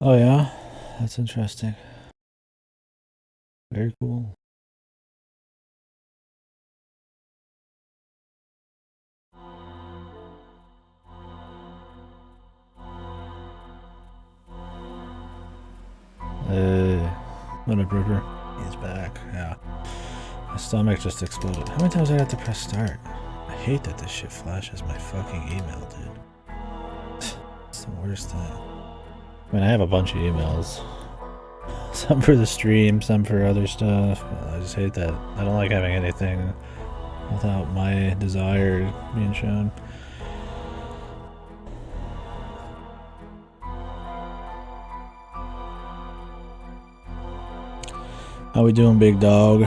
Oh yeah, that's interesting. Very cool. What a river. He's back. Yeah. My stomach just exploded. How many times do I have to press start? I hate that this shit flashes my fucking email, dude. It's the worst thing. I mean, I have a bunch of emails. Some for the stream, some for other stuff. I just hate that. I don't like having anything without my desire being shown. How we doing, big dog?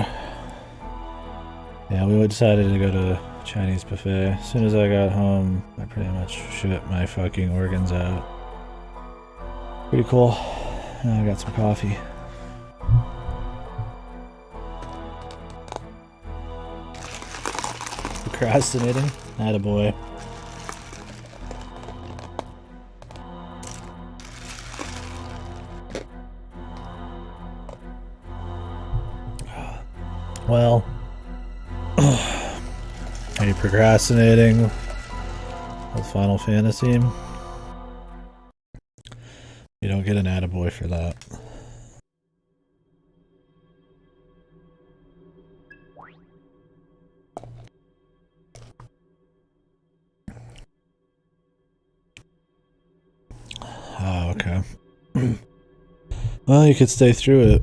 Yeah, we decided to go to Chinese buffet. As soon as I got home, I pretty much shit my fucking organs out. Pretty cool. Now I got some coffee. Procrastinating? Attaboy. Well, are you procrastinating with Final Fantasy? You don't get an attaboy for that. Oh, okay. Well, you could stay through it.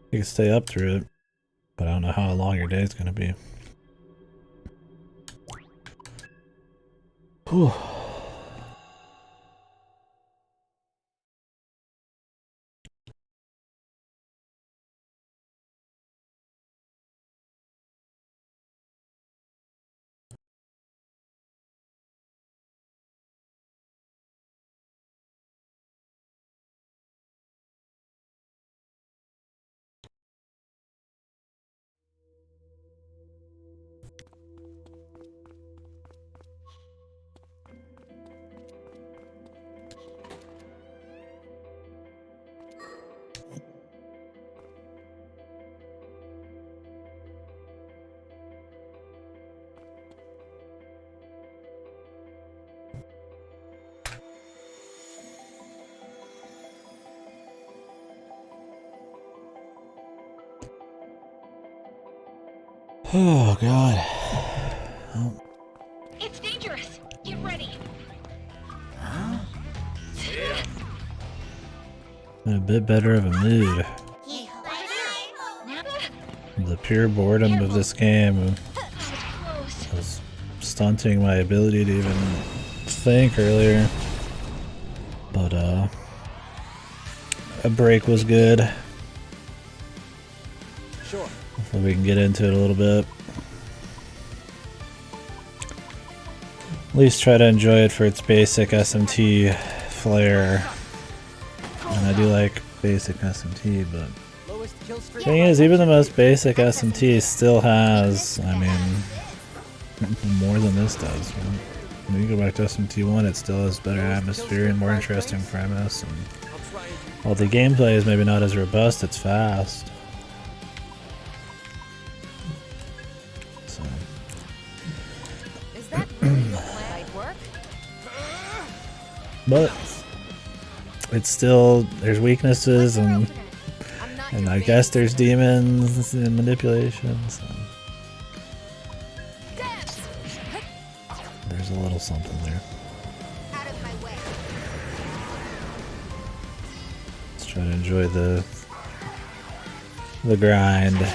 You could stay up through it, but I don't know how long your day is going to be. Whew. Oh, God. Oh. It's dangerous. Get ready. Huh? In a bit better of a mood. The pure boredom of this game was stunting my ability to even think earlier. But, a break was good. Sure. Hopefully we can get into it a little bit. At least try to enjoy it for its basic SMT flair. And I do like basic SMT, but the thing is, even the most basic SMT still has, I mean, more than this does. When you go back to SMT1, it still has better atmosphere and more interesting premise. And while the gameplay is maybe not as robust, it's fast. So. Is that really the plan? Work? But it's still, there's weaknesses and I guess there's demons and manipulation, so there's a little something there. Let's try to enjoy the grind.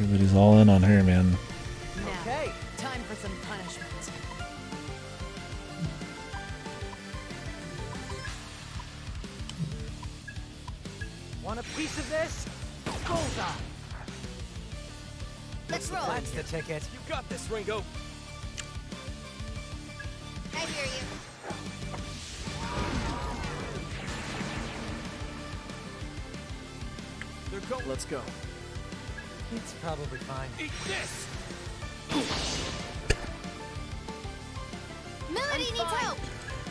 Everybody's all in on her, man. Okay, time for some punishment. Want a piece of this? Bullseye. Let's roll. That's the ticket. You got this, Ringo. I hear you. Let's go. It's probably fine. Eat this! Melody needs help.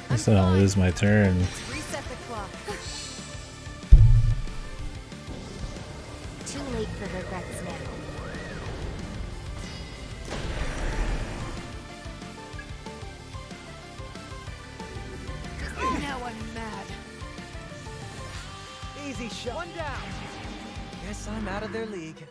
At least I don't lose my turn. Reset the clock. Too late for regrets now. Now I'm mad. Easy shot. One down. Guess I'm out of their league.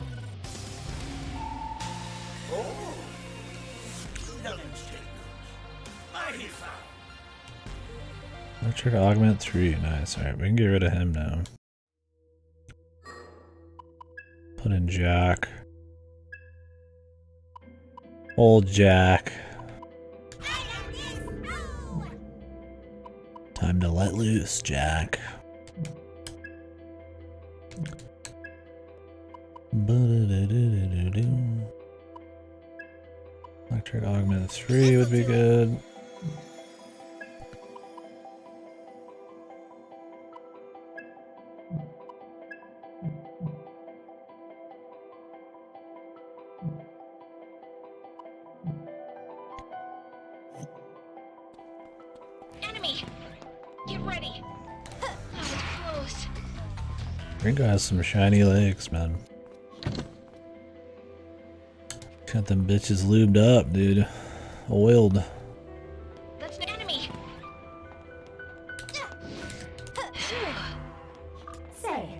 Electric augment 3, nice. Alright, we can get rid of him now. Put in Jack. Old Jack. Time to let loose, Jack. Electric augment 3 would be good. Enemy! Get ready! That was close. Ringo has some shiny legs, man. Got them bitches lubed up, dude. Oiled. That's an enemy! Say.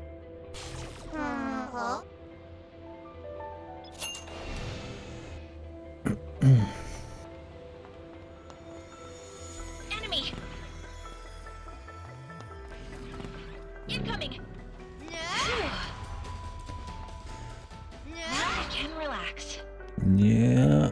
Enemy! Incoming! Now I can relax. Yeah.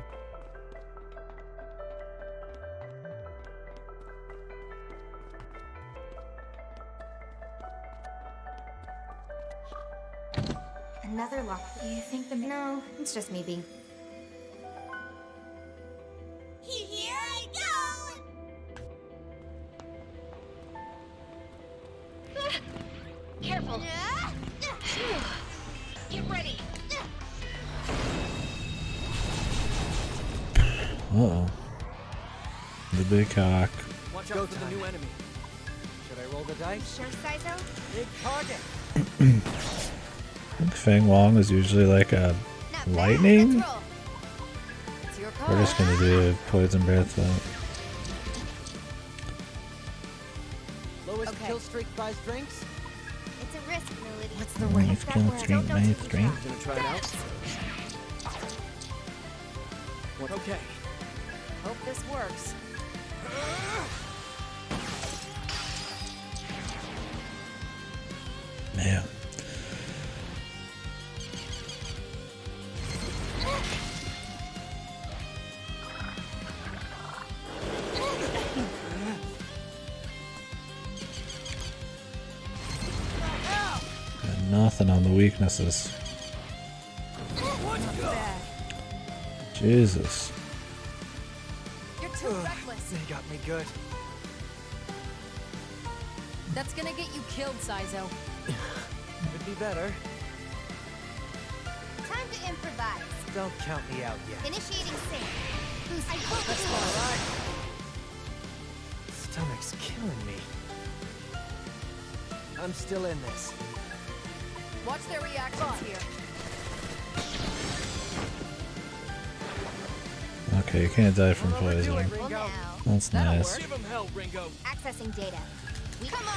Another lock. You think the... No, it's just me being... Here I go! Careful. Get ready. Uh-oh. The big cock. Watch out for the new enemy. Should I roll the dice? Sure, Saizo? Big target. I think Feng Wong is usually like a lightning. Let's roll. It's your call. We're just gonna do poison breath though. Lowest Okay. kill streak buys drinks. It's a risk, Melody. What's the Ninth risk? kill streak, ninth streak. Gonna try it out? What? Okay. Hope this works. Man. Got nothing on the weaknesses. Jesus. You're too reckless. They got me good. That's gonna get you killed, Saizo. Could be better. Time to improvise. Don't count me out yet. Initiating sync. Who's That's alright. Stomach's killing me. I'm still in this. Watch their reactions here. Okay, you can't die from poison. Well, now. That's nice. Give him hell, Ringo. Accessing data. Come on!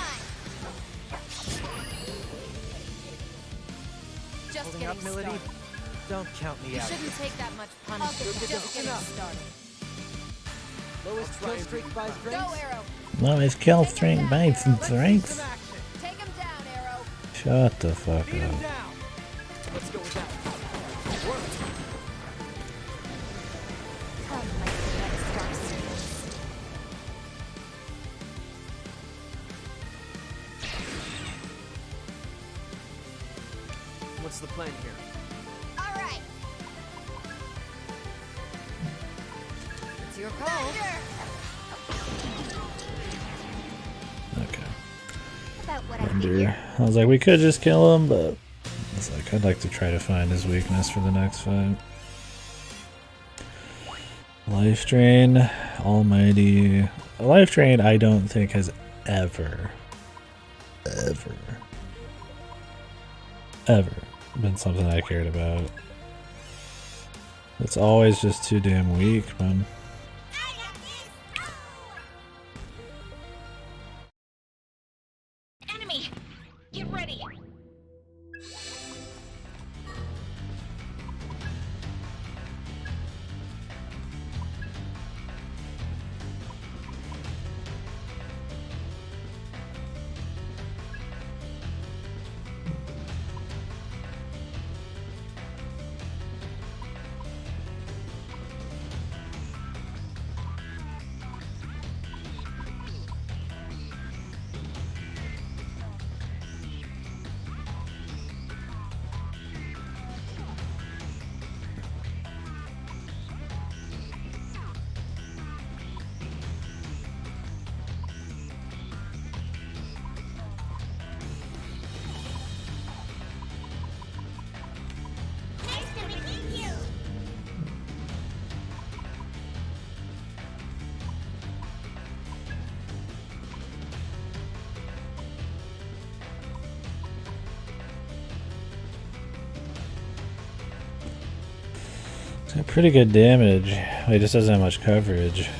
Just Holding getting up, Melody. started. Don't count me You out. shouldn't take that much punishment. Okay, Just getting enough. started. Lowest kill streak buys drinks. Go, Arrow. Lowest kill streak bites and drinks. Some action. Take him down, Arrow. Shut the fuck Beat him up. down. Let's go with that. Worked. Come, my beloved Star Students. What's the plan here? All right. It's your call. Okay. About what I Thunder. figured. I was like, we could just kill him, but it's like, weak. I'd like to try to find his weakness for the next fight. Life Drain, Almighty. Life Drain I don't think has ever been something I cared about. It's always just too damn weak, man. Enemy! Get ready! It's got pretty good damage. He just doesn't have much coverage.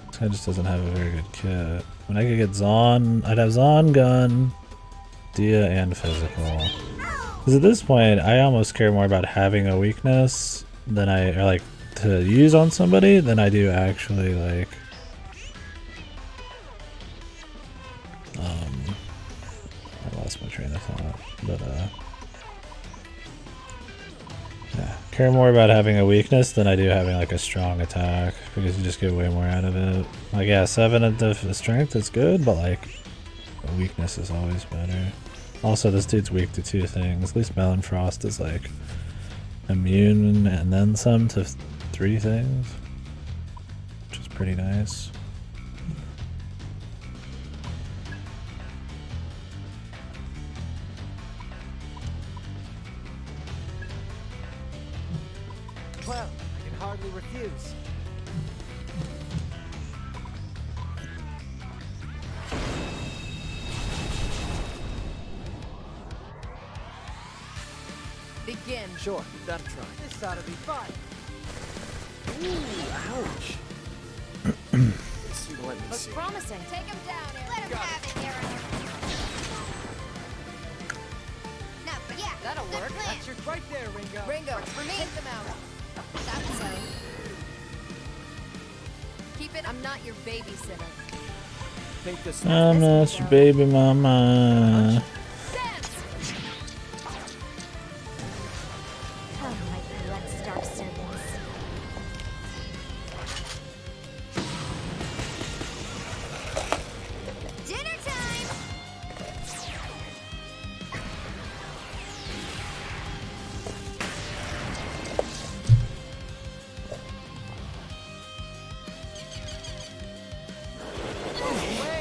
This guy just doesn't have a very good kit. When I could get Zon, I'd have Zon, gun, Dia, and physical. Because at this point, I almost care more about having a weakness than or like to use on somebody than I do actually like. I lost my train of thought, but yeah, care more about having a weakness than I do having like a strong attack because you just get way more out of it. Like yeah, 7 at the strength is good, but like a weakness is always better. Also, this dude's weak to 2 things. At least Melon Frost is like immune and then some to 3 things, which is pretty nice. Well, I can hardly refuse. Begin. Sure, give that a try. This ought to be fun. Ooh, ouch. Let me Looks see. promising. Take him down, Aaron. Let him Got have it, Aaron. No, but yeah, That'll good work. plan. That's your right there, Ringo. Ringo, Works for me. take them out. That's so. Keep it. I'm not your babysitter. Think this I'm not your baby mama. Dance! Oh, my blood-starved servants. Dinner time!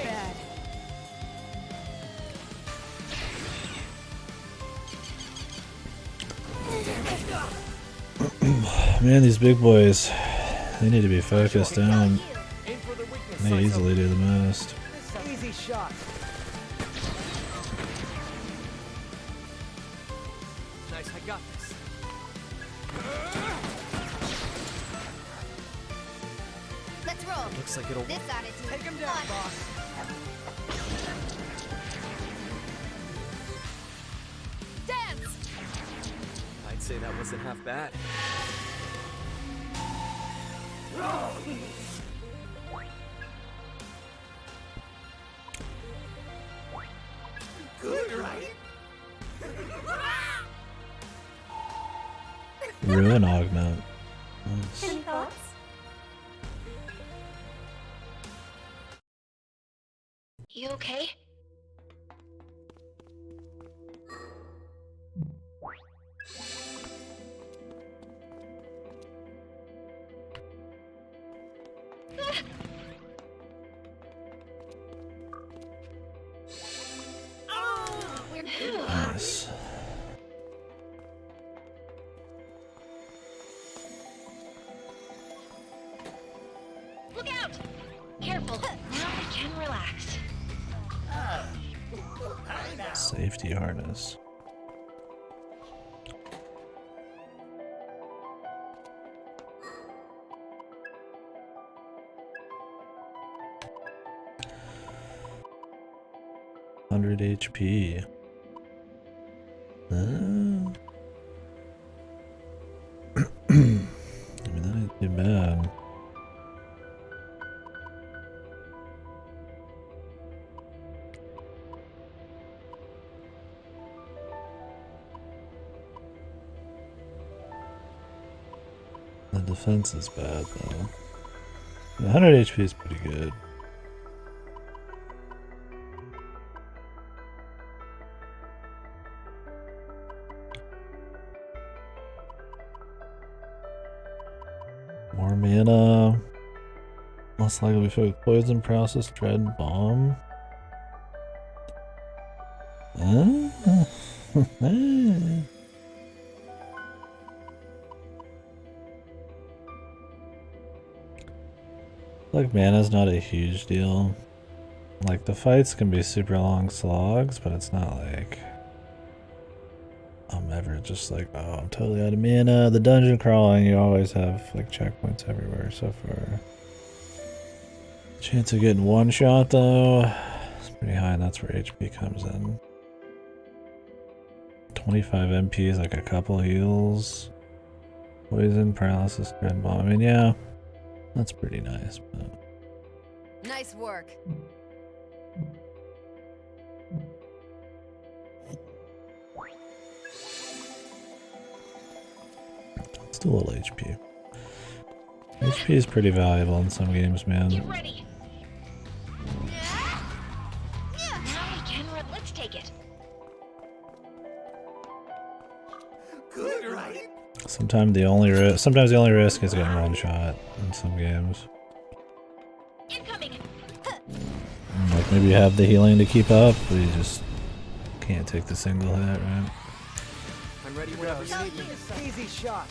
Bad. Man, these big boys, they need to be focused down. in for the weakness. They easily do the most. This is easy shot. Nice, I got this. Let's roll. Looks like it'll This attitude. take him down, Fun. boss. Dance! I'd say that wasn't half bad. Good, right? Ruin augment. Nice. Any thoughts? You okay? Nice. Look out! Careful. Now we can relax. Safety harness. HP. I mean, that ain't too bad. The defense is bad though. 100 HP is pretty good. More mana. Less likely to be filled with poison, paralysis, dread, bomb. Like mana's not a huge deal. Like the fights can be super long slogs, but it's not like I'm ever just like, oh, I'm totally out of mana. The dungeon crawling, you always have like checkpoints everywhere so far. Chance of getting one shot though, it's pretty high, and that's where HP comes in. 25 MP is like a couple heals. Poison, paralysis, dread bomb. I mean, yeah, that's pretty nice. But Nice work. still a little HP. HP is pretty valuable in some games, man. Get ready. Now we can. Let's take it. Good, right? Sometimes the only risk is getting one shot in some games. Incoming. Like maybe you have the healing to keep up, but you just can't take the single hit, right? I'm ready whenever you need me. Easy shot.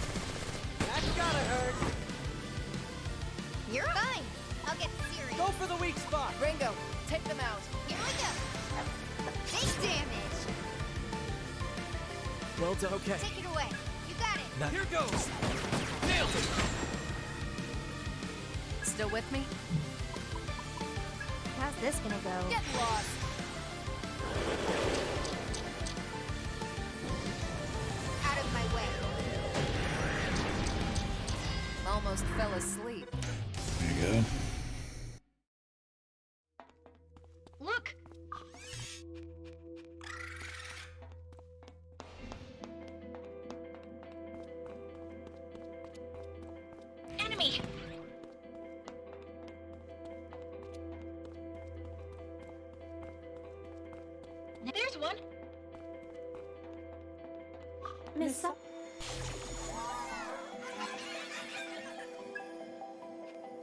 That's gotta hurt. You're fine. I'll get serious. Go for the weak spot. Ringo, take them out. Here we go. Take damage. Well done. Okay. Take it away. You got it. Now here goes. Nailed it. Still with me? How's this gonna go? Get lost. Out of my way. Almost fell asleep. There you go. Look. Enemy. There's one. Miss up.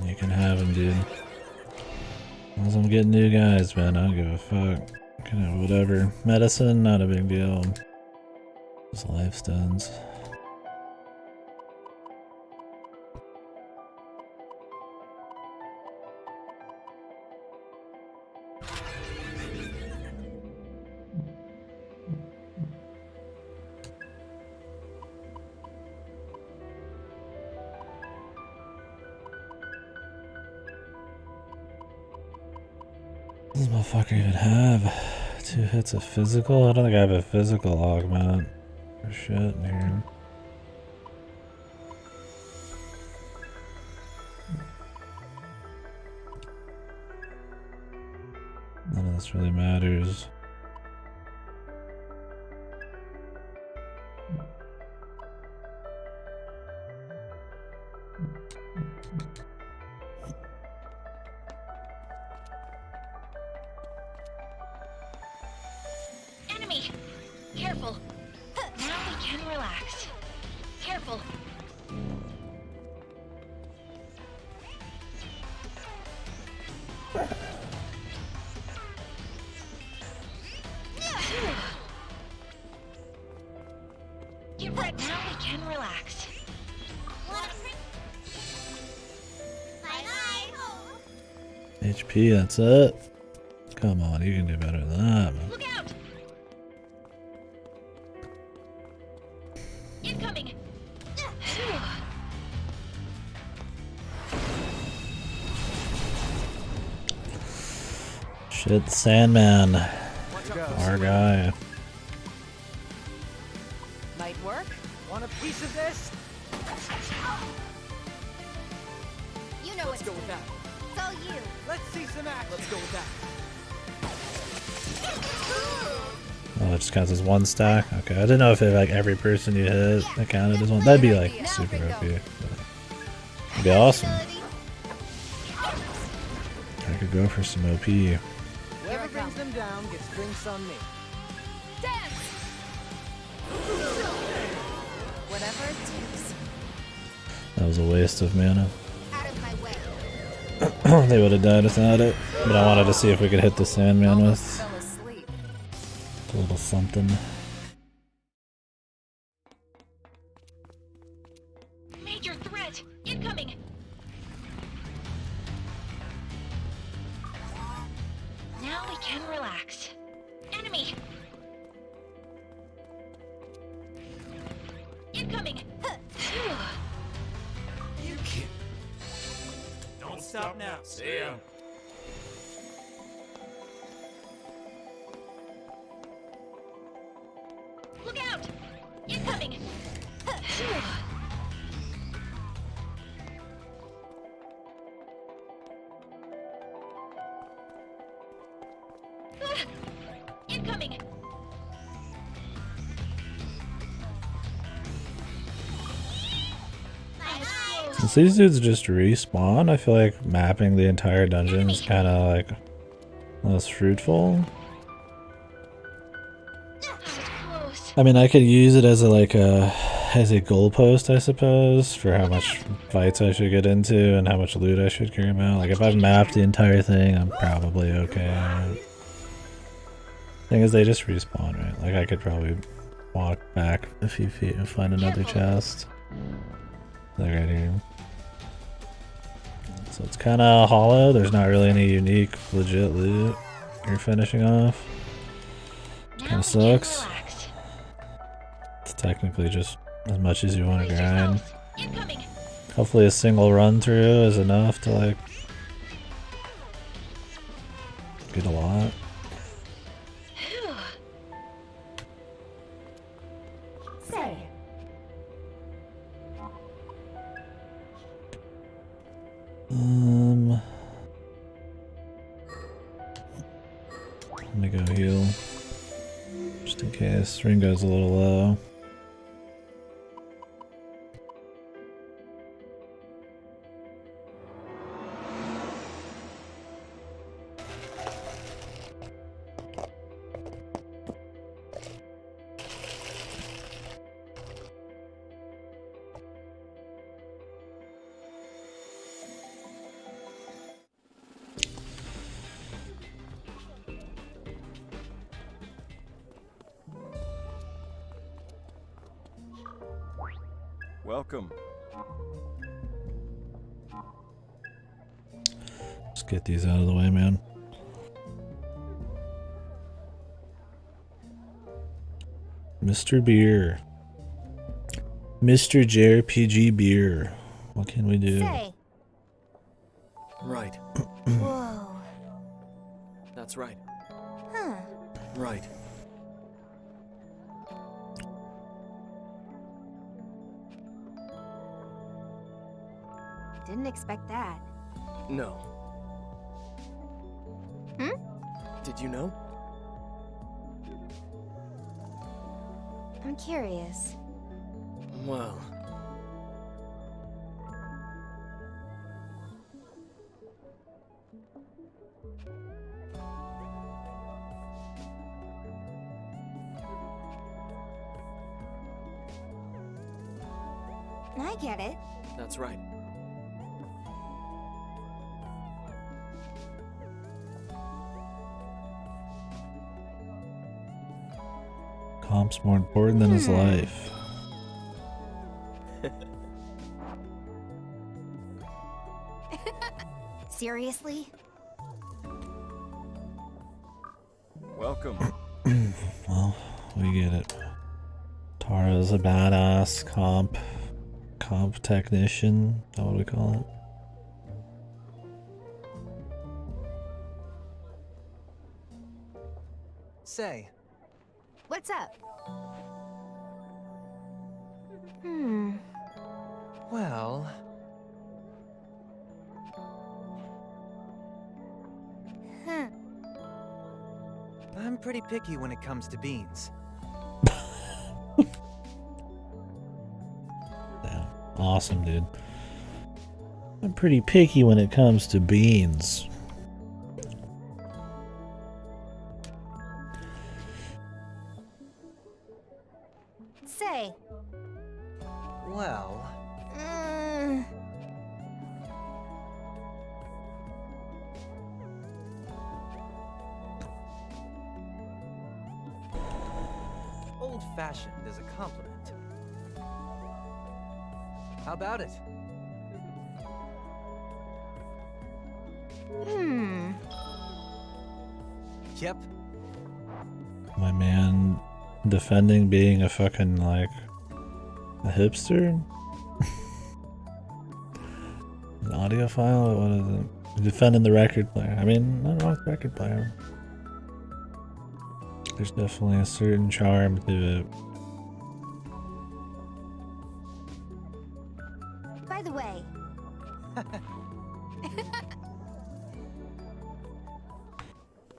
You can have him, dude. As long as I'm getting new guys, man, I don't give a fuck. Kind of whatever. Medicine, not a big deal. Just life stones. What does this motherfucker even have? 2 hits of physical? I don't think I have a physical augment or shit in here. None of this really matters. Enemy. Careful. Now we can relax. Careful. HP, that's it. Come on, you can do better than that, man. Look out! Incoming! Shit, Sandman. Watch out. Our guy. Might work. Want a piece of this? You know Let's what go with that. It's all you. Let's see some action. Let's go with that. Oh, it just counts as one stack? Okay, I didn't know if it, like every person you hit it counted as one. That'd be like super OP. But it'd be awesome. I could go for some OP. Whoever brings them down gets drinks on me. Dance! Whatever it takes. That was a waste of mana. Out of my way. They would have died without it. But I wanted to see if we could hit the Sandman Almost with fell asleep. a little something. Major threat! Incoming! Now we can relax. Enemy! Incoming! You can't. Don't stop now. See ya. Look out! Incoming! Incoming! Since these dudes just respawn, I feel like mapping the entire dungeon is kind of like less fruitful. Close. I mean, I could use it as a goalpost, I suppose, for how much fights I should get into and how much loot I should carry out. Like if I've mapped the entire thing, I'm probably okay. Thing is, they just respawn, right? Like I could probably walk back a few feet and find another chest. Like right here. So it's kind of hollow. There's not really any unique, legit loot you're finishing off. Kind of sucks. Relax. It's technically just as much as you want to Brace grind. yourselves. Incoming! Hopefully a single run through is enough to like get a lot. Say. Let me go heal. Just in case. Ringo's a little low. Welcome. Let's get these out of the way, man. Mr. Beer. Mr. JRPG Beer. What can we do? Say. Right. Whoa. That's right. Huh. Right. Didn't expect that. No. Hmm? Did you know? I'm curious. Well. I get it. That's right. Comp's more important than his life. Seriously? Welcome. Well, we get it. Tara's a badass comp technician. Is that what we call it? Say, What's up? well, I'm pretty picky when it comes to beans. Yeah, awesome, dude. I'm pretty picky when it comes to beans. Say. Well, old-fashioned is a compliment. How about it? Yep. My man defending being a fucking, like, a hipster? An audiophile? What is it? Defending the record player. I mean, not wrong with the record player. There's definitely a certain charm to it. By the way.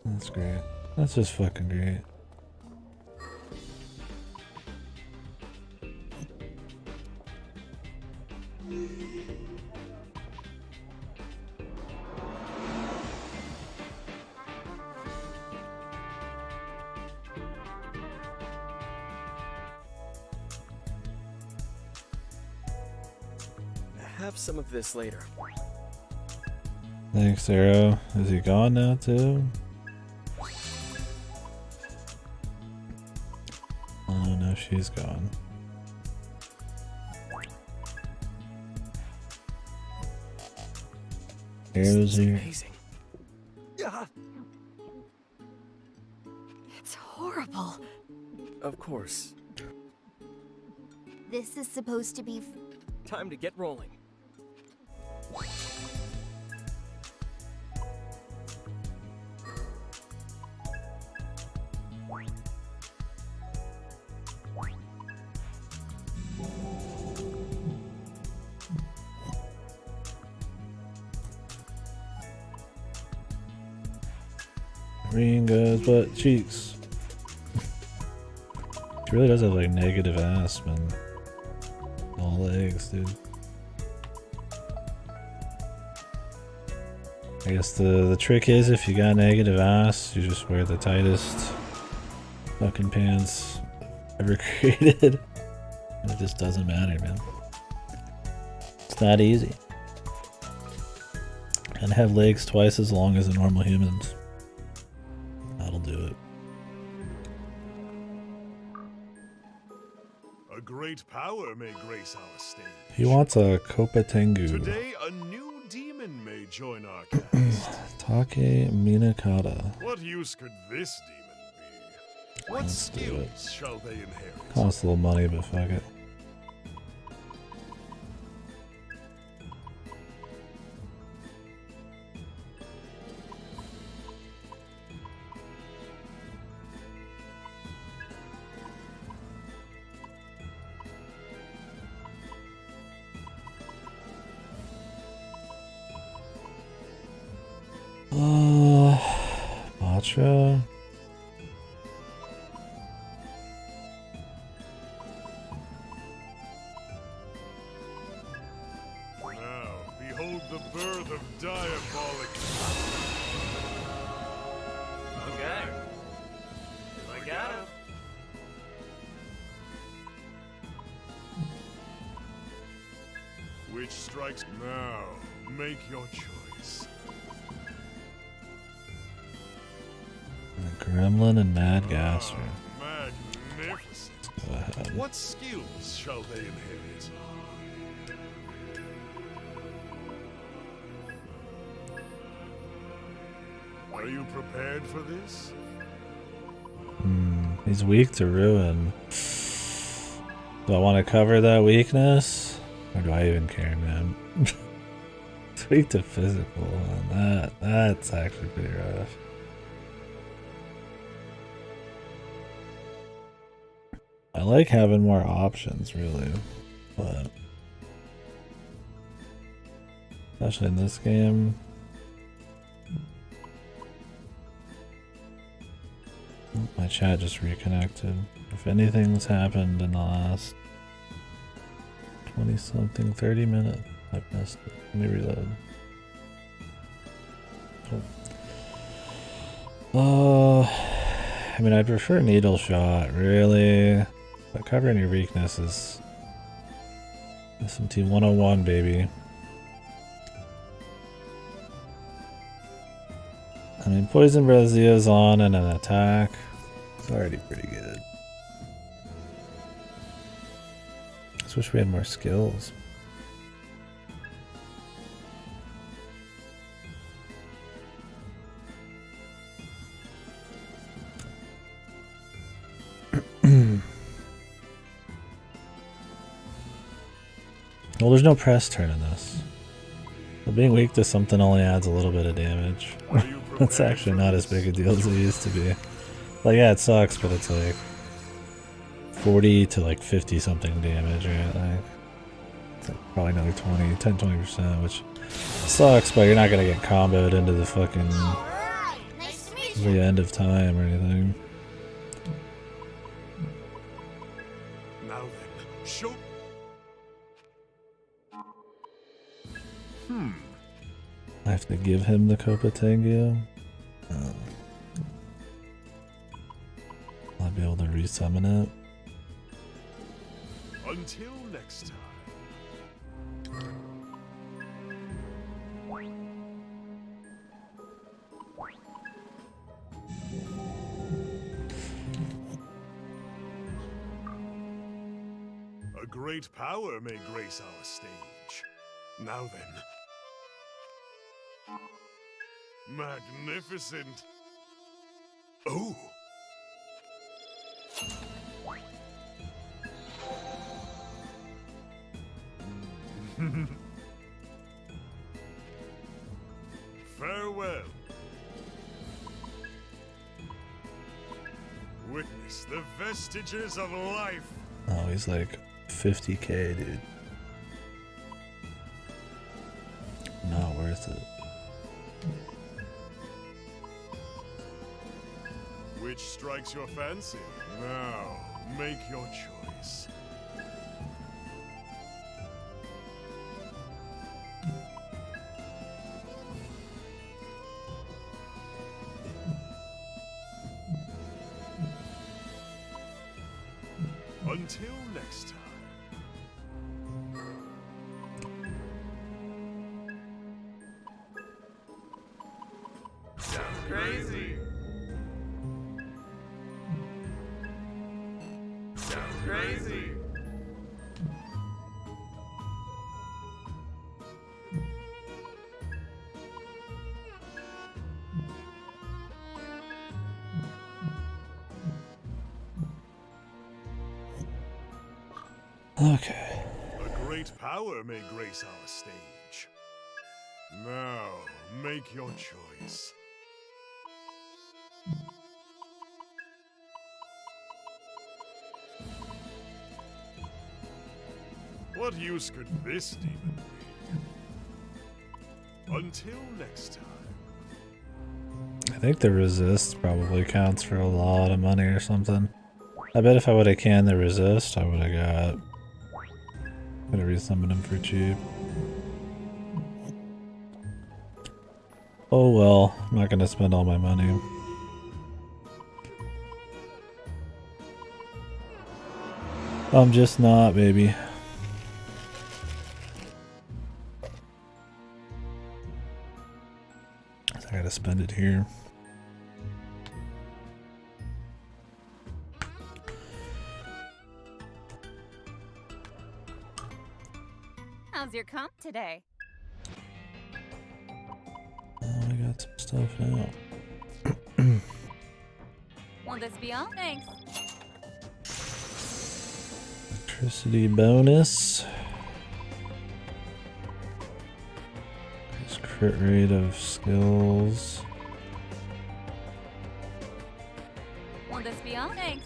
That's great. That's just fucking great. Have some of this later. Thanks, Arrow. Is he gone now, too? Oh, no, she's gone. Arrow's here. Amazing. Yeah. It's horrible. Of course. This is supposed to be. Time to get rolling. Ringo's butt cheeks. She really does have like negative ass, man. All legs, dude. I guess the trick is if you got negative ass, you just wear the tightest fucking pants ever created. And it just doesn't matter, man. It's that easy. And have legs twice as long as the normal humans. That'll do it. A great power may grace our stage. He wants a Kopa Tengu. Today, a new demon may join our cast. Take Minakata. What use could this demon be? What Let's do skills it. shall they inherit? Costs a little money, but fuck it. Matra. Now, behold the birth of diabolic. Okay. I got him. Which strikes now. Make your choice. The Gremlin and Mad Gasser. Magnificent. Go ahead. What skills shall they inherit? Are you prepared for this? He's weak to ruin. Do I want to cover that weakness? Or do I even care, man? It's weak to physical, and that's actually pretty rough. I like having more options, really, but especially in this game. My chat just reconnected. If anything's happened in the last 20 something, 30 minutes, I've missed it. Let me reload. Cool. I mean, I'd prefer needle shot, really. But covering your weakness is SMT 101, baby. I mean, Poison Brazilia's on and an attack. It's already pretty good. I just wish we had more skills. Well, there's no press turn in this. But being weak to something only adds a little bit of damage. It's actually not as big a deal as it used to be. Like, yeah, it sucks, but it's like 40 to like 50 something damage, right? Like, it's like probably another 10-20%, which sucks, but you're not gonna get comboed into the fucking the end of time or anything. Now then, show. I have to give him the Kopatengu. I'll be able to resummon it. Until next time. A great power may grace our stage. Now then. Magnificent. Oh. Farewell. Witness the vestiges of life. Oh, he's like 50k, dude. Not worth it. Which strikes your fancy? Now, make your choice. Until next time. Sounds crazy. Sounds crazy. Okay. A great power may grace our stage. Now, make your choice. What use could this demon be? Until next time. I think the resist probably counts for a lot of money or something. I bet if I would have canned the resist, I would have got... Could have resummoned him for cheap. Oh well, I'm not gonna spend all my money. I'm just not, baby. So I gotta spend it here. How's your comp today? Oh, I got some stuff now. Will this be all? Thanks. Electricity bonus. Increase crit rate of skills. Will this be all? Thanks.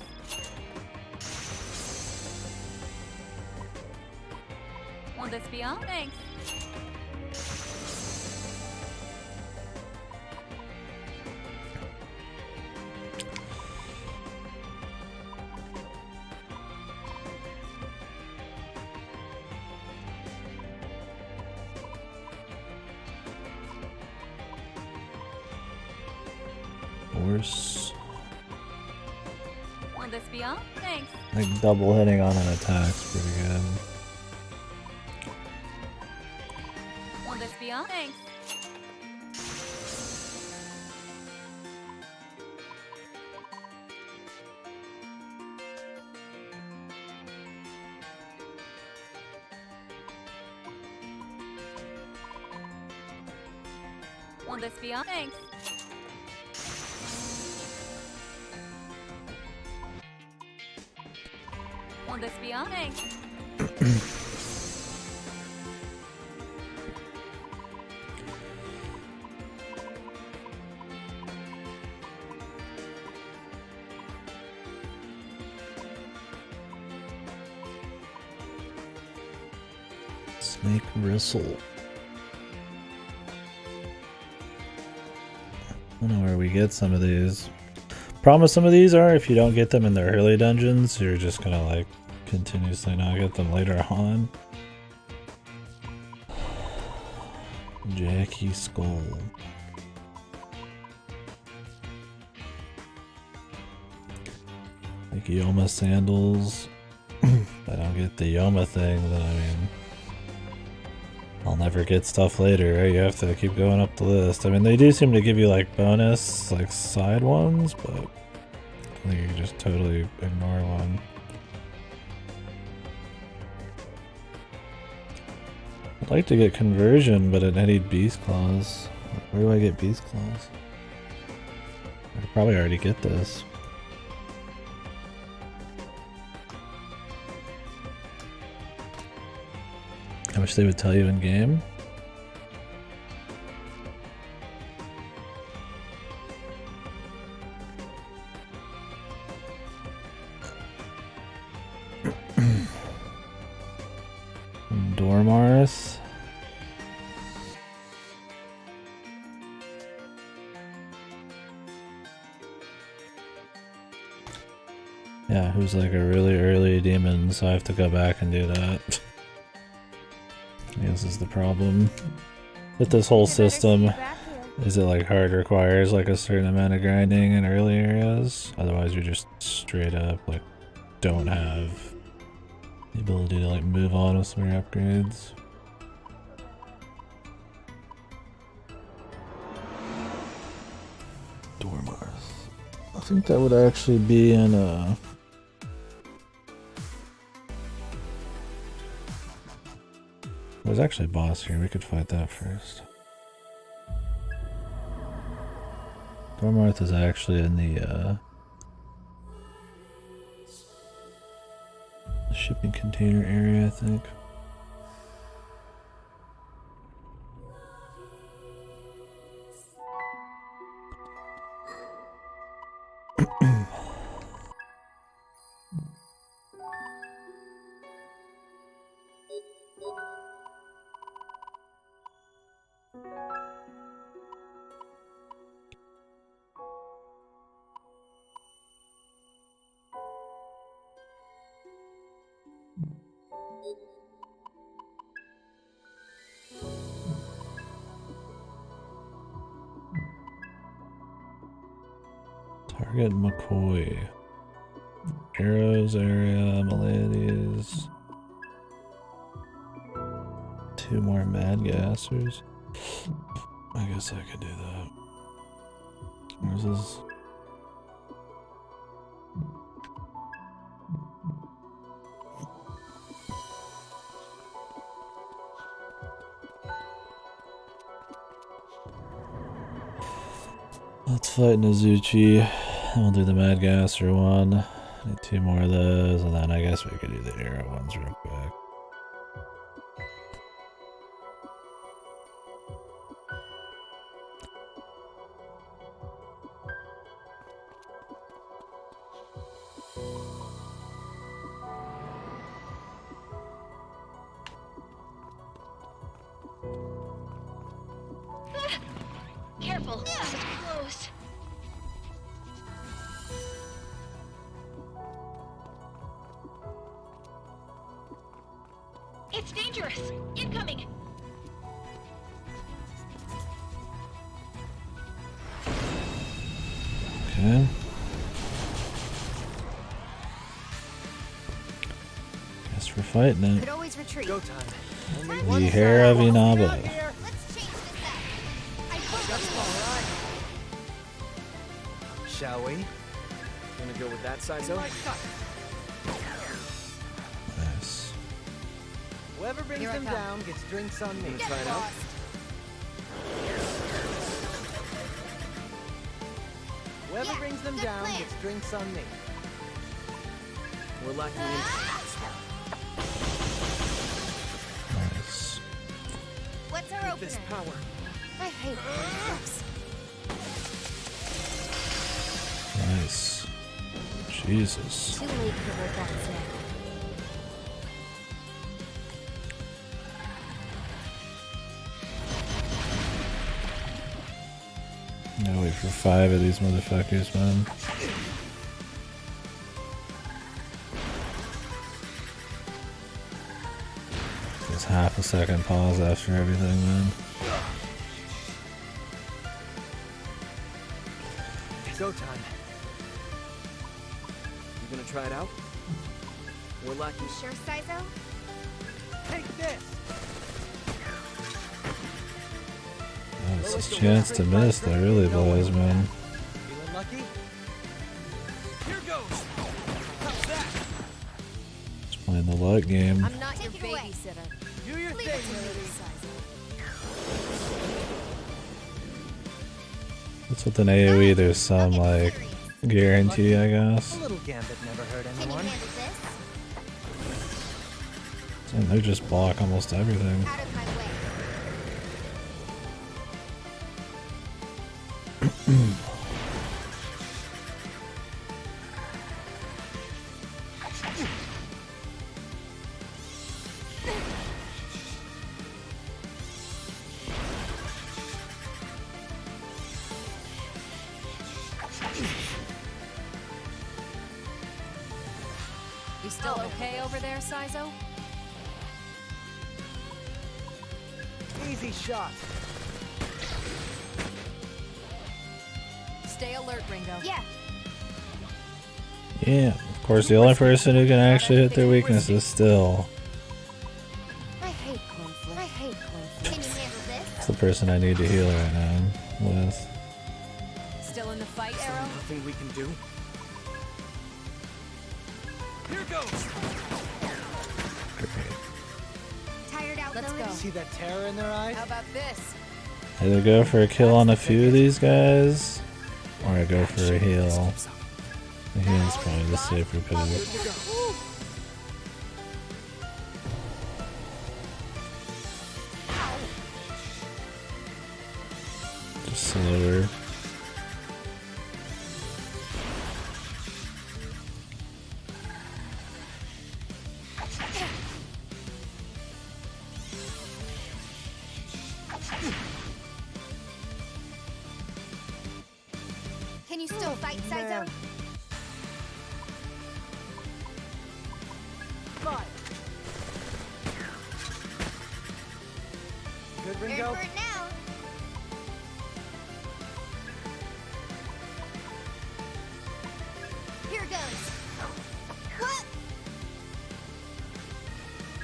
Will this be all? Thanks. Force. Will this be all? Thanks. Like double hitting on an attack's pretty good. Will this be all? Thanks. Will this be all? Thanks. Will this be all? Thanks. Snake Bristle. I don't know where we get some of these. Problem with some of these are if you don't get them in the early dungeons, you're just gonna like continuously not get them later on. Jackie Skull. Like Yoma sandals. If I don't get the Yoma thing, then I mean I'll never get stuff later, right? You have to keep going up the list. I mean, they do seem to give you like bonus, like side ones, but I think you just totally ignore one. I'd like to get conversion, but I need Beast Claws. Where do I get Beast Claws? I could probably already get this. How much they would tell you in game? Dormars. Yeah, who's like a really early demon, so I have to go back and do that. I guess is the problem with this whole system. Is it like hard requires like a certain amount of grinding in early areas? Otherwise you just straight up like don't have the ability to like move on with some of your upgrades. Dormars. I think that would actually be in There's actually a boss here, we could fight that first. Dormarth is actually in the shipping container area, I think. Target McCoy. Arrows area, Melanies. 2 more Mad Gassers. I guess I could do that. Where's this? Let's fight Nazuchi. We'll do the mad gas for one. Need 2 more of those, and then I guess we could do the arrow ones real quick. Careful, this is close. It's dangerous. Incoming. Okay. Guess we're fighting it. Could always retreat. Go time. Only The one hair side. of Inaba. Let's change this up. I hope That's all right. Shall we? Gonna go with that size though? Nice. Whoever brings Here I them come. down gets drinks on me. Get Try it out. lost. Whoever Yeah, brings them good down plan. gets drinks on me. We're lacking in. Nice. What's our opener? This power. I hate conflicts. Nice. Jesus. Too late for regrets now. Gotta wait for 5 of these motherfuckers, man. Just half a second pause after everything, man. Go time. You gonna try it out? We're lacking. You sure, Sizo? Take this. Oh, it's his chance to miss that really blows, man. Feeling lucky? Here goes. How's that? Just playing the luck game. I'm not your babysitter. Do your Leave it thing, to me, lady. Sizo. What's with an AoE? There's some, like, guarantee, I A guess. little gambit never hurt Can you anyone. handle this? And they just block almost everything. Out of my way. You still okay over there, Sizo? Easy shot. Stay alert, Ringo. Yeah. Yeah, of course, the only person who can actually hit their weaknesses still. I hate conflict. I hate conflict. Can you handle this? It's the person I need to heal right now with. Still in the fight, Is there Arrow? nothing we can do? Here goes. Great. Tired out, Let's though? go. See that terror in their eyes? How about this? Either go for a kill on a few of these guys, or I go for a heal. The heal's probably the safer pick. Good to go. Just slower. Can you still fight, Sizo? Man. Fire. Good, You're Ringo? for it now. Here goes. What?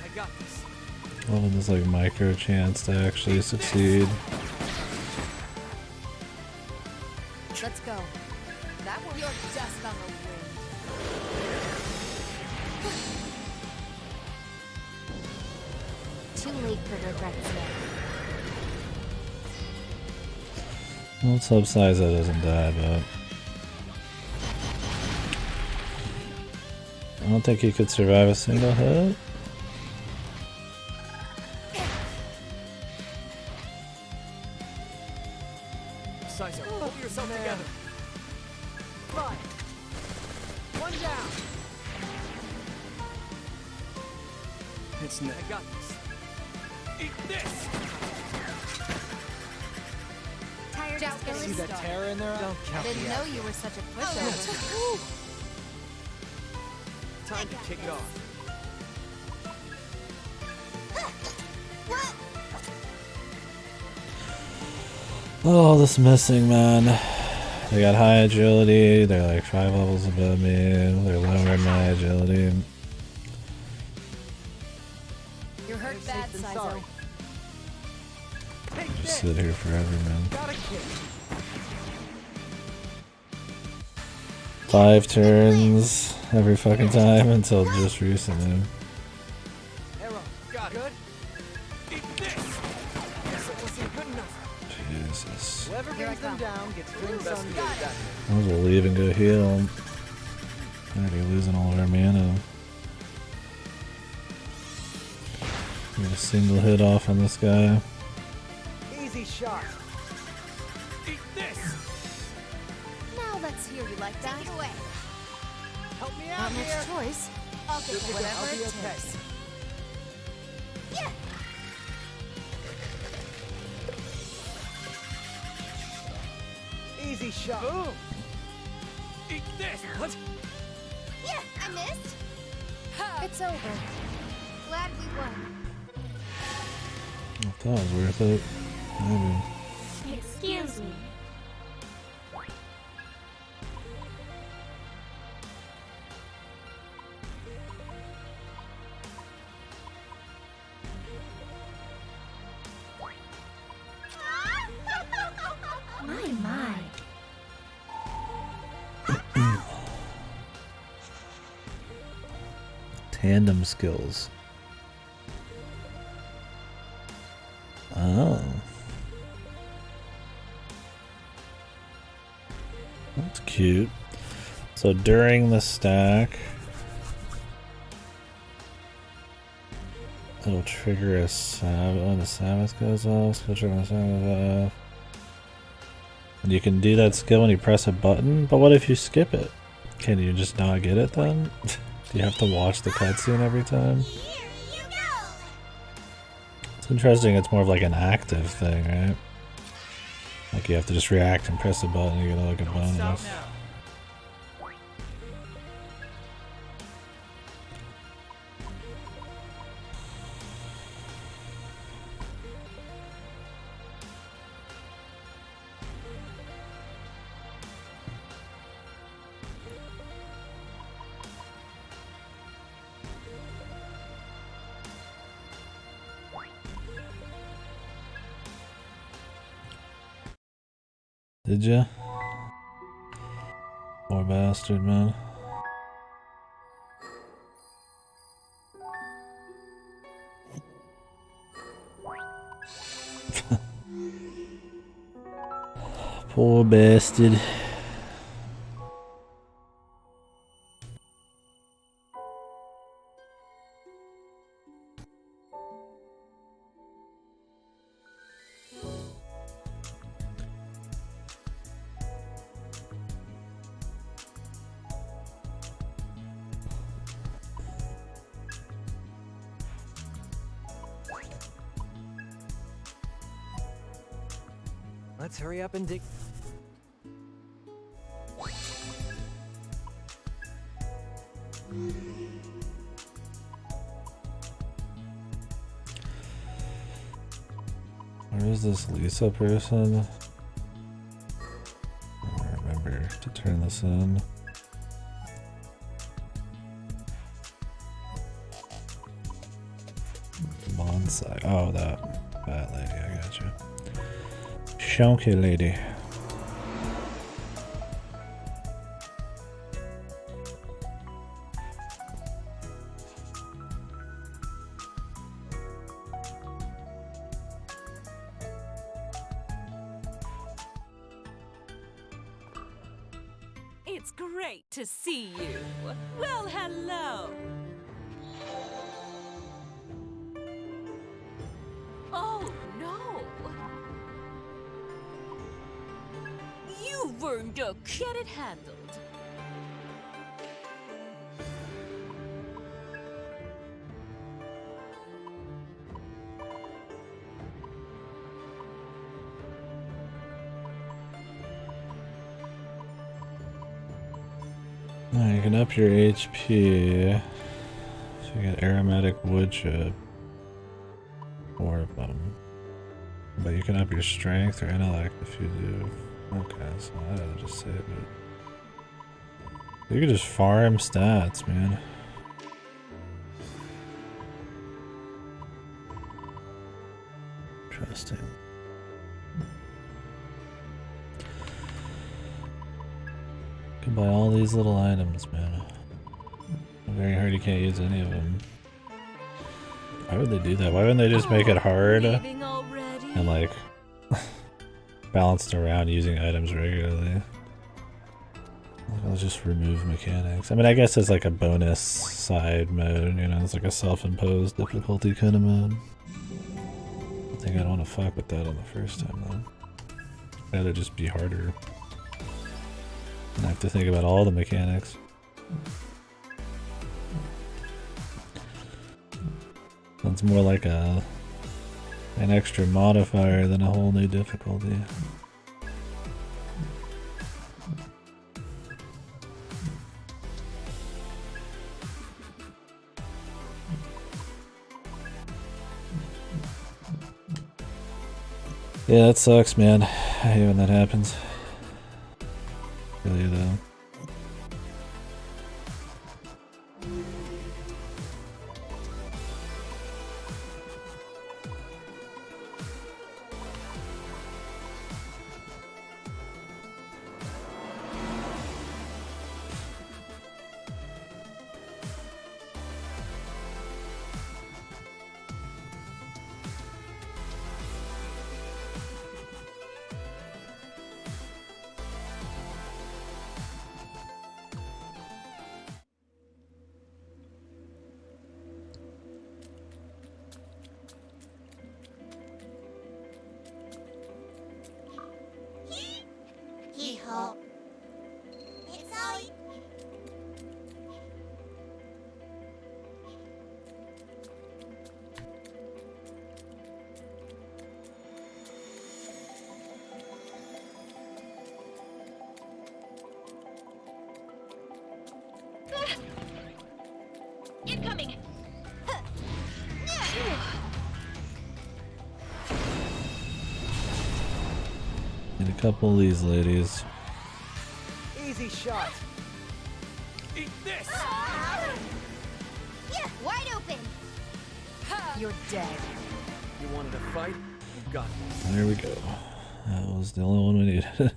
I got this. Loving this like micro chance to actually succeed. Let's go. That one. You're dust on the wind. Too late for regrets now. Well, let's hope Sizo doesn't die, but I don't think he could survive a single hit. Sizer, pull yourself together. Fine. One down. It's not. I got this. Eat this. Tired out See getting that started. terror in their eye? Don't I count didn't me know out. you were such a pushover. Time to kick it off. Oh, this missing, man. They got high agility, they're like 5 levels above me, they're lower in my agility. You're hurt Safe bad, than Sizo. sorry. Take Just this. sit here forever, man. Got a kick. 5 turns every fucking time until just recently. Arrow. Got it. Good. Eat this. Guess it wasn't good enough. Jesus. Whoever Here I brings them come. down gets drinks on you. I was gonna leave and go heal. Already losing all of our mana. Get a single hit off on this guy. Easy shot. Eat this. Now let's hear you like that. Take it away. Help me out Not here. much choice. I'll get You'll get whatever I'll be it okay. takes. Yeah. Easy shot. Boom. Eat this. What? Yeah, I missed. It's over. Glad we won. I thought it was worth it. Maybe. Excuse me. My. Tandem skills. Oh. That's cute. So during the stack, it'll trigger a Sabbath when the Sabbath goes off. Skill trigger when the Sabbath goes off. And you can do that skill when you press a button, but what if you skip it? Can you just not get it then? Do you have to watch the cutscene every time? Here you go. It's interesting, it's more of like an active thing, right? Like you have to just react and press a button, you get like a bonus. Did ya? Poor bastard, man. Poor bastard. Let's hurry up and dig. Where is this Lisa person? I don't remember to turn this in. Bonsai. Oh, that lady. I gotcha. Shonky lady. It's great to see you. Well, hello. Oh, no. You weren't a get it handled. Now you can up your HP. So you get aromatic wood chip. 4 of them. But you can up your strength or intellect if you do. Okay, so I'll just save it. You can just farm stats, man. Interesting. You can buy all these little items, man. Very hard, you can't use any of them. Why would they do that? Why wouldn't they just make it hard and like balanced around using items regularly? I'll just remove mechanics. I mean, I guess it's like a bonus side mode, you know, it's like a self-imposed difficulty kind of mode. I think I'd want to fuck with that on the first time though. I'd rather just be harder. And I have to think about all the mechanics. Sounds more like an extra modifier than a whole new difficulty. Yeah, that sucks, man. I hate when that happens. Really though. Hee-haw. It's all... Incoming. Need a couple of these ladies. Easy shot. Eat this. Yeah, wide open. You're dead. You wanted to fight? You got this. There we go. That was the only one we needed.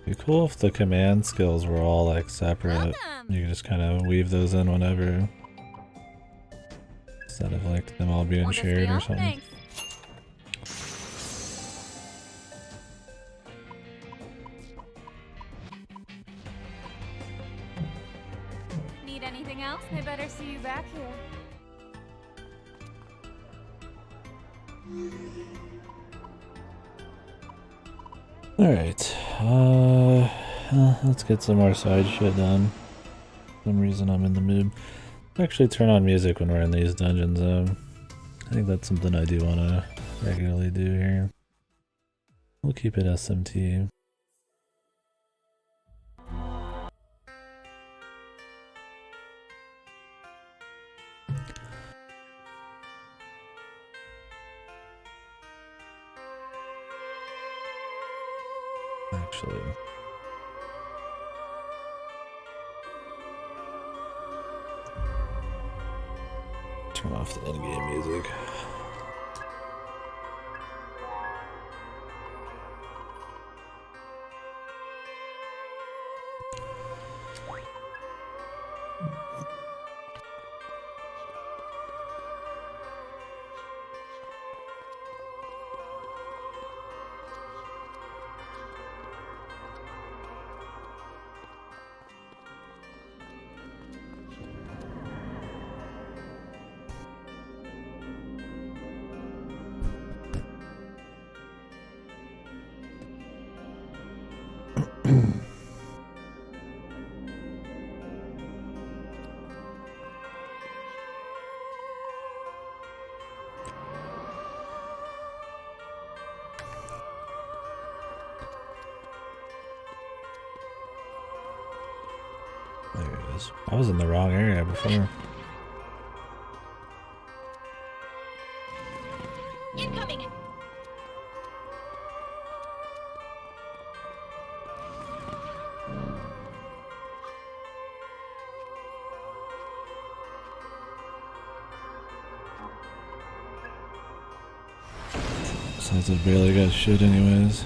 Be cool if the command skills were all like separate. Welcome. You can just kind of weave those in whenever. Instead of like them all being shared or something. Thanks. Need anything else? I better see you back here. Alright, let's get some more side shit done. For some reason I'm in the mood. Actually turn on music when we're in these dungeons though. I think that's something I do want to regularly do here. We'll keep it SMT. Actually, Turn off the in-game music. There it is. I was in the wrong area before. Incoming! Besides, I barely got shit anyways.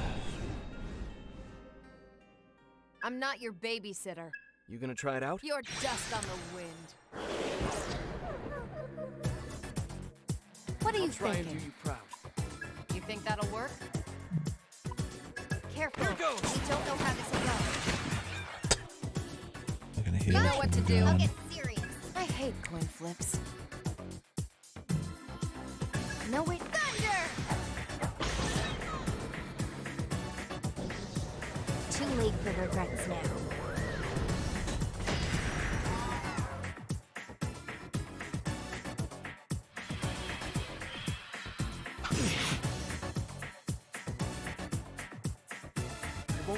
I'm not your babysitter. You gonna try it out? You're dust on the wind. What are you Try and do thinking? you proud. You think that'll work? Careful. Here goes. You don't know how this will go. I'm gonna heal You know from what the to do. gun. I'll get serious. I hate coin flips. No wait. Thunder! Too late for regrets now.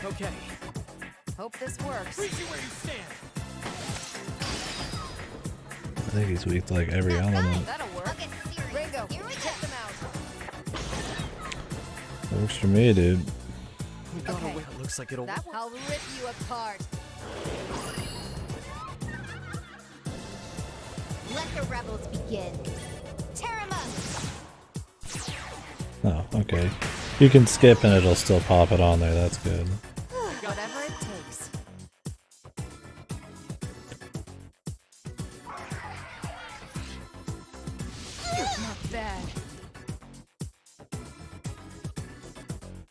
Okay. Hope this works. Freeze you where you stand. I think he's weak to like every element. That'll work. Ringo, check them out. Works for me, dude. We got Okay. away. It looks like it'll. That one. I'll rip you apart. Let the rebels begin. Tear 'em up. Oh, okay. You can skip and it'll still pop it on there. That's good. Whatever it takes. Not bad.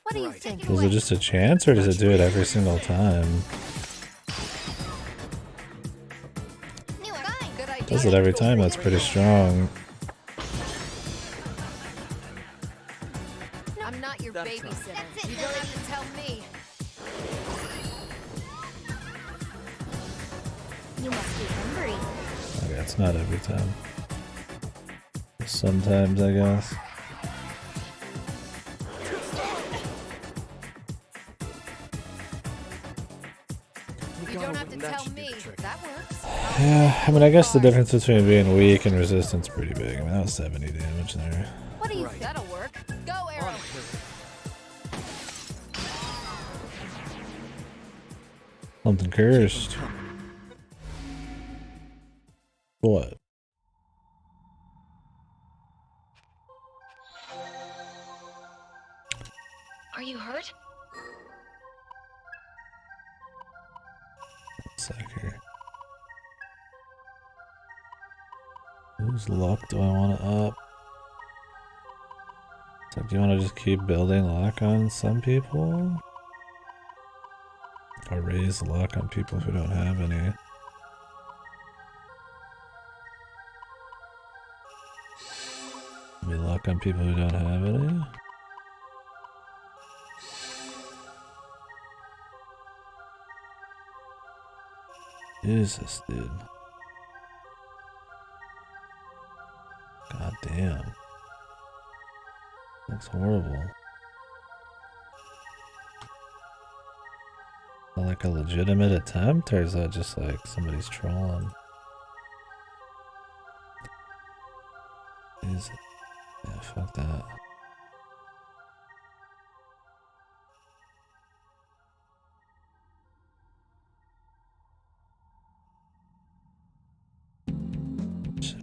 What do you Right. think? Was it just a chance or does it do it every single time? Good idea. Does it every time? That's pretty strong. I'm not your That's babysitter. That's it, You don't have to tell me. You must be hungry. Okay, it's not every time. Sometimes, I guess. We You got don't away, have to and that tell should do me. the trick. That works. Yeah, I mean, I guess the difference between being weak and resistance is pretty big. I mean, that was 70 damage there. What do you Right. think? That'll work. Go, Arrow. On it, Lily. Something cursed. Keep 'em coming. What? Are you hurt? One sec here. Whose luck do I want to up? So do you want to just keep building luck on some people? Or raise luck on people who don't have any? Maybe luck on people who don't have any? Jesus, dude. God damn. Looks horrible. Is that like a legitimate attempt, or is that just like somebody's trolling? Is it? Yeah, fuck that.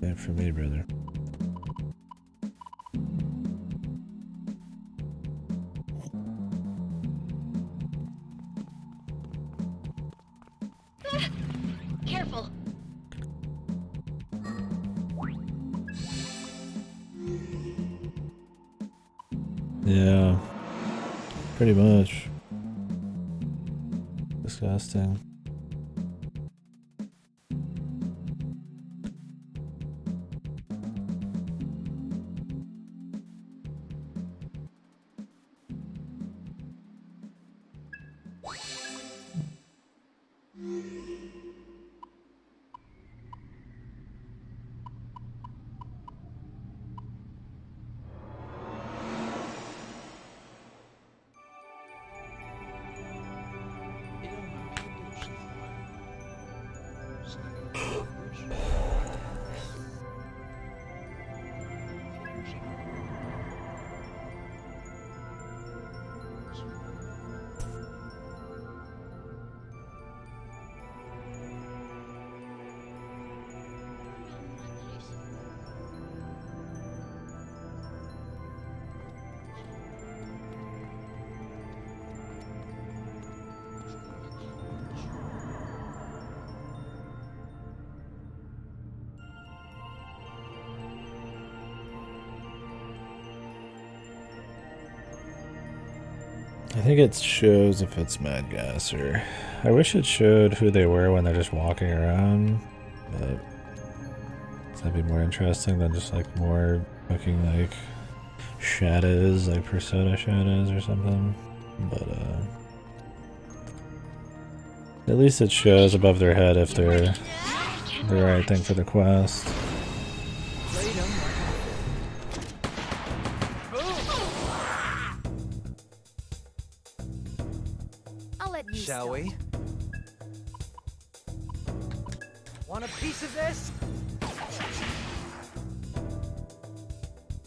Wait for me, brother. Yeah, pretty much. Disgusting. I think it shows if it's Mad Gas or... I wish it showed who they were when they're just walking around, but that'd be more interesting than just like more fucking like shadows, like Persona shadows or something. But at least it shows above their head if they're the right thing for the quest. Shall we? Want a piece of this?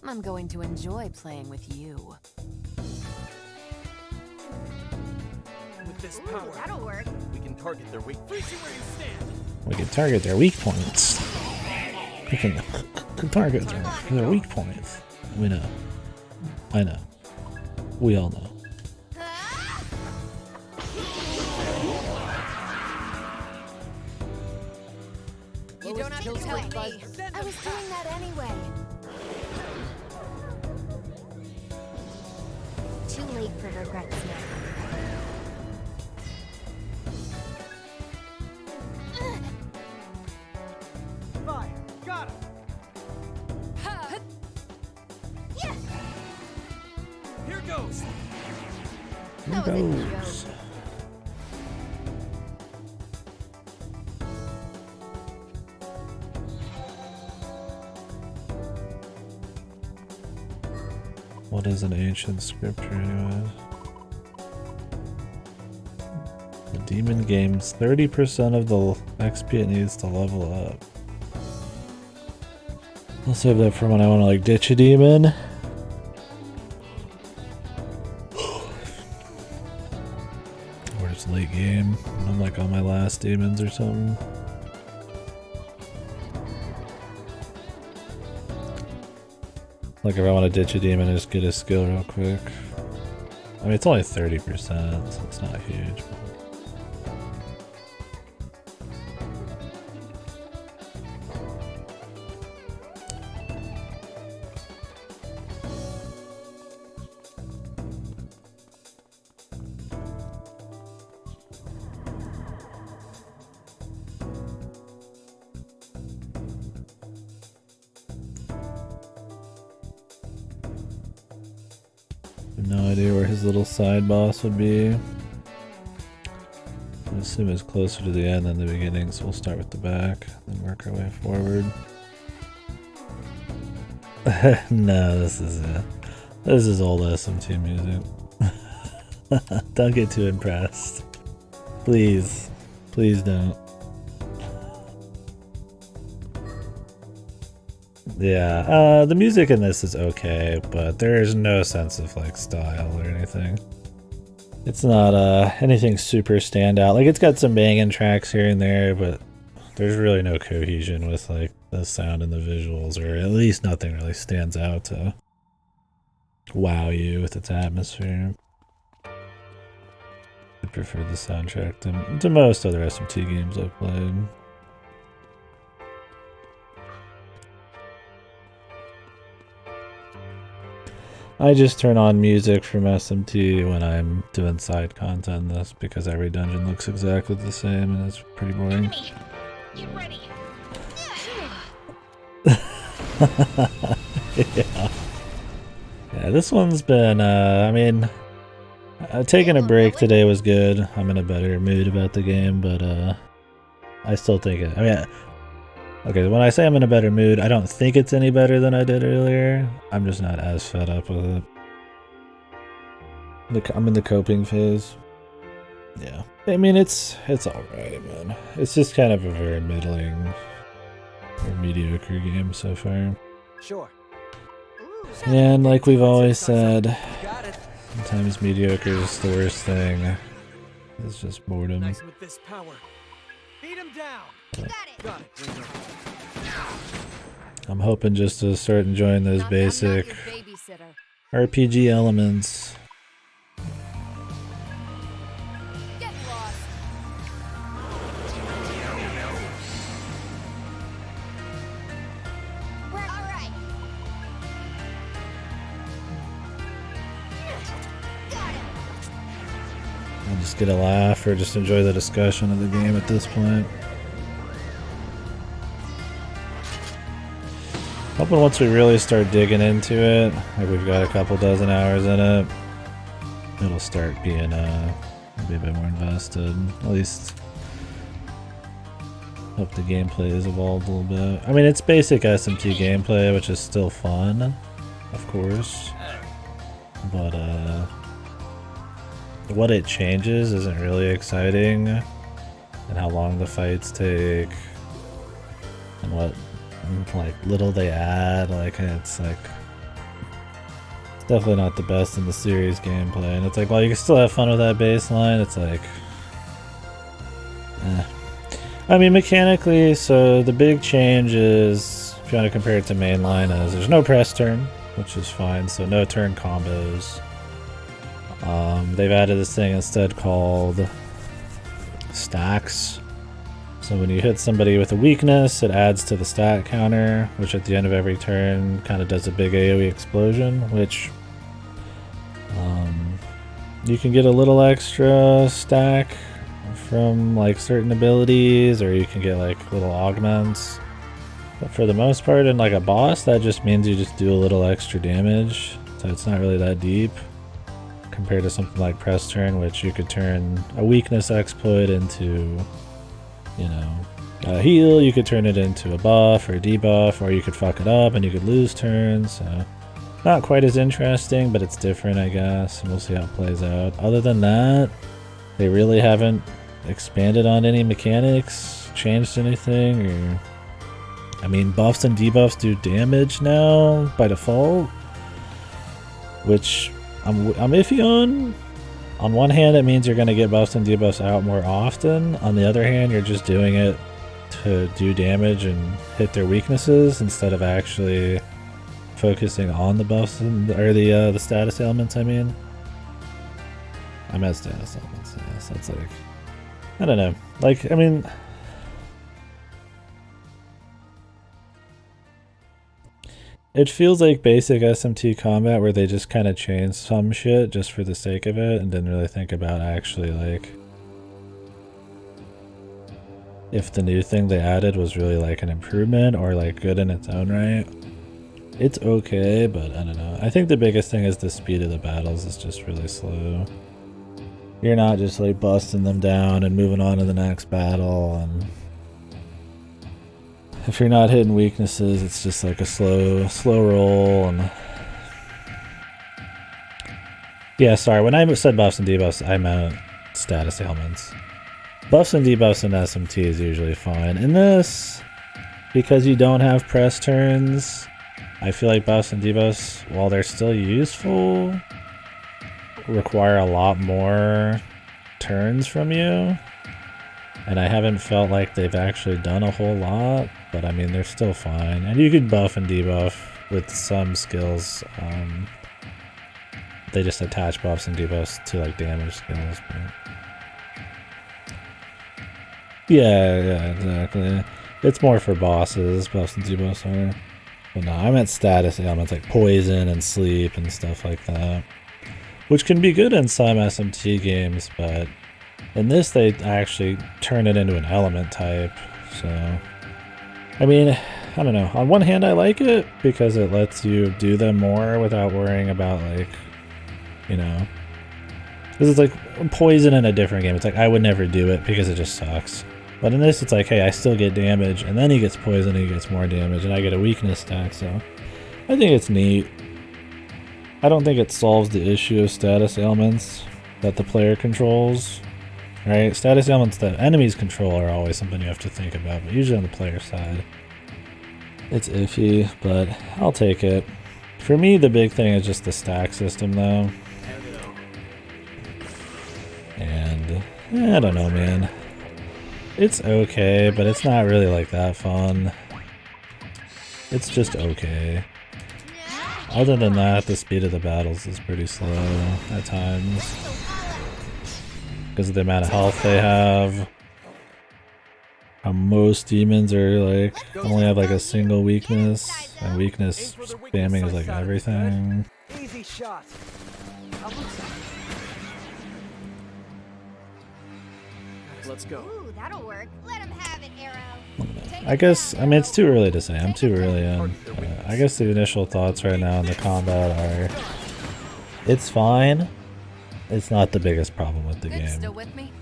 I'm going to enjoy playing with you. With this power, That'll work. we can target their weak. Freeze you where you stand. We can target their weak points. We can target their weak points. We know. I know. We all know. You don't have to tell me. I was doing that anyway. Too late for regrets now. Fire. Got him. Here goes. That was a joke. What is an ancient scripture anyways? The demon gains 30% of the XP it needs to level up. I'll save that for when I want to like ditch a demon. Or it's late game. When I'm like on my last demons or something. Like if I want to ditch a demon and just get a skill real quick. I mean, it's only 30%, so it's not huge. No idea where his little side boss would be. I assume it's closer to the end than the beginning, so we'll start with the back, then work our way forward. No, this is old SMT music. Don't get too impressed. Please. Please don't. Yeah, the music in this is okay, but there is no sense of like style or anything. It's not anything super standout. Like it's got some banging tracks here and there, but there's really no cohesion with like the sound and the visuals, or at least nothing really stands out to wow you with its atmosphere. I prefer the soundtrack to most other SMT games I've played. I just turn on music from SMT when I'm doing side content in this because every dungeon looks exactly the same and it's pretty boring. Enemy. Get ready. Yeah. Yeah, this one's been, I mean, taking a break today was good. I'm in a better mood about the game, but I still think it, I mean, okay, when I say I'm in a better mood, I don't think it's any better than I did earlier. I'm just not as fed up with it. I'm in the coping phase. Yeah. I mean, it's alright, man. It's just kind of a very middling or mediocre game so far. Sure. And like we've always said, Got it. sometimes mediocre is the worst thing. It's just boredom. Nice with this power. Beat him down. Got it. Got it. Ringo. I'm hoping just to start enjoying those I'm not basic your babysitter. RPG elements. Get lost. We're all right. Got it. And just get a laugh or just enjoy the discussion of the game at this point. Hoping once we really start digging into it, like we've got a couple dozen hours in it, it'll start being be a bit more invested. At least hope the gameplay has evolved a little bit. I mean, it's basic SMT gameplay, which is still fun, of course, but what it changes isn't really exciting, and how long the fights take, and what like little they add. Like it's definitely not the best in the series gameplay, and it's like, well, you can still have fun with that baseline. It's like, I mean, mechanically, so the big change is, if you want to compare it to mainline, is there's no press turn, which is fine, so no turn combos. They've added this thing instead called stacks. So when you hit somebody with a weakness, it adds to the stat counter, which at the end of every turn kind of does a big AoE explosion, which you can get a little extra stack from like certain abilities, or you can get like little augments. But for the most part, in like a boss, that just means you just do a little extra damage, so it's not really that deep compared to something like press turn, which you could turn a weakness exploit into, you know, a heal. You could turn it into a buff or a debuff, or you could fuck it up and you could lose turns. So not quite as interesting, but it's different, I guess, and we'll see how it plays out. Other than that, they really haven't expanded on any mechanics, changed anything, or I mean, buffs and debuffs do damage now by default, which I'm iffy on. On one hand, it means you're going to get buffs and debuffs out more often. On the other hand, you're just doing it to do damage and hit their weaknesses instead of actually focusing on the buffs and, or the status elements. I mean, I meant status elements. Yeah, so it's like, I don't know. Like, I mean, it feels like basic SMT combat where they just kind of changed some shit just for the sake of it and didn't really think about actually like if the new thing they added was really like an improvement or like good in its own right. It's okay, but I don't know. I think the biggest thing is the speed of the battles is just really slow. You're not just like busting them down and moving on to the next battle, and if you're not hitting weaknesses, it's just like a slow roll. And yeah, sorry, when I said buffs and debuffs, I meant status ailments. Buffs and debuffs in SMT is usually fine. In this, because you don't have press turns, I feel like buffs and debuffs, while they're still useful, require a lot more turns from you. And I haven't felt like they've actually done a whole lot, but I mean, they're still fine. And you can buff and debuff with some skills. They just attach buffs and debuffs to like damage skills. But yeah, exactly. It's more for bosses, buffs and debuffs are. But no, I meant status ailments like poison and sleep and stuff like that. Which can be good in some SMT games, but in this they actually turn it into an element type. So, I mean, I don't know. On one hand I like it because it lets you do them more without worrying about like, you know, because it's like poison in a different game. It's like I would never do it because it just sucks. But in this it's like, hey, I still get damage, and then he gets poison and he gets more damage, and I get a weakness stack, so I think it's neat. I don't think it solves the issue of status ailments that the player controls. Right? Status ailments that enemies control are always something you have to think about, but usually on the player side it's iffy, but I'll take it. For me, the big thing is just the stack system though. And I don't know, man. It's okay, but it's not really like that fun. It's just okay. Other than that, the speed of the battles is pretty slow at times. Because of the amount of health they have. How most demons are like, only have like a single weakness. And weakness spamming is like everything. Easy shot. Let's go. Ooh, that'll work. Let him have it, Arrow. I guess, I mean, it's too early to say. I'm too early in. I guess the initial thoughts right now in the combat are, it's fine. It's not the biggest problem with the game. Still with me?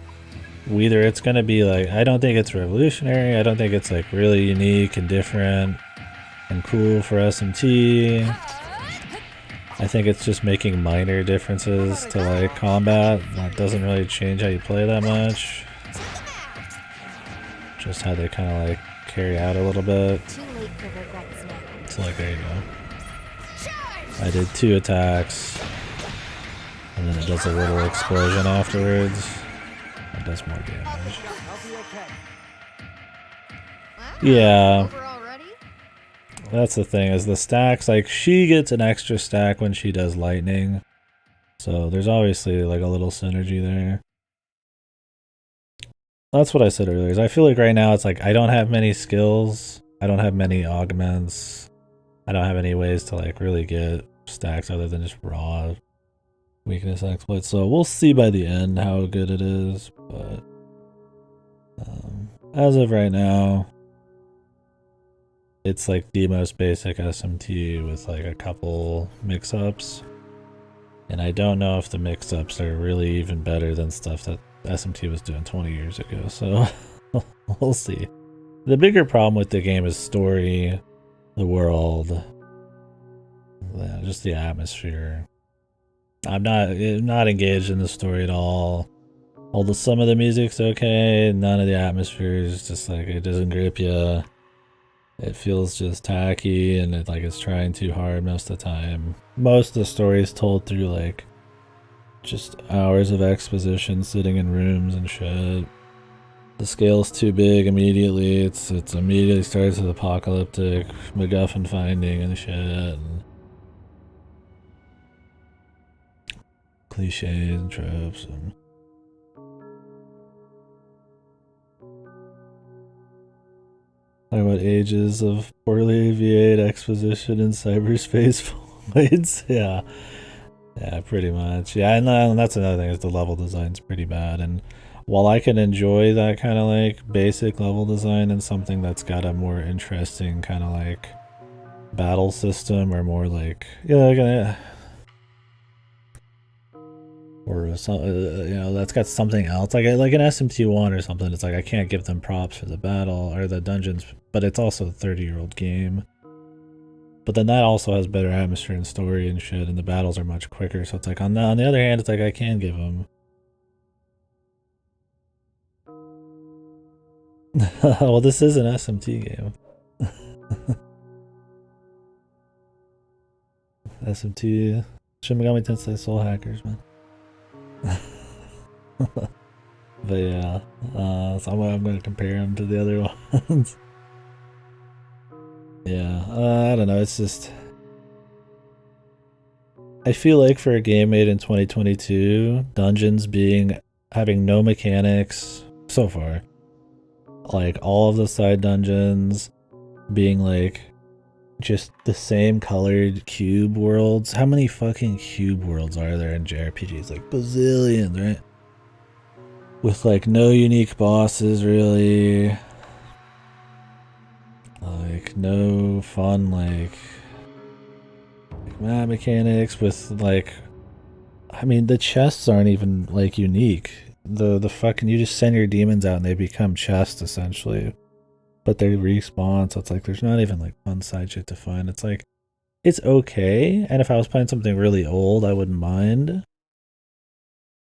Either it's going to be like, I don't think it's revolutionary. I don't think it's like really unique and different and cool for SMT. I think it's just making minor differences to like combat. That doesn't really change how you play that much. Just how they kind of like carry out a little bit. So like, there you go. I did 2 attacks. And then it does a little explosion afterwards. It does more damage. Yeah. That's the thing, is the stacks, like she gets an extra stack when she does lightning. So there's obviously like a little synergy there. That's what I said earlier, is I feel like right now it's like I don't have many skills. I don't have many augments. I don't have any ways to like really get stacks other than just raw weakness exploits. So we'll see by the end how good it is. But as of right now, it's like the most basic SMT with like a couple mix-ups. And I don't know if the mix-ups are really even better than stuff that SMT was doing 20 years ago, so we'll see. The bigger problem with the game is story, the world, just the atmosphere. I'm not engaged in the story at all. Although some of the music's okay, none of the atmosphere is just like, it doesn't grip you. It feels just tacky and it like it's trying too hard most of the time. Most of the story is told through like just hours of exposition sitting in rooms and shit. The scale's too big immediately. It's immediately starts with apocalyptic MacGuffin finding and shit. And cliches and tropes and talking about ages of poorly AV8 exposition in cyberspace voids. Yeah, pretty much. Yeah, and that's another thing, is the level design's pretty bad. And while I can enjoy that kind of like basic level design and something that's got a more interesting kind of like battle system, or more like, or some, that's got something else, like an SMT1 or something. It's like I can't give them props for the battle or the dungeons, but it's also a 30-year-old game. But then that also has better atmosphere and story and shit, and the battles are much quicker. So it's like on the other hand, it's like I can give them. Well, this is an SMT game. SMT, Shin Megami Tensei Soul Hackers, man. But yeah, so I'm going to compare them to the other ones. Yeah, I don't know, it's just, I feel like for a game made in 2022, dungeons having no mechanics so far, like all of the side dungeons being like just the same colored cube worlds. How many fucking cube worlds are there in JRPGs? Like bazillions, right? With like no unique bosses really. Like no fun like map mechanics with like, I mean the chests aren't even like unique. The fucking, you just send your demons out and they become chests essentially. But they respawn, so it's like there's not even like fun side shit to find. It's like, it's okay, and if I was playing something really old, I wouldn't mind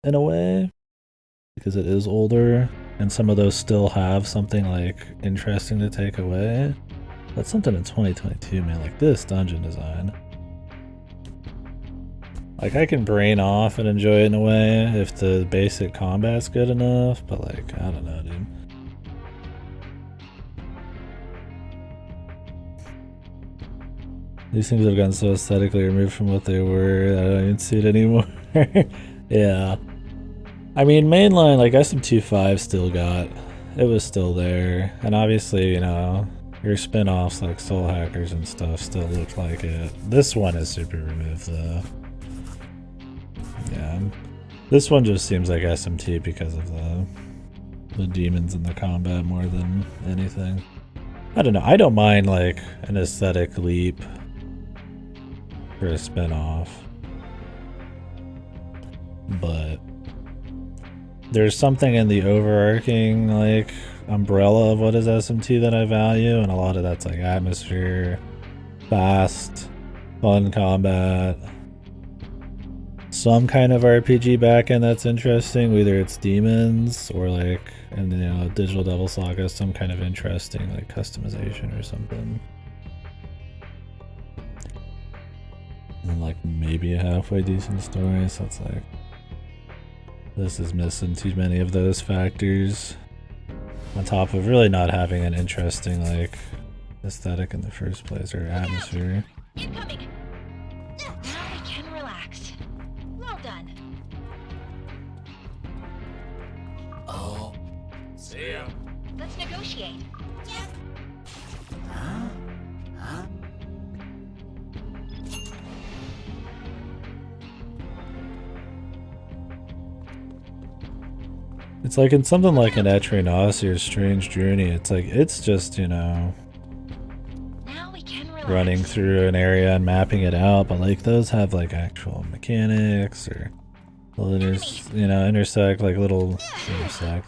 in a way, because it is older, and some of those still have something like interesting to take away. But something in 2022, man, like this dungeon design. Like I can brain off and enjoy it in a way if the basic combat's good enough, but like, I don't know, dude. These things have gotten so aesthetically removed from what they were that I don't even see it anymore. Yeah. I mean, mainline, like SM25 still got, it was still there. And obviously, you know, your spin-offs like Soul Hackers and stuff still look like it. This one is super removed though. Yeah. This one just seems like SMT because of the demons and the combat more than anything. I don't know. I don't mind like an aesthetic leap for a spin-off, but there's something in the overarching like umbrella of what is SMT that I value, and a lot of that's like atmosphere, fast, fun combat, some kind of RPG backend that's interesting, whether it's demons or like, and you know, Digital Devil Saga, some kind of interesting like customization or something. And like maybe a halfway decent story, so it's like this is missing too many of those factors, on top of really not having an interesting like aesthetic in the first place or atmosphere. Incoming. Now we can relax. Well done. Oh, see ya. Let's negotiate. Huh? It's like in something like an Etrinosier's Strange Journey, it's like, it's just, you know, Now we can relax. running through an area and mapping it out, but like those have like actual mechanics or you know, intersect like little,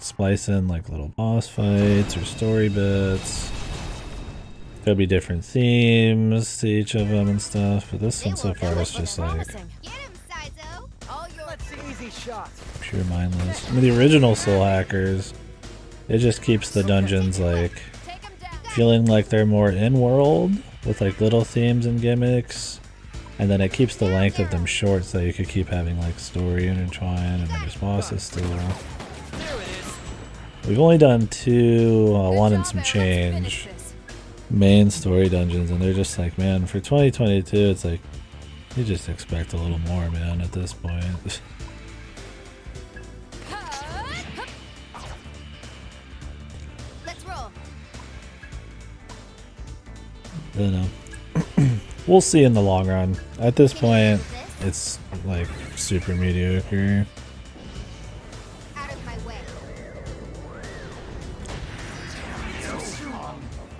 splice in like little boss fights or story bits. There'll be different themes to each of them and stuff, but this one so far is just like Get him, Sizo. All yours. Let's see easy shot. pure mindless. I mean, the original Soul Hackers, it just keeps the dungeons like Take him down. feeling like they're more in-world with like little themes and gimmicks, and then it keeps the length of them short so you could keep having like story intertwined, and then there's bosses still. There it is. We've only done two, one and some change, main story dungeons, and they're just like, man, for 2022 it's like you just expect a little more, man, at this point. Let's roll. I don't know. We'll see in the long run. At this point, it's like super mediocre. Out of my way.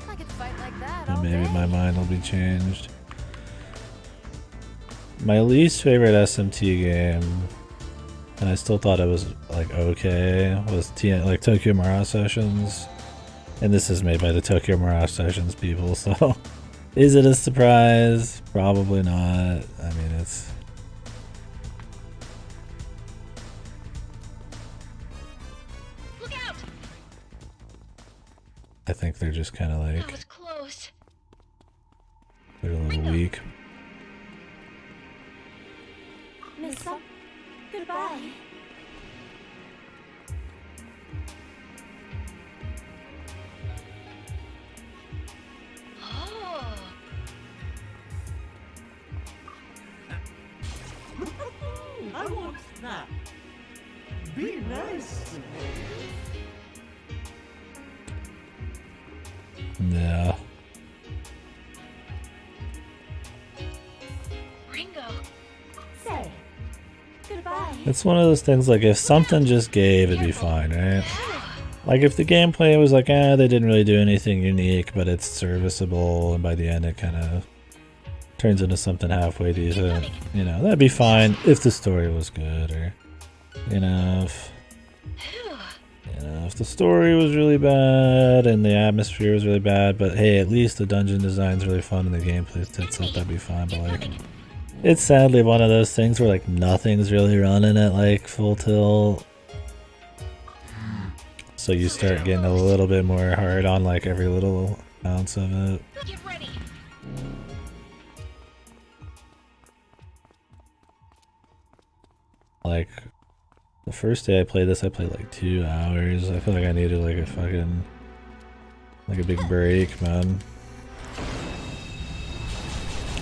I could fight like that And all maybe day. my mind will be changed. My least favorite SMT game, and I still thought it was like okay, was like Tokyo Mirage Sessions. And this is made by the Tokyo Mirage Sessions people, so is it a surprise? Probably not. I mean, it's... Look out! I think they're just kind of That like, was close. they're a little weak. Missa, goodbye. Oh. I want that. Be nice to me. Yeah. Goodbye. It's one of those things like if something just gave, it'd be fine, right? Like if the gameplay was like, they didn't really do anything unique, but it's serviceable, and by the end it kind of turns into something halfway decent, you know, that'd be fine if the story was good, or, you know, if the story was really bad and the atmosphere was really bad, but hey, at least the dungeon design's really fun and the gameplay's tits up, that'd be fine, but like, it's sadly one of those things where like nothing's really running at like full tilt. So you start getting a little bit more hard on like every little ounce of it. Get ready. Like the first day I played this, I played like 2 hours. I feel like I needed like a fucking a big break, man.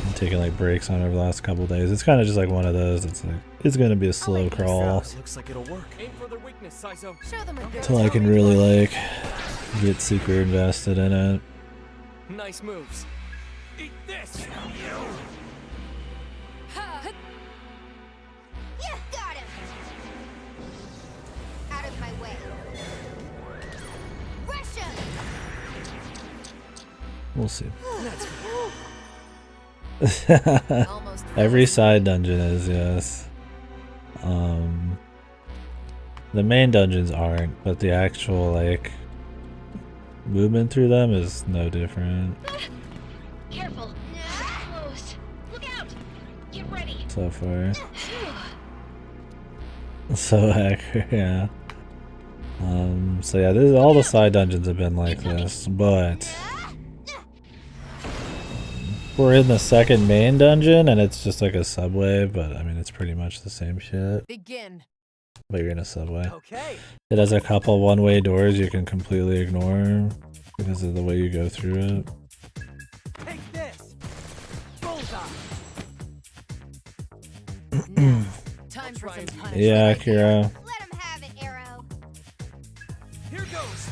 I'm taking like breaks on over the last couple days. It's kind of just like one of those. It's like it's gonna be a slow crawl Looks like it'll work. Aim for their weakness, Saizo. Show them a good until I can really like get super invested in it. Nice moves. Eat this. Yeah, got him. Out of my way. Russia. We'll see. almost. Every side dungeon is, yes. The main dungeons aren't, but the actual like movement through them is no different. Careful. Close. Look out. Get ready. So far. So accurate, yeah. So yeah, this all the side dungeons have been like this, but we're in the second main dungeon and it's just like a subway, but I mean it's pretty much the same shit. Begin. But you're in a subway. Okay. It has a couple one-way doors you can completely ignore because of the way you go through it. Take this. Bullseye. Now, time for some punishment. Yeah, Kira. Let him have it, Arrow. Here goes.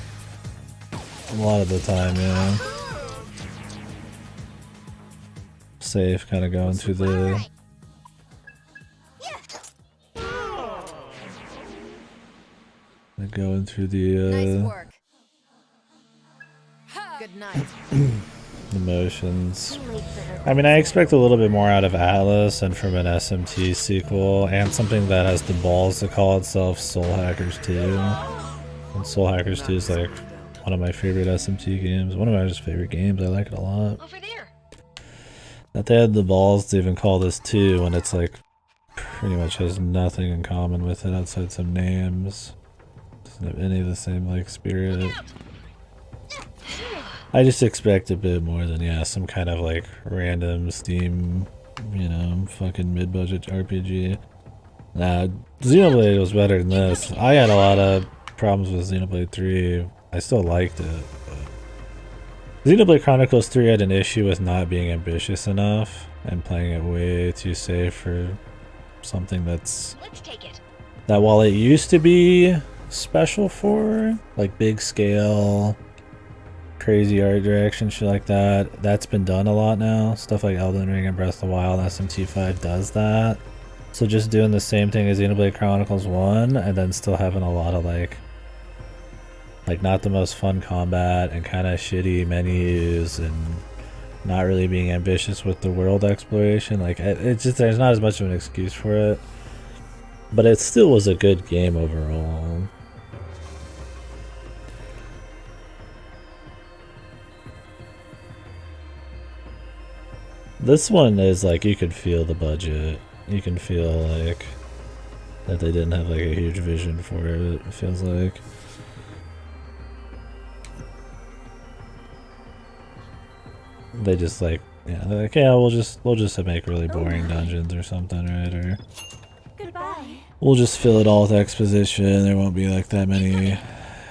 A lot of the time, yeah. Safe, kind of going through the... Going through Nice the work. Good night. emotions. I mean, I expect a little bit more out of Atlas and from an SMT sequel, and something that has the balls to call itself Soul Hackers 2. And Soul Hackers 2 is like one of my favorite SMT games. One of my just favorite games. I like it a lot. Over there. That they had the balls to even call this 2 when it's like pretty much has nothing in common with it outside some names. Doesn't have any of the same like spirit. I just expect a bit more than, yeah, some kind of like random Steam, you know, fucking mid-budget RPG. Nah, Xenoblade was better than this. I had a lot of problems with Xenoblade 3. I still liked it, but Xenoblade Chronicles 3 had an issue with not being ambitious enough and playing it way too safe for something that's... Let's take it. That while it used to be special for, like big scale, crazy art direction, shit like that, that's been done a lot now. Stuff like Elden Ring and Breath of the Wild, SMT5 does that. So just doing the same thing as Xenoblade Chronicles 1 and then still having a lot of like not the most fun combat and kind of shitty menus and not really being ambitious with the world exploration, like it's just, there's not as much of an excuse for it, but it still was a good game overall. This one is like, you could feel the budget. You can feel like that they didn't have like a huge vision for it, it feels like. They just like, yeah, they're like, yeah, we'll just make really boring dungeons or something, right? Or Goodbye. we'll just fill it all with exposition. There won't be like that many,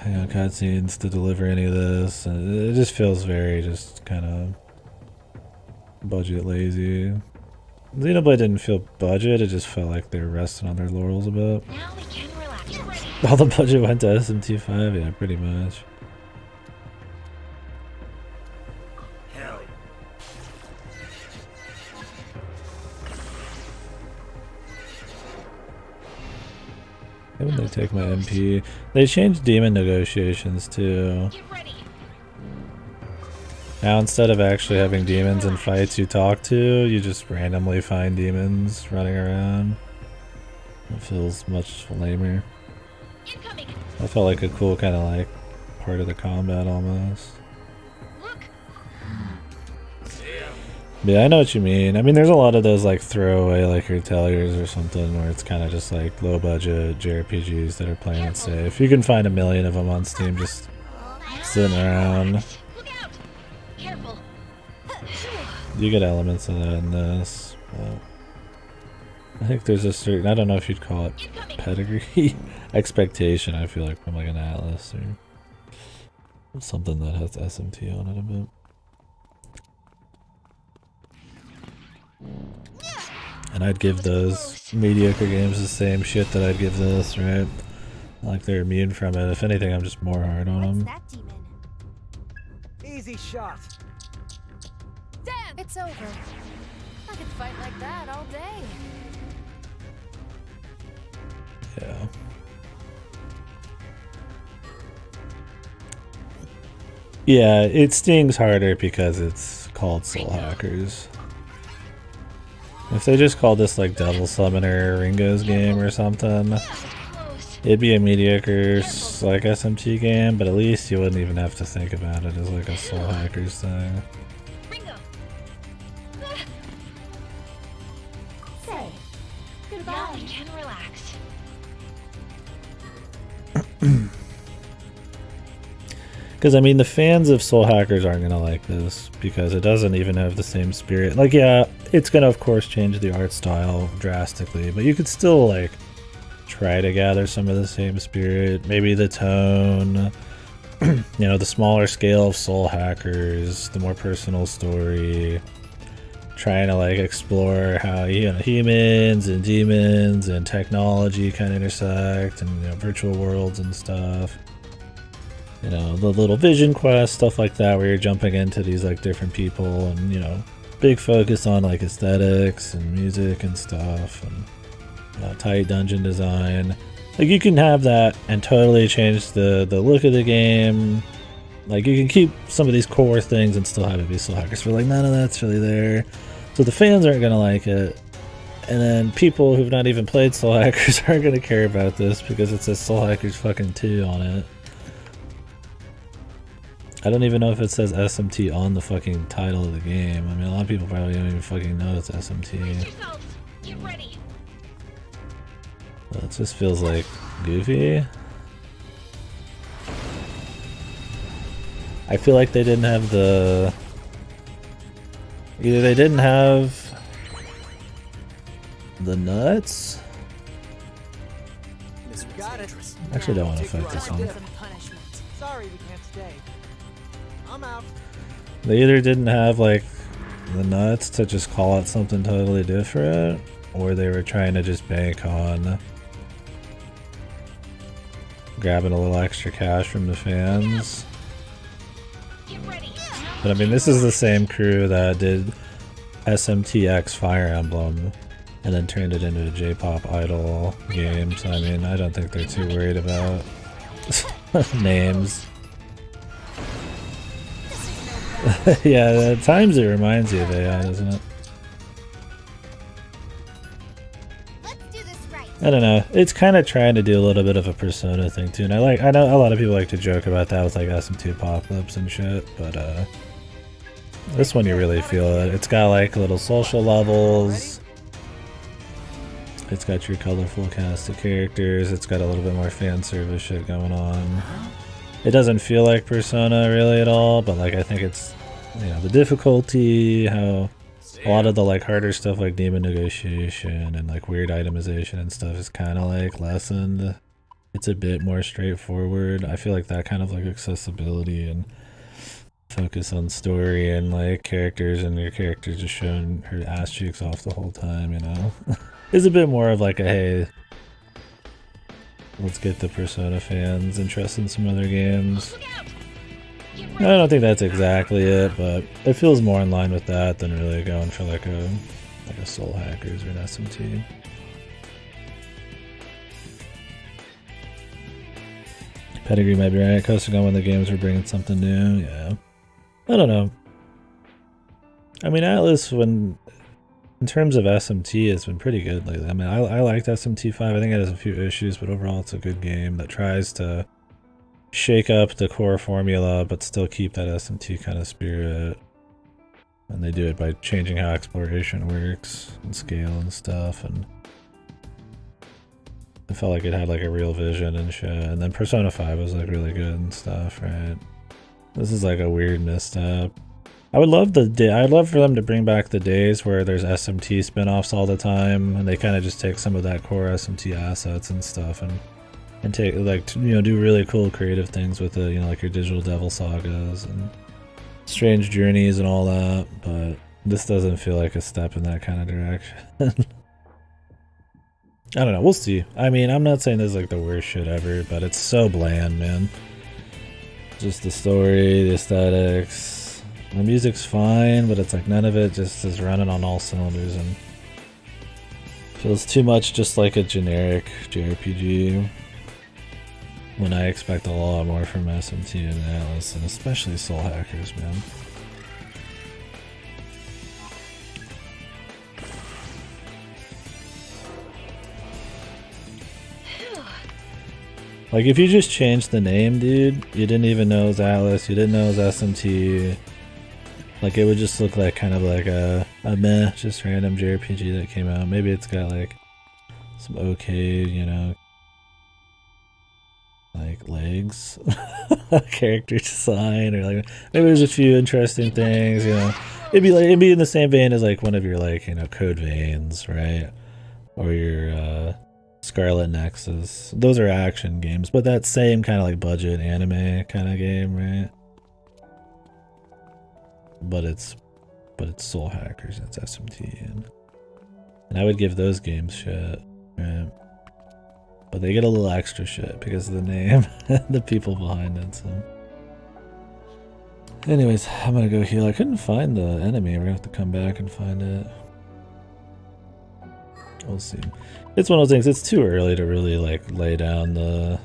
you know, cutscenes to deliver any of this. And it just feels very just kind of budget lazy. Xenoblade didn't feel budget, it just felt like they were resting on their laurels a bit. Now we can relax. Get ready. All the budget went to SMT5, yeah, pretty much. Why would they take my MP? They changed demon negotiations too. Get ready. Now instead of actually having demons in fights you talk to, you just randomly find demons running around. It feels much lamer. Incoming. I felt like a cool kind of like part of the combat almost. Look. Yeah, I know what you mean. I mean, there's a lot of those like throwaway like hoteliers or something where it's kind of just like low budget JRPGs that are playing it safe. You can find 1 million of them on Steam just sitting around. Look out. Careful. You get elements of that in this, but I think there's a certain, I don't know if you'd call it Incoming. pedigree expectation, I feel like, from like an Atlas or something that has SMT on it a bit. And I'd give those mediocre games the same shit that I'd give this, right? Like they're immune from it. If anything, I'm just more hard on them. That demon. Easy shot. Damn, it's over. I could fight like that all day. Yeah. Yeah, it stings harder because it's called Soul Hackers. If they just called this like Devil Summoner Ringo's game or something, Close. it'd be a mediocre like SMT game, but at least you wouldn't even have to think about it as like a Soul Hackers thing. Ringo. Say, Now goodbye. we can relax. Because I mean, the fans of Soul Hackers aren't gonna like this because it doesn't even have the same spirit. Like, yeah, it's gonna of course change the art style drastically, but you could still like try to gather some of the same spirit. Maybe the tone, you know, the smaller scale of Soul Hackers, the more personal story. Trying to like explore how, you know, humans and demons and technology kind of intersect, and you know, virtual worlds and stuff. You know, the little vision quest, stuff like that, where you're jumping into these like different people, and you know, big focus on like aesthetics and music and stuff, and you know, tight dungeon design. Like you can have that and totally change the look of the game. Like you can keep some of these core things and still have it be Soul Hackers. But like none of that's really there, so the fans aren't gonna like it. And then people who've not even played Soul Hackers aren't gonna care about this because it says Soul Hackers fucking 2 on it. I don't even know if it says SMT on the fucking title of the game. I mean, a lot of people probably don't even fucking know it's SMT. Brace yourselves. Get ready. Well, it just feels like goofy. I feel like they didn't have the... Either they didn't have the nuts? Got it. I actually don't want to Take you fight this out. one. Some punishment. Sorry we can't stay. I'm out. They either didn't have like the nuts to just call it something totally different, or they were trying to just bank on grabbing a little extra cash from the fans. Get ready. But I mean, this is the same crew that did SMTX Fire Emblem and then turned it into a J-pop idol game. So I mean, I don't think they're too worried about names. Yeah, at times it reminds you of AI, doesn't it? Let's do this right. I don't know. It's kind of trying to do a little bit of a Persona thing too, and I know a lot of people like to joke about that with like SMT Apocalypse and shit, but this one you really feel it. It's got like little social levels. It's got your colorful cast of characters. It's got a little bit more fan service shit going on. It doesn't feel like Persona really at all, but like I think it's, you know, the difficulty, how a lot of the like harder stuff like demon negotiation and like weird itemization and stuff is kind of like lessened. It's a bit more straightforward. I feel like that kind of like accessibility and focus on story and like characters, and your character just showing her ass cheeks off the whole time, you know, is a bit more of like a, hey, let's get the Persona fans interested in some other games. Look out. Get I ready. don't think that's exactly it, but it feels more in line with that than really going for like a Soul Hackers or an SMT. Pedigree might be right. Coasting on when the games were bringing something new. Yeah. I don't know. I mean, Atlas, when in terms of SMT, has been pretty good lately. I mean, I liked SMT5. I think it has a few issues, but overall it's a good game that tries to shake up the core formula, but still keep that SMT kind of spirit. And they do it by changing how exploration works and scale and stuff. And I felt like it had like a real vision and shit. And then Persona 5 was like really good and stuff, right? This is like a weird misstep. I would love I'd love for them to bring back the days where there's SMT spin-offs all the time, and they kind of just take some of that core SMT assets and stuff, and take like do really cool creative things with it. Like your Digital Devil sagas and Strange Journeys and all that. But this doesn't feel like a step in that kind of direction. I don't know. We'll see. I mean, I'm not saying this is like the worst shit ever, but it's so bland, man. Just the story, the aesthetics. The music's fine, but it's like none of it just is running on all cylinders and feels too much just like a generic JRPG when I expect a lot more from SMT and Atlas, and especially Soul Hackers, man. Like if you just changed the name, dude, you didn't even know it was Atlas, you didn't know it was SMT. Like it would just look like kind of like a meh, just random JRPG that came out. Maybe it's got like some okay, like legs, character design, or like maybe there's a few interesting things. It'd be in the same vein as like one of your like Code Veins, right? Or your Scarlet Nexus. Those are action games, but that same kind of like budget anime kind of game, right? But it's Soul Hackers, it's SMT, and I would give those games shit, right? But they get a little extra shit because of the name and the people behind it, so. Anyways, I'm gonna go heal. I couldn't find the enemy, we're gonna have to come back and find it. We'll see. It's one of those things, it's too early to really like lay down the,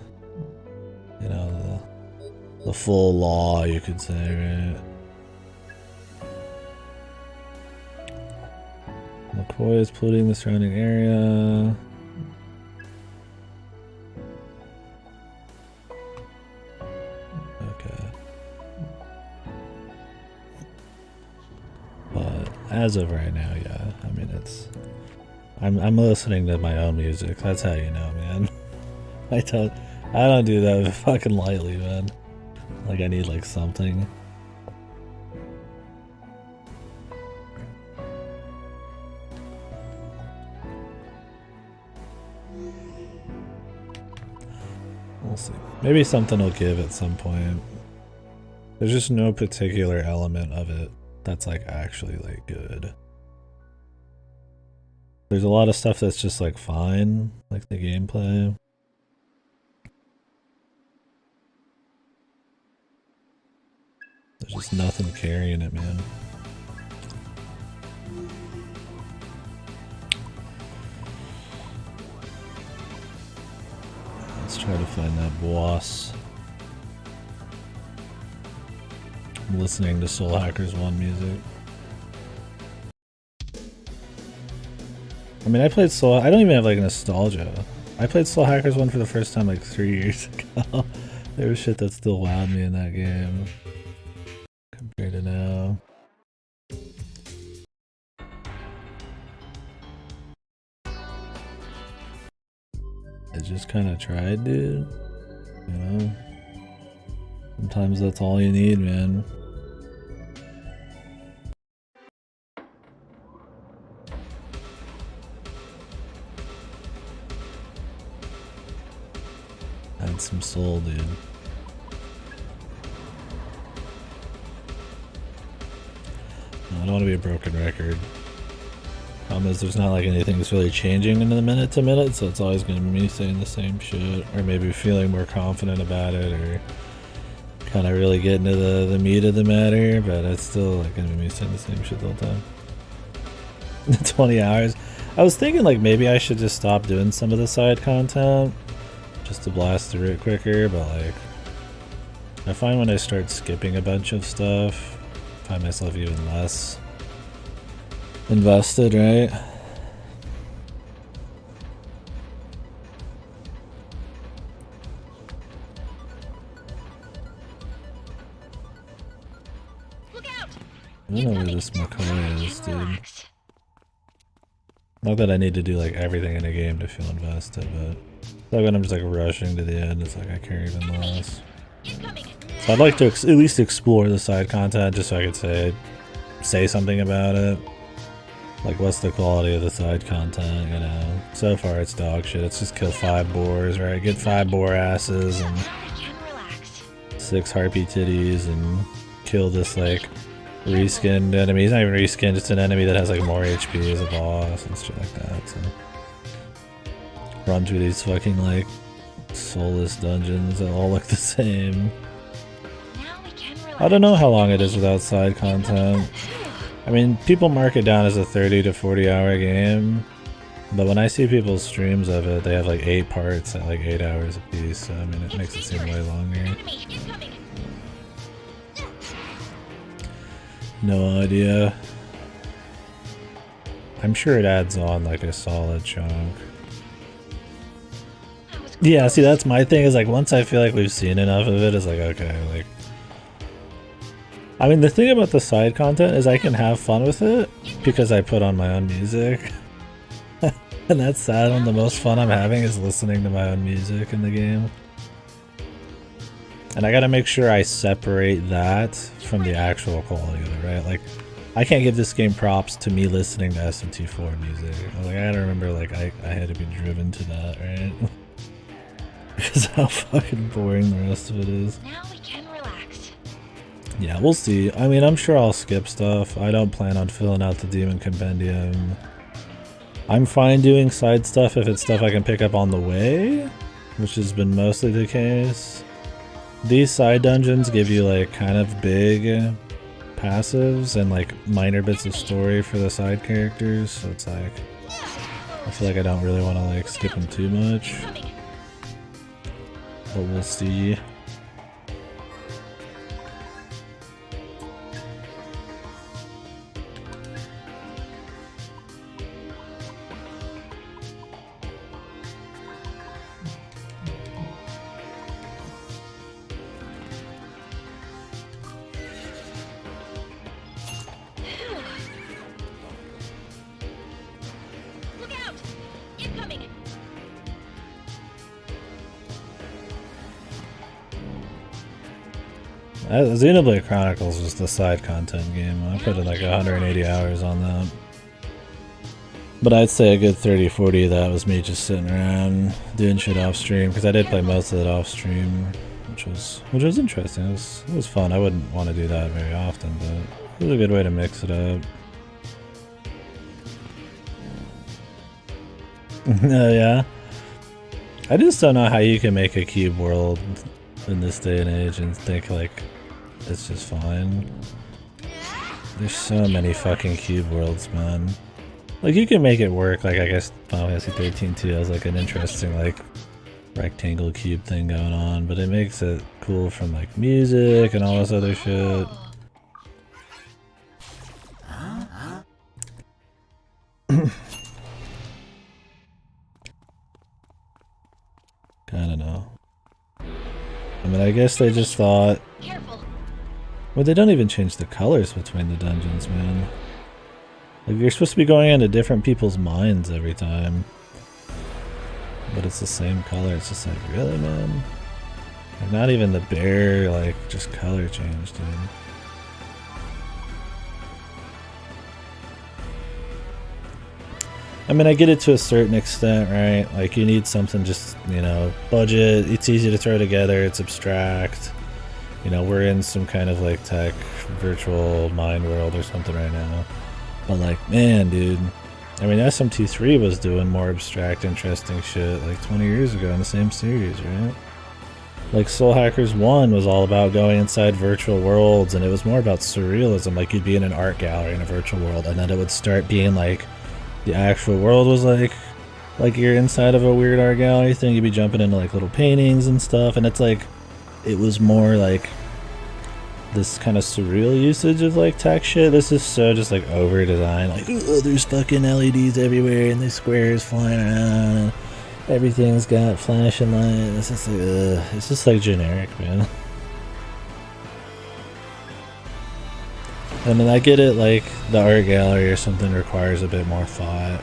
the full law, you could say, right? McCoy is polluting the surrounding area. Okay. But as of right now, yeah. I mean, I'm listening to my own music. That's how you know, man. I don't do that fucking lightly, man. Like I need like something. We'll see. Maybe something will give at some point. There's just no particular element of it that's like actually like good. There's a lot of stuff that's just like fine, like the gameplay. There's just nothing carrying it, man. Let's try to find that boss. I'm listening to Soul Hackers 1 music. I mean, I played I don't even have like nostalgia. I played Soul Hackers 1 for the first time like 3 years ago. There was shit that still wowed me in that game compared to now. I just kind of tried, dude. Sometimes that's all you need, man. Add some soul, dude. I don't want to be a broken record. Problem is there's not like anything that's really changing in the minute to minute, so it's always going to be me saying the same shit, or maybe feeling more confident about it, or kind of really getting to the meat of the matter, but it's still like going to be me saying the same shit the whole time. 20 hours. I was thinking like maybe I should just stop doing some of the side content just to blast through it quicker, but like I find when I start skipping a bunch of stuff, I find myself even less invested, right? Look out! I don't know where this McCoy is, dude. Not that I need to do like everything in a game to feel invested, but like when I'm just like rushing to the end, it's like I care even less. So I'd like to at least explore the side content just so I could say something about it. Like, what's the quality of the side content, you know? So far it's dog shit. It's just kill 5 boars, right? Get 5 boar asses and 6 harpy titties and kill this like reskinned enemy. He's not even reskinned, just an enemy that has like more HP as a boss and shit like that. So run through these fucking like soulless dungeons that all look the same. I don't know how long it is without side content. I mean, people mark it down as a 30 to 40 hour game, but when I see people's streams of it, they have like 8 parts at like 8 hours a piece, so I mean, it makes it seem way longer. No idea. I'm sure it adds on like a solid chunk. Yeah, see, that's my thing, is like once I feel like we've seen enough of it, it's like, okay, like... I mean, the thing about the side content is I can have fun with it because I put on my own music. And that's sad when the most fun I'm having is listening to my own music in the game. And I gotta make sure I separate that from the actual quality of it, right? Like, I can't give this game props to me listening to SMT4 music. Like, I gotta remember, like, I had to be driven to that, right? Because how fucking boring the rest of it is. Now we can relax. Yeah, we'll see. I mean, I'm sure I'll skip stuff. I don't plan on filling out the Demon Compendium. I'm fine doing side stuff if it's stuff I can pick up on the way, which has been mostly the case. These side dungeons give you like kind of big passives and like minor bits of story for the side characters, so it's like I feel like I don't really want to like skip them too much, but we'll see. Look out! Incoming! Xenoblade Chronicles was the side content game. I put in like 180 hours on that. But I'd say a good 30-40 of that was me just sitting around doing shit off stream, because I did play most of it off stream, which was interesting. It was fun. I wouldn't want to do that very often, but it was a good way to mix it up. Yeah. I just don't know how you can make a cube world in this day and age and think like it's just fine. There's so many fucking cube worlds, man. Like, you can make it work. Like, I guess Final Fantasy 13 too has like an interesting like rectangle cube thing going on, but it makes it cool from like music and all this other shit. I don't know. I mean, I guess they just thought... Careful! Well, they don't even change the colors between the dungeons, man. Like, you're supposed to be going into different people's minds every time. But it's the same color. It's just like, really, man? Like, not even the bare, like, just color change, dude. I mean, I get it to a certain extent, right? Like, you need something just, you know, budget, it's easy to throw together, it's abstract. You know, we're in some kind of, like, tech, virtual mind world or something right now. But, like, man, dude. I mean, SMT3 was doing more abstract, interesting shit, like, 20 years ago in the same series, right? Like, Soul Hackers 1 was all about going inside virtual worlds, and it was more about surrealism. Like, you'd be in an art gallery in a virtual world, and then it would start being, like, the actual world was like you're inside of a weird art gallery thing. You'd be jumping into like little paintings and stuff, and it's like it was more like this kind of surreal usage of like tech shit. This is so just like over designed, like oh, there's fucking LEDs everywhere and there's squares flying around and everything's got flashing lights. It's just like it's just like generic, man. I mean, I get it, like the art gallery or something requires a bit more thought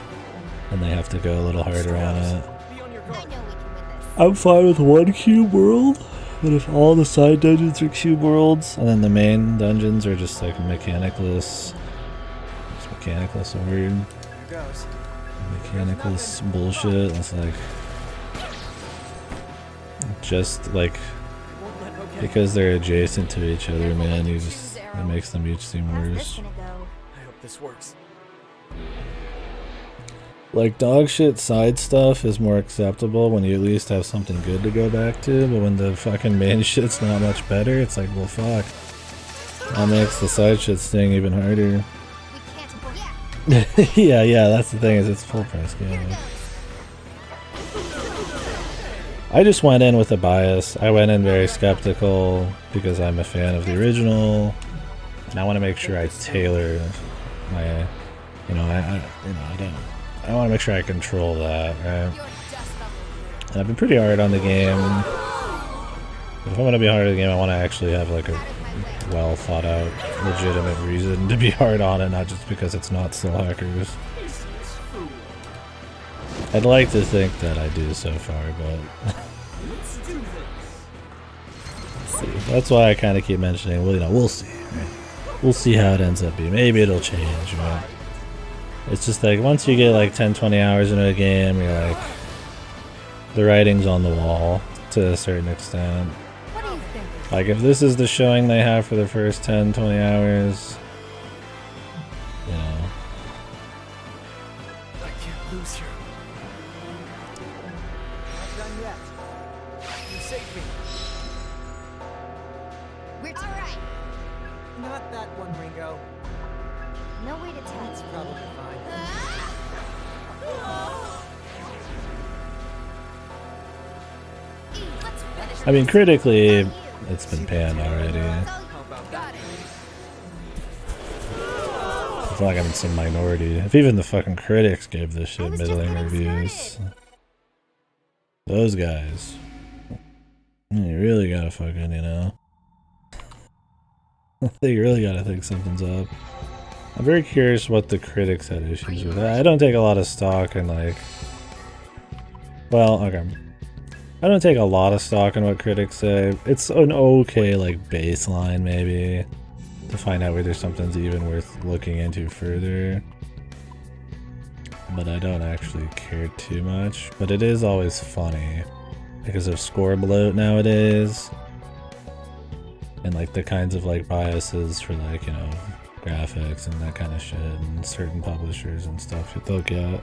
and they have to go a little harder on it. Be on your I guard. know we can win this. I'm fine with one cube world, but if all the side dungeons are cube worlds and then the main dungeons are just like mechanicless, is mechanicless a word? Here goes. Mechanicless bullshit. It's like just like Won't let okay. because they're adjacent to each other, man. You just it makes them each seem How's this worse. gonna go? I hope this works. Like dog shit side stuff is more acceptable when you at least have something good to go back to, but when the fucking main shit's not much better, it's like, well, fuck. That makes the side shit sting even harder. We can't afford. Yeah. yeah, that's the thing is it's full price game. Here man. goes. I just went in with a bias. I went in very skeptical because I'm a fan of the original, and I want to make sure I tailor my, you know, I want to make sure I control that, right? You're just on the brink. And I've been pretty hard on the game. But if I'm gonna be hard on the game, I want to actually have like a Out of my way. well thought out, legitimate reason to be hard on it, not just because it's not Soul Hackers. I'd like to think that I do so far, but see. That's why I kind of keep mentioning, well, you know, we'll see. Right? We'll see how it ends up being. Maybe it'll change, right? It's just like once you get like 10-20 hours into a game, you're like, the writing's on the wall to a certain extent. What do you think? Like if this is the showing they have for the first 10-20 hours, you know, I can't lose here. Not done yet. You saved me. We're all right. Not that one, Ringo. No way to tell. It's probably fine. Let's finish. I mean critically, it's been panned already. How about that? I feel like I'm in some minority. If even the fucking critics gave this shit middling reviews, those guys, you really gotta fucking, you know, they really gotta think something's up. I'm very curious what the critics had issues with. I don't take a lot of stock in like, well, okay. I don't take a lot of stock in what critics say. It's an okay like baseline maybe to find out whether something's even worth looking into further. But I don't actually care too much. But it is always funny because of score bloat nowadays. And like the kinds of like biases for like, you know, graphics and that kind of shit and certain publishers and stuff that they'll get.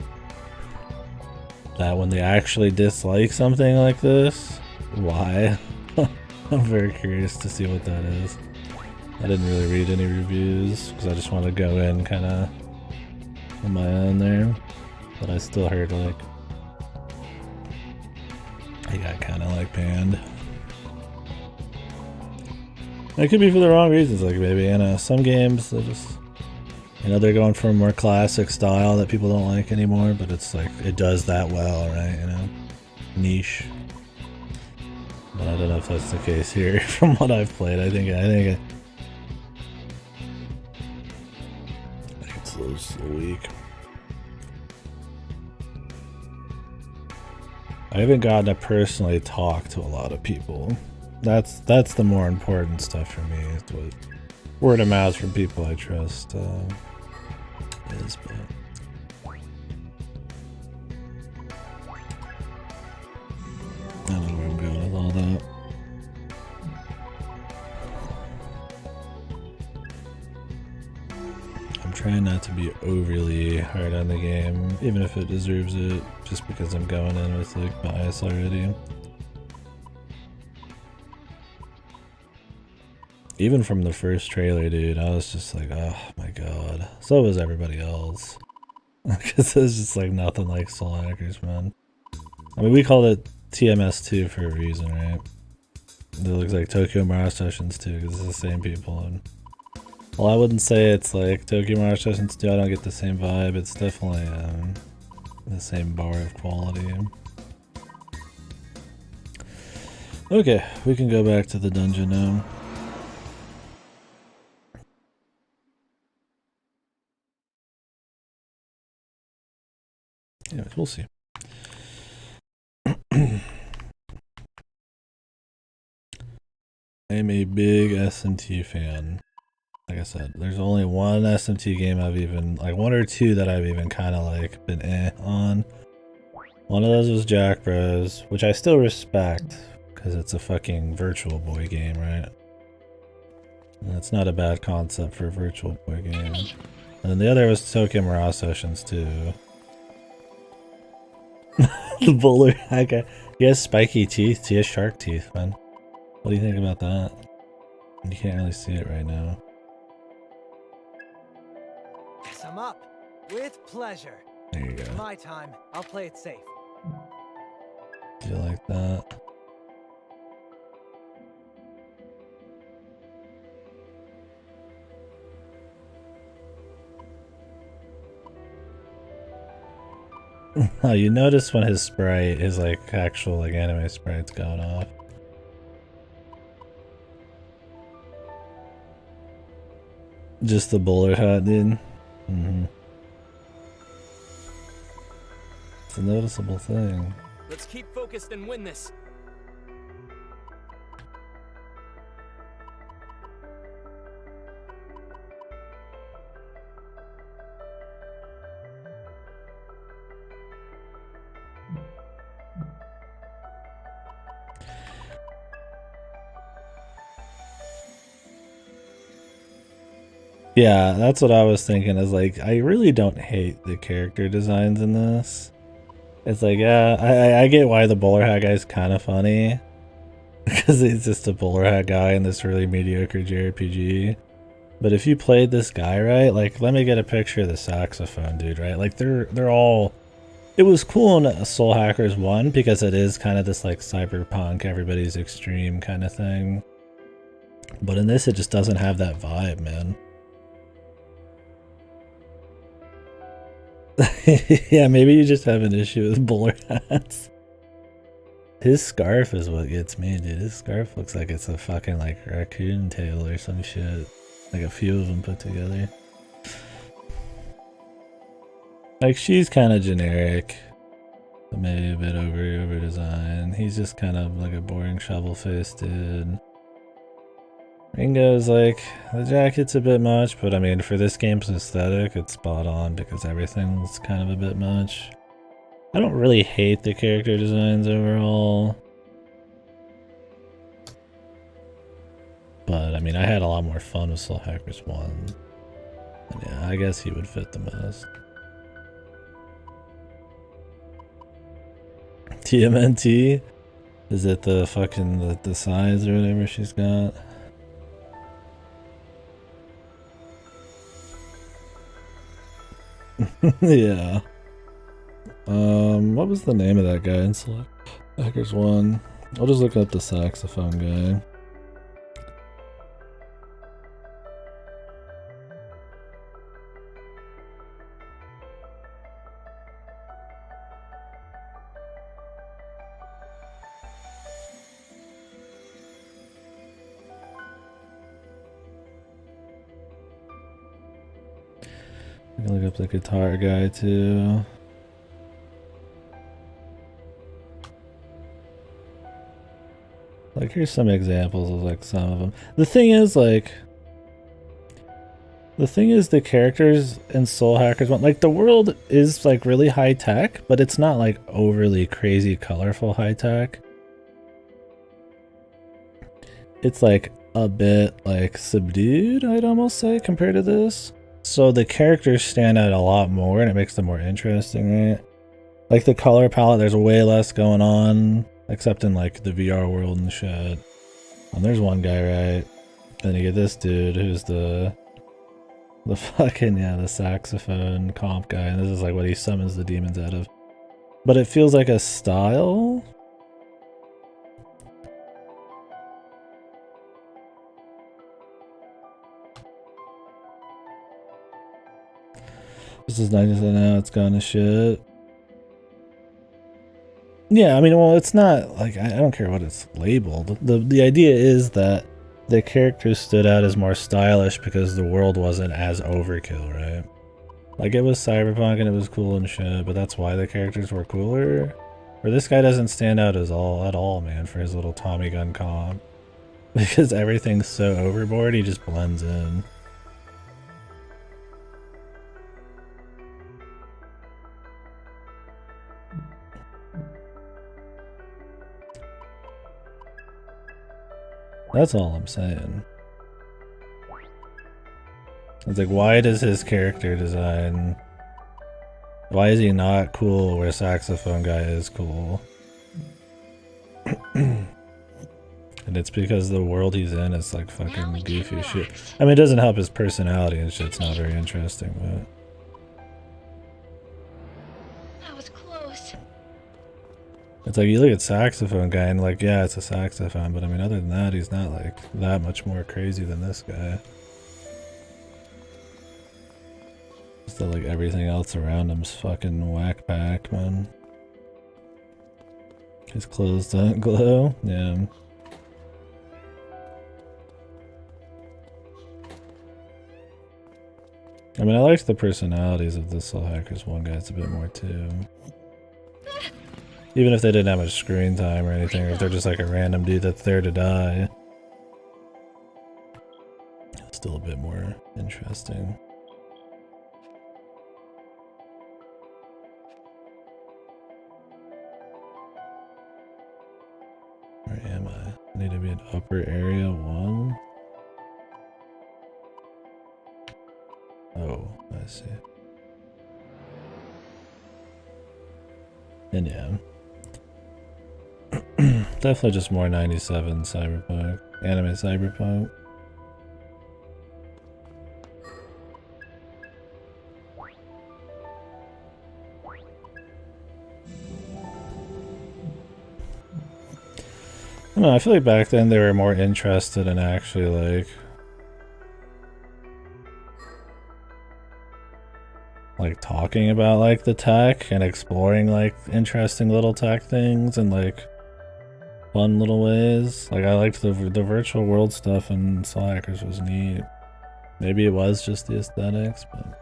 That when they actually dislike something like this, why? I'm very curious to see what that is. I didn't really read any reviews because I just want to go in kind of on my own there. But I still heard like it got kind of like banned. It could be for the wrong reasons, like maybe, you know, some games they just, you know, they're going for a more classic style that people don't like anymore, but it's like it does that well, right? You know, niche. But I don't know if that's the case here from what I've played. I think it's a little weak. I haven't gotten to personally talk to a lot of people. That's the more important stuff for me. It's what word of mouth from people I trust is. But I don't know where I'm going with all that. I'm trying not to be overly hard on the game, even if it deserves it, just because I'm going in with like bias already. Even from the first trailer, dude, I was just like, oh my god. So was everybody else. Because it's just like nothing like Soul Hackers, man. I mean, we called it TMS2 for a reason, right? It looks like Tokyo Mirage Sessions too, because it's the same people. And, well, I wouldn't say it's like Tokyo Mirage Sessions 2. I don't get the same vibe. It's definitely the same bar of quality. Okay, we can go back to the dungeon now. Anyways, we'll see. I'm a big SMT fan. Like I said, there's only one SMT game I've even, like one or two that I've even kind of like been on. One of those was Jack Bros, which I still respect because it's a fucking Virtual Boy game, right? And that's not a bad concept for a Virtual Boy game. And then the other was Tokyo Mirage Sessions too. The bowler hack guy. He has spiky teeth. He has shark teeth, man. What do you think about that? You can't really see it right now. I'm up. With pleasure. There you go. My time. I'll play it safe. Do you like that? Oh, you notice when his sprite, his like actual like anime sprite's going off. Just the bowler hat, dude. It's a noticeable thing. Let's keep focused and win this. Yeah, that's what I was thinking, is like, I really don't hate the character designs in this. It's like, yeah, I get why the bowler hat guy's kind of funny. Because he's just a bowler hat guy in this really mediocre JRPG. But if you played this guy, right, like, let me get a picture of the saxophone dude, right? Like, they're all... It was cool in Soul Hackers 1 because it is kind of this, like, cyberpunk, everybody's extreme kind of thing. But in this, it just doesn't have that vibe, man. Yeah, maybe you just have an issue with bowler hats. His scarf is what gets me, dude. His scarf looks like it's a fucking like raccoon tail or some shit. Like a few of them put together. Like, she's kind of generic, but maybe a bit over design. He's just kind of like a boring shovel-faced dude. Ringo's like, the jacket's a bit much, but I mean, for this game's aesthetic, it's spot on because everything's kind of a bit much. I don't really hate the character designs overall. But I mean, I had a lot more fun with Soul Hackers 1. And yeah, I guess he would fit the most. TMNT? Is it the fucking, the size or whatever she's got? Yeah. What was the name of that guy in Soul Hackers 1? I'll just look up the saxophone guy. I can look up the guitar guy too. Like, here's some examples of like some of them. The thing is, like, the characters in Soul Hackers 1, like, the world is like really high tech, but it's not like overly crazy colorful high tech. It's like a bit like subdued, I'd almost say, compared to this. So the characters stand out a lot more and it makes them more interesting, right? Like the color palette, there's way less going on, except in like the VR world and shit. And there's one guy, right? Then you get this dude who's the fucking, yeah, the saxophone comp guy. And this is like what he summons the demons out of. But it feels like a style. This is 90% now, it's gone to shit. Yeah, I mean, well, it's not like I don't care what it's labeled. The idea is that the characters stood out as more stylish because the world wasn't as overkill, right? Like it was cyberpunk and it was cool and shit, but that's why the characters were cooler. Or this guy doesn't stand out at all, man, for his little Tommy gun comp. Because everything's so overboard, he just blends in. That's all I'm saying. It's like, why does his character design... Why is he not cool where Saxophone Guy is cool? And it's because the world he's in is like fucking goofy shit. I mean, it doesn't help his personality and shit's not very interesting, but... That was close. It's like, you look at Saxophone Guy and like, yeah, it's a saxophone, but I mean, other than that, he's not like that much more crazy than this guy. Just that, like, everything else around him's fucking whack back, man. His clothes don't glow, yeah. I mean, I liked the personalities of the Soul Hackers one guy, it's a bit more too. Even if they didn't have much screen time or anything, or if they're just like a random dude that's there to die. It's still a bit more interesting. Where am I? I need to be in upper area 1. Oh, I see. And yeah. Definitely just more 97 cyberpunk. Anime cyberpunk. I don't know, I feel like back then they were more interested in actually like talking about like the tech and exploring like interesting little tech things and like fun little ways. Like I liked the virtual world stuff and Soul Hackers was neat. Maybe it was just the aesthetics, but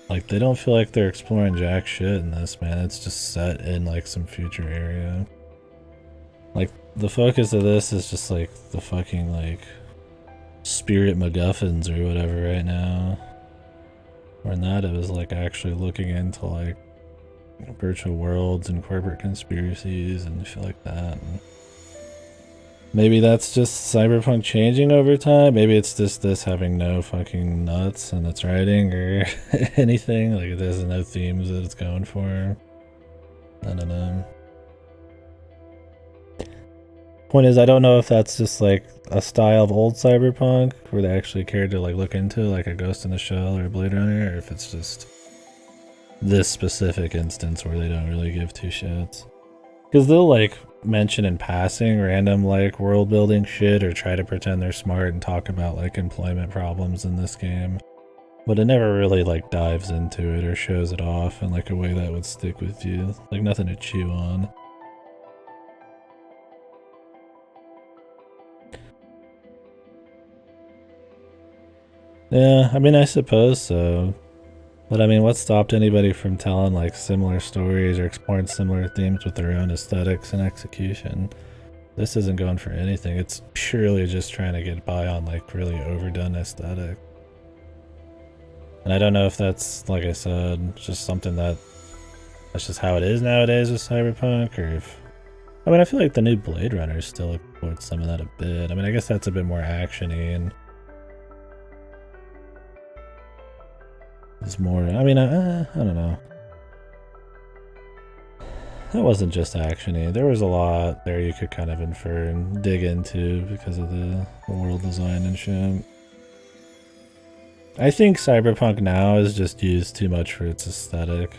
like they don't feel like they're exploring jack shit in this, man. It's just set in like some future area. Like the focus of this is just like the fucking like spirit MacGuffins or whatever right now. Or not, it was like actually looking into like virtual worlds and corporate conspiracies and shit like that. And maybe that's just cyberpunk changing over time. Maybe it's just this having no fucking nuts in its writing or anything. Like there's no themes that it's going for. I don't know. Point is, I don't know if that's just like a style of old cyberpunk where they actually cared to like look into like a Ghost in the Shell or a Blade Runner, or if it's just this specific instance where they don't really give two shits. Because they'll like mention in passing random like world building shit or try to pretend they're smart and talk about like employment problems in this game, but it never really like dives into it or shows it off in like a way that would stick with you. Like nothing to chew on. Yeah, I mean, I suppose so. But I mean, what stopped anybody from telling like similar stories or exploring similar themes with their own aesthetics and execution? This isn't going for anything. It's purely just trying to get by on like really overdone aesthetic. And I don't know if that's, like I said, just something that's just how it is nowadays with cyberpunk, or if... I mean, I feel like the new Blade Runner still explored some of that a bit. I mean, I guess that's a bit more action-y and... It's more, I mean, I don't know. That wasn't just action-y. There was a lot there you could kind of infer and dig into because of the world design and shit. I think cyberpunk now is just used too much for its aesthetic.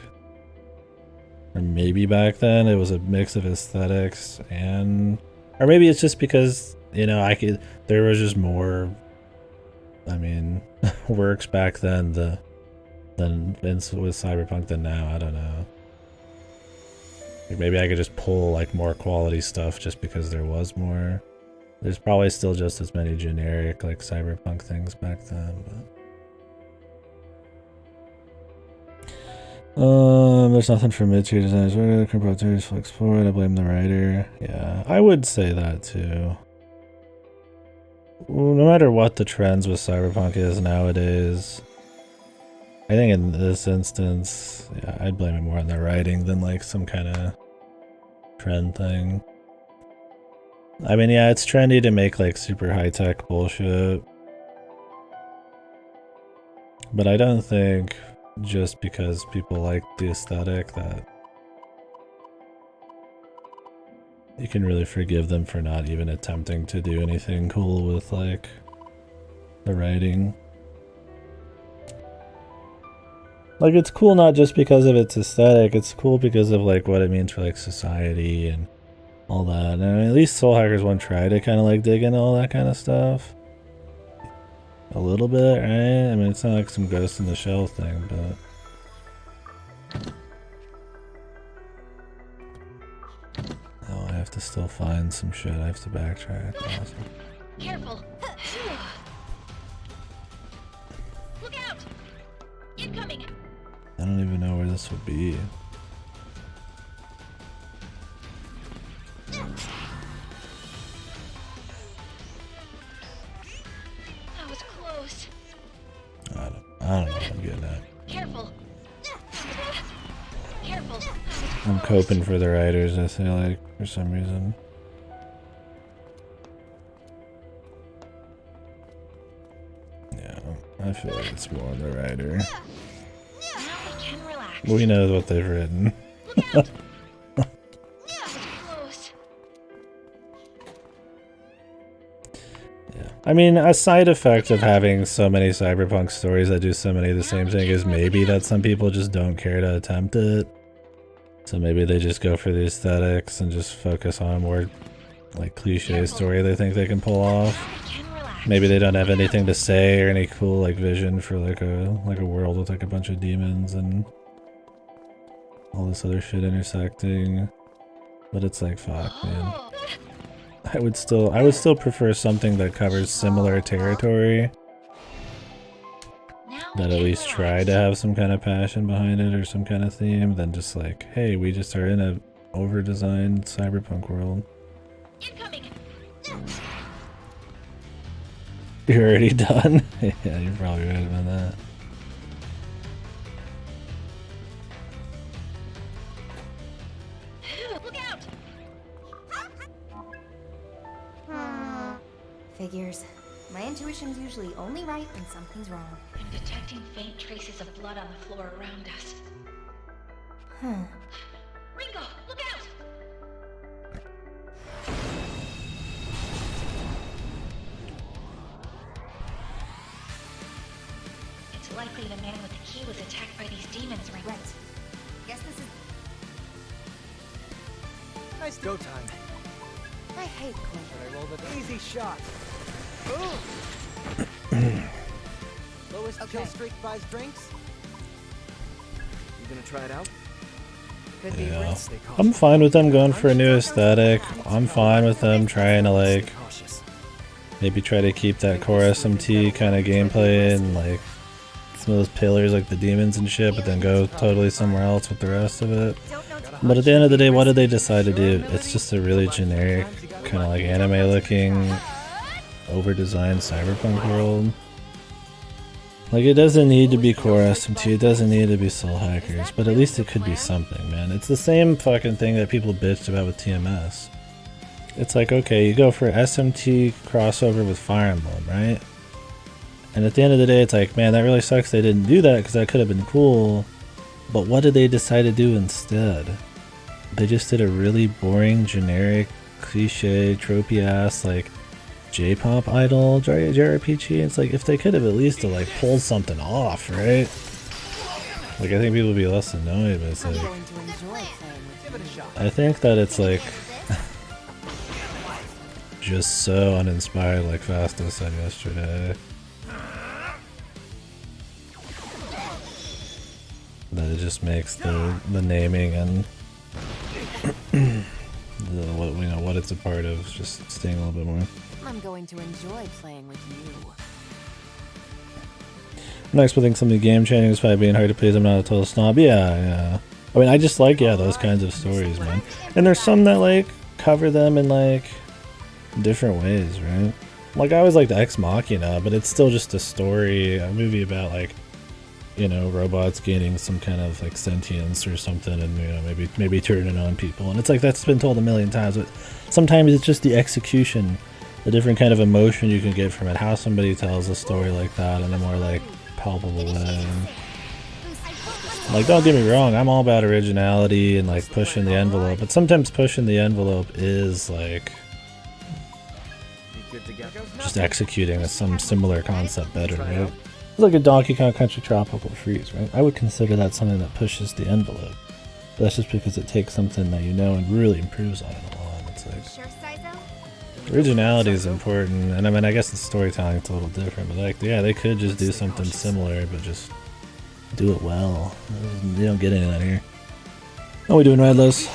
Or maybe back then it was a mix of aesthetics and... Or maybe it's just because, you know, there was just more... I mean... works back then than with Cyberpunk than now. I don't know. Like maybe I could just pull like more quality stuff just because there was more. There's probably still just as many generic like Cyberpunk things back then, but there's nothing for mid-tier designers. Current proprietaries flex forward. I blame the writer. Yeah, I would say that too. No matter what the trends with Cyberpunk is nowadays, I think in this instance, yeah, I'd blame it more on the writing than like some kind of trend thing. I mean, yeah, it's trendy to make like super high-tech bullshit, but I don't think just because people like the aesthetic that you can really forgive them for not even attempting to do anything cool with like the writing. Like it's cool not just because of its aesthetic, it's cool because of like what it means for like society and all that. And I mean, at least Soul Hackers 1 tried to kind of like dig into all that kind of stuff. A little bit, right? I mean, it's not like some Ghost in the Shell thing, but... Oh, I have to still find some shit. I have to backtrack. Awesome. Careful. Look out! Incoming! I don't even know where this would be. That was close. I don't know what I'm getting at. Careful. Careful. I'm coping for the writers, I feel like, for some reason. Yeah, I feel like it's more the writer. Now we can relax. We know what they've written. Look out! That was close. Yeah. I mean, a side effect of having so many Cyberpunk stories that do so many of the same thing is maybe that some people just don't care to attempt it. So maybe they just go for the aesthetics and just focus on a more like cliche story they think they can pull off. Maybe they don't have anything to say or any cool like vision for like a world with like a bunch of demons and all this other shit intersecting. But it's like fuck, man. I would still prefer something that covers similar territory. That at least try to have some kind of passion behind it or some kind of theme than just like, hey, we just are in a over-designed cyberpunk world. Incoming. You're already done? Yeah, you're probably right about that. Look out! Figures. My intuition's usually only right when something's wrong. I'm detecting faint traces of blood on the floor around us. Huh. Ringo, look out! It's likely the man with the key was attacked by these demons, Ringo. Right. Guess this is... Nice go time. I hate Clint. But I rolled an easy shot. Boom! Lowest kill streak buys drinks. You gonna try it out? Could be Yeah. risky. I'm fine with them going for a new aesthetic. I'm fine with them trying to like Cautious. maybe try to keep that core SMT kind of gameplay and like some of those pillars like the demons and shit, but then go totally somewhere else with the rest of it. But at the end of the day, what did they decide to do? It's just a really generic, kind of like anime looking, over-designed cyberpunk world. Like, it doesn't need to be core SMT, it doesn't need to be Soul Hackers, but at least it could be something, man. It's the same fucking thing that people bitched about with TMS. It's like, okay, you go for SMT crossover with Fire Emblem, right? And at the end of the day, it's like, man, that really sucks they didn't do that because that could have been cool. But what did they decide to do instead? They just did a really boring, generic, cliche, tropey-ass, like, J-pop idol JRPG. It's like, if they could have at least like pulled something off, right? Like, I think people would be less annoyed, but it's I'm like, going to enjoy playing with Give it a shot. I think that it's like just so uninspired like Fast said yesterday. but it just makes the naming and what it's a part of just sting a little bit more. I'm going to enjoy playing with you. I'm not expecting something game changing despite being hard to please. I'm not a total snob. Yeah. I mean, I just like, those kinds of stories, man. And there's some that, like, cover them in, like, different ways, right? Like, I always liked Ex Machina, but it's still just a story, a movie about, like, you know, robots gaining some kind of, like, sentience or something and, you know, maybe turning on people. And it's like, that's been told a million times, but sometimes it's just the execution, the different kind of emotion you can get from it, how somebody tells a story like that in a more, like, palpable way. Like, don't get me wrong, I'm all about originality and, like, pushing the envelope, but sometimes pushing the envelope is, like, just executing some similar concept better, right? It's like a Donkey Kong Country Tropical Freeze, right? I would consider that something that pushes the envelope. But that's just because it takes something that you know and really improves on it a lot. It's like, originality is important, and I mean, I guess the storytelling is a little different, but, like, yeah, they could just do something similar, but just do it well. You don't get any of that here. How are we doing, Redless?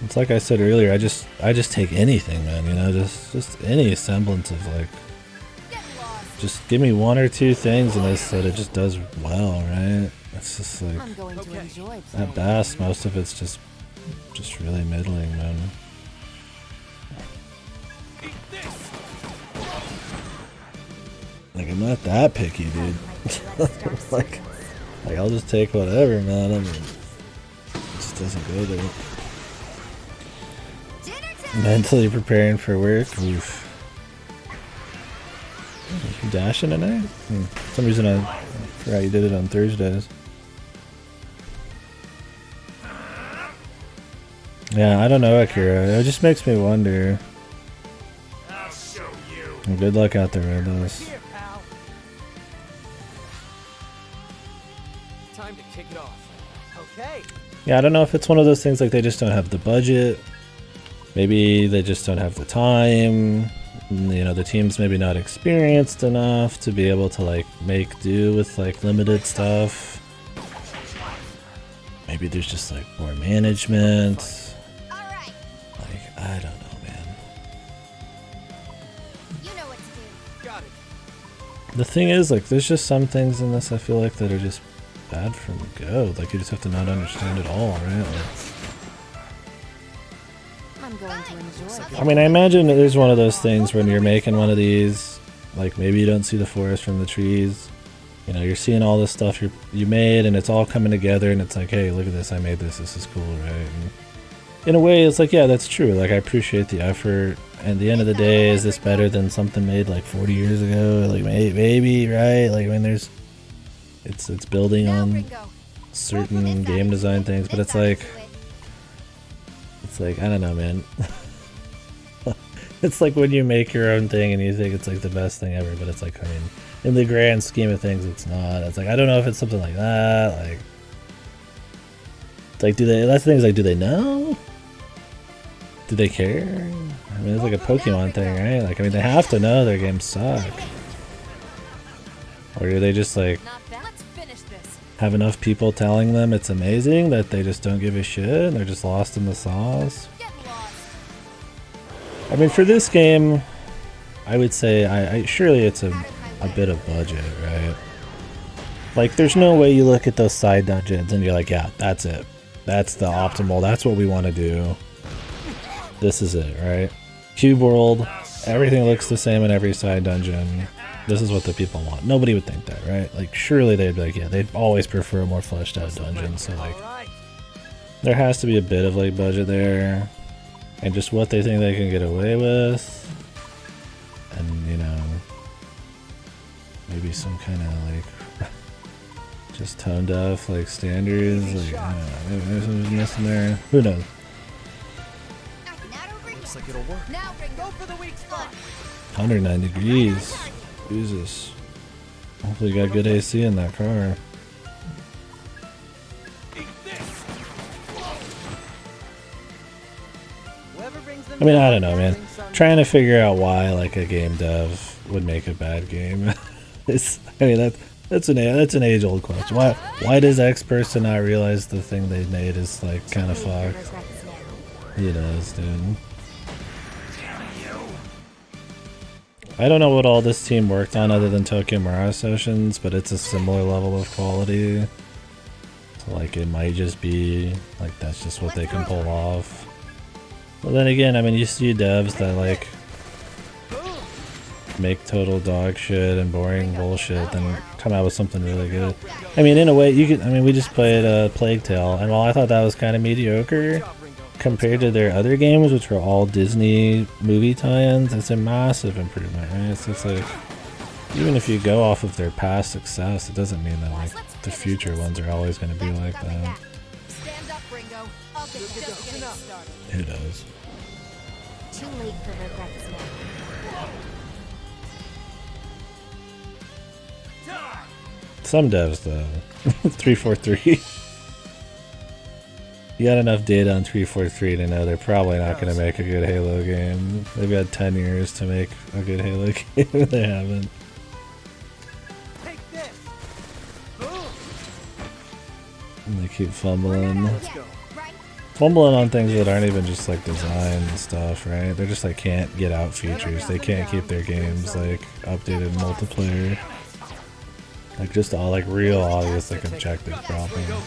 It's like I said earlier, I just take anything, man, you know, just any semblance of, like, just give me one or two things in this that it just does well, right? It's just like, at best, most of it's just really middling, man. Like, I'm not that picky, dude. like I'll just take whatever, man. I mean, it just doesn't go there. Mentally preparing for work. Oof. You dashing tonight? For some reason I forgot you did it on Thursdays. Yeah, I don't know, Akira. It just makes me wonder. I'll show you. And good luck out there, Redless. Time to kick it off. Okay. Yeah, I don't know if it's one of those things like they just don't have the budget. Maybe they just don't have the time. You know, the team's maybe not experienced enough to be able to, like, make do with, like, limited stuff. Maybe there's just, like, more management. Like, I don't know, man. You know what to do. Got it. The thing is, like, there's just some things in this I feel like that are just bad from the go. Like, you just have to not understand it all, right? Like, I'm going to enjoy. I mean, I imagine it is one of those things when you're making one of these, like, maybe you don't see the forest from the trees. You know, you're seeing all this stuff you made, and it's all coming together, and it's like, hey, look at this, I made this is cool, right? And in a way, it's like, yeah, that's true. Like, I appreciate the effort. And at the end of the day, is this better than something made like 40 years ago? Like, maybe, right? Like, I mean, it's building on certain game design things, but it's like, I don't know, man. It's like when you make your own thing and you think it's like the best thing ever, but it's like, I mean, in the grand scheme of things, it's not. It's like, I don't know if it's something like that. Like, it's like, that's the thing is, like, do they know? Do they care? I mean, it's like a Pokemon thing, right? Like, I mean, they have to know their games suck. Or do they just, like, have enough people telling them it's amazing that they just don't give a shit and they're just lost in the sauce? I mean, for this game, I would say, surely it's a bit of budget, right? Like, there's no way you look at those side dungeons and you're like, yeah, that's it. That's the optimal, that's what we want to do. This is it, right? Cube world, everything looks the same in every side dungeon. This is what the people want. Nobody would think that, right? Like, surely they'd be like, yeah, they'd always prefer a more fleshed out dungeon, so, like, there has to be a bit of, like, budget there. And just what they think they can get away with. And, you know, maybe some kind of, like, just tone deaf, like, standards. Like, I don't know, maybe there's something missing there. Who knows? Looks like it'll work. Now, go for the weak spot. 109 degrees. Jesus. Hopefully you got good AC in that car. I mean, I don't know, man. Trying to figure out why like a game dev would make a bad game. I mean that's an age old question. Why does X person not realize the thing they made is like kind of fucked? He does, dude. I don't know what all this team worked on other than Tokyo Mirage Sessions, but it's a similar level of quality. So like it might just be like that's just what they can pull off. But then again, I mean you see devs that like make total dog shit and boring bullshit then come out with something really good. I mean in a way you could, I mean we just played Plague Tale, and while I thought that was kind of mediocre compared to their other games, which were all Disney movie tie-ins, it's a massive improvement, right? So it's like, even if you go off of their past success, it doesn't mean that like the future ones are always going to be like that. Stand up, Ringo. I'll get just getting started. Who knows? Too late for regrets now. Some devs though. 343. You got enough data on 343 to know they're probably not going to make a good Halo game. They've had 10 years to make a good Halo game. They haven't. Take this. And they keep fumbling. Let's go. Fumbling on things that aren't even just like design and stuff, right? They're just like can't get out features. They can't keep their games like updated multiplayer. Like just all like real obvious like objective problems.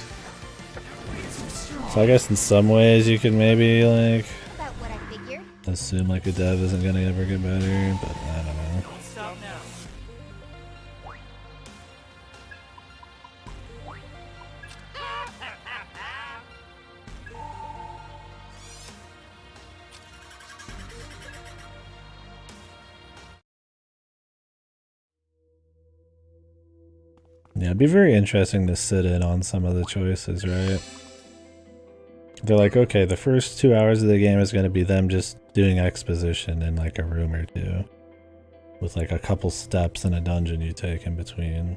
So I guess in some ways you could maybe like About what I figured. assume like a dev isn't gonna ever get better, but I don't know. Stop now. Yeah, it'd be very interesting to sit in on some of the choices, right? They're like, okay, the first 2 hours of the game is going to be them just doing exposition in like a room or two. With like a couple steps in a dungeon you take in between.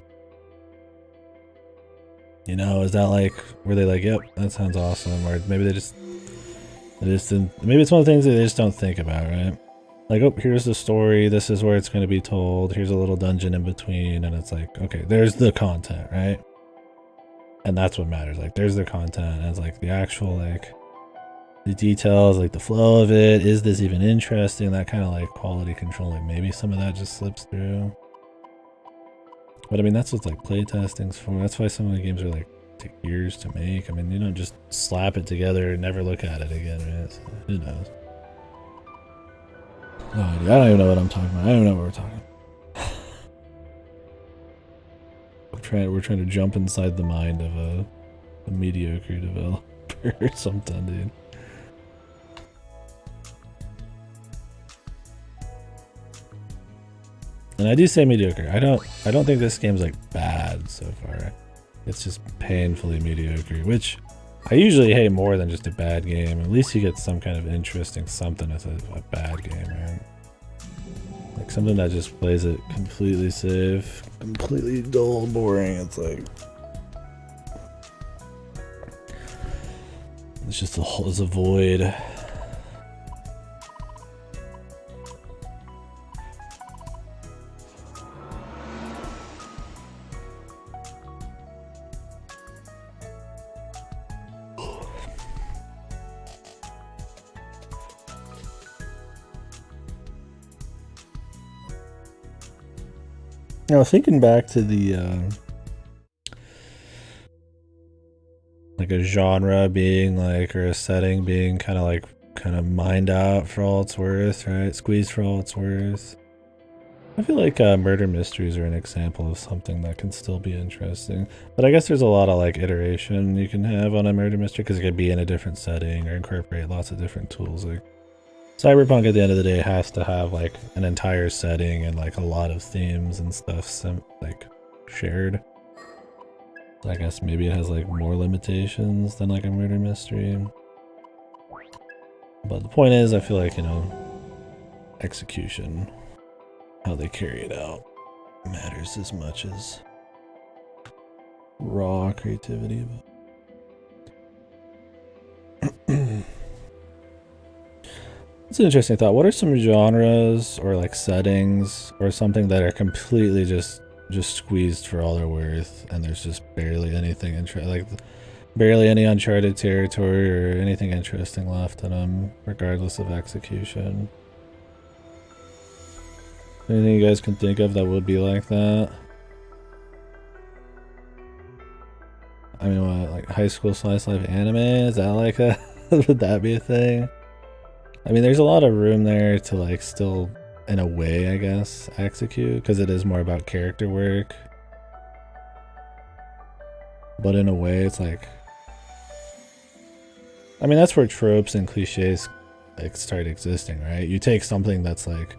You know, is that like, were they like, yep, that sounds awesome? Or maybe they just didn't, maybe it's one of the things that they just don't think about, right? Like, oh, here's the story, this is where it's going to be told, here's a little dungeon in between, and it's like, okay, there's the content, right? And that's what matters, like, there's the content, and it's like the actual, like, the details, like the flow of it, is this even interesting, that kind of like quality control, like maybe some of that just slips through. But I mean, that's what like playtesting's for, that's why some of the games are like, take years to make. I mean, you don't just slap it together and never look at it again, right? So, who knows? Oh, dude, I don't even know what I'm talking about. I don't even know what we're talking about. We're trying to jump inside the mind of a mediocre developer or something, dude. And I do say mediocre. I don't think this game's like bad so far. It's just painfully mediocre, which I usually hate more than just a bad game. At least you get some kind of interesting something with a bad game, man. Like something that just plays it completely safe, completely dull, boring. It's like it's just it's a void. Now, thinking back to the like a genre being like, or a setting being kind of mined out for all it's worth, right? Squeezed for all it's worth. I feel like murder mysteries are an example of something that can still be interesting. But I guess there's a lot of like iteration you can have on a murder mystery because it could be in a different setting or incorporate lots of different tools. Like Cyberpunk at the end of the day has to have like an entire setting and like a lot of themes and stuff like shared. So I guess maybe it has like more limitations than like a murder mystery. But the point is, I feel like, you know, execution, how they carry it out, matters as much as raw creativity. It's an interesting thought. What are some genres or like settings or something that are completely just squeezed for all they're worth, and there's just barely anything like barely any uncharted territory or anything interesting left in them, regardless of execution? Anything you guys can think of that would be like that? I mean, what, like high school slice life anime? Is that like a would that be a thing? I mean, there's a lot of room there to like still, in a way, I guess, execute, because it is more about character work. But in a way, it's like, I mean, that's where tropes and cliches like start existing, right? You take something that's like,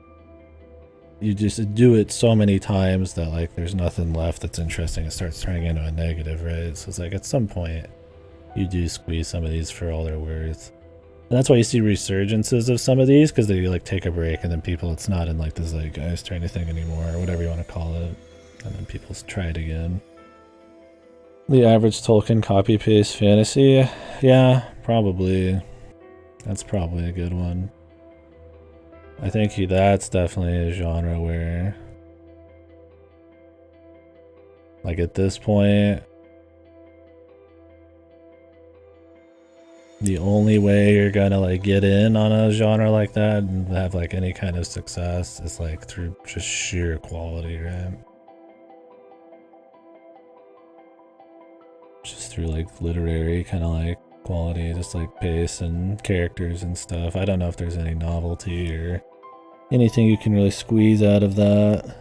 you just do it so many times that like there's nothing left that's interesting. It starts turning into a negative, right? So it's like at some point, you do squeeze some of these for all they're worth. And that's why you see resurgences of some of these, because they like take a break and then people, it's not in like the zeitgeist or anything anymore, or whatever you want to call it. And then people try it again. The average Tolkien copy-paste fantasy? Yeah, probably. That's probably a good one. I think that's definitely a genre where, like at this point, the only way you're gonna like get in on a genre like that and have like any kind of success is like through just sheer quality, right? Just through like literary kind of like quality, just like pace and characters and stuff. I don't know if there's any novelty or anything you can really squeeze out of that.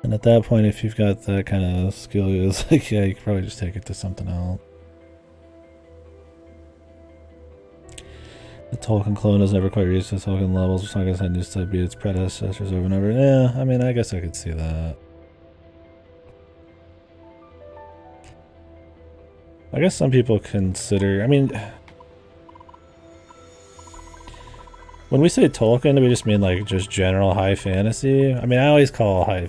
And at that point, if you've got that kind of skill, it's like, yeah, you could probably just take it to something else. The Tolkien clone has never quite reached the Tolkien levels, which I guess I used to beat its predecessors over and over. Yeah, I mean, I guess I could see that. I guess some people consider, I mean, when we say Tolkien, do we just mean like just general high fantasy? I mean, I always call high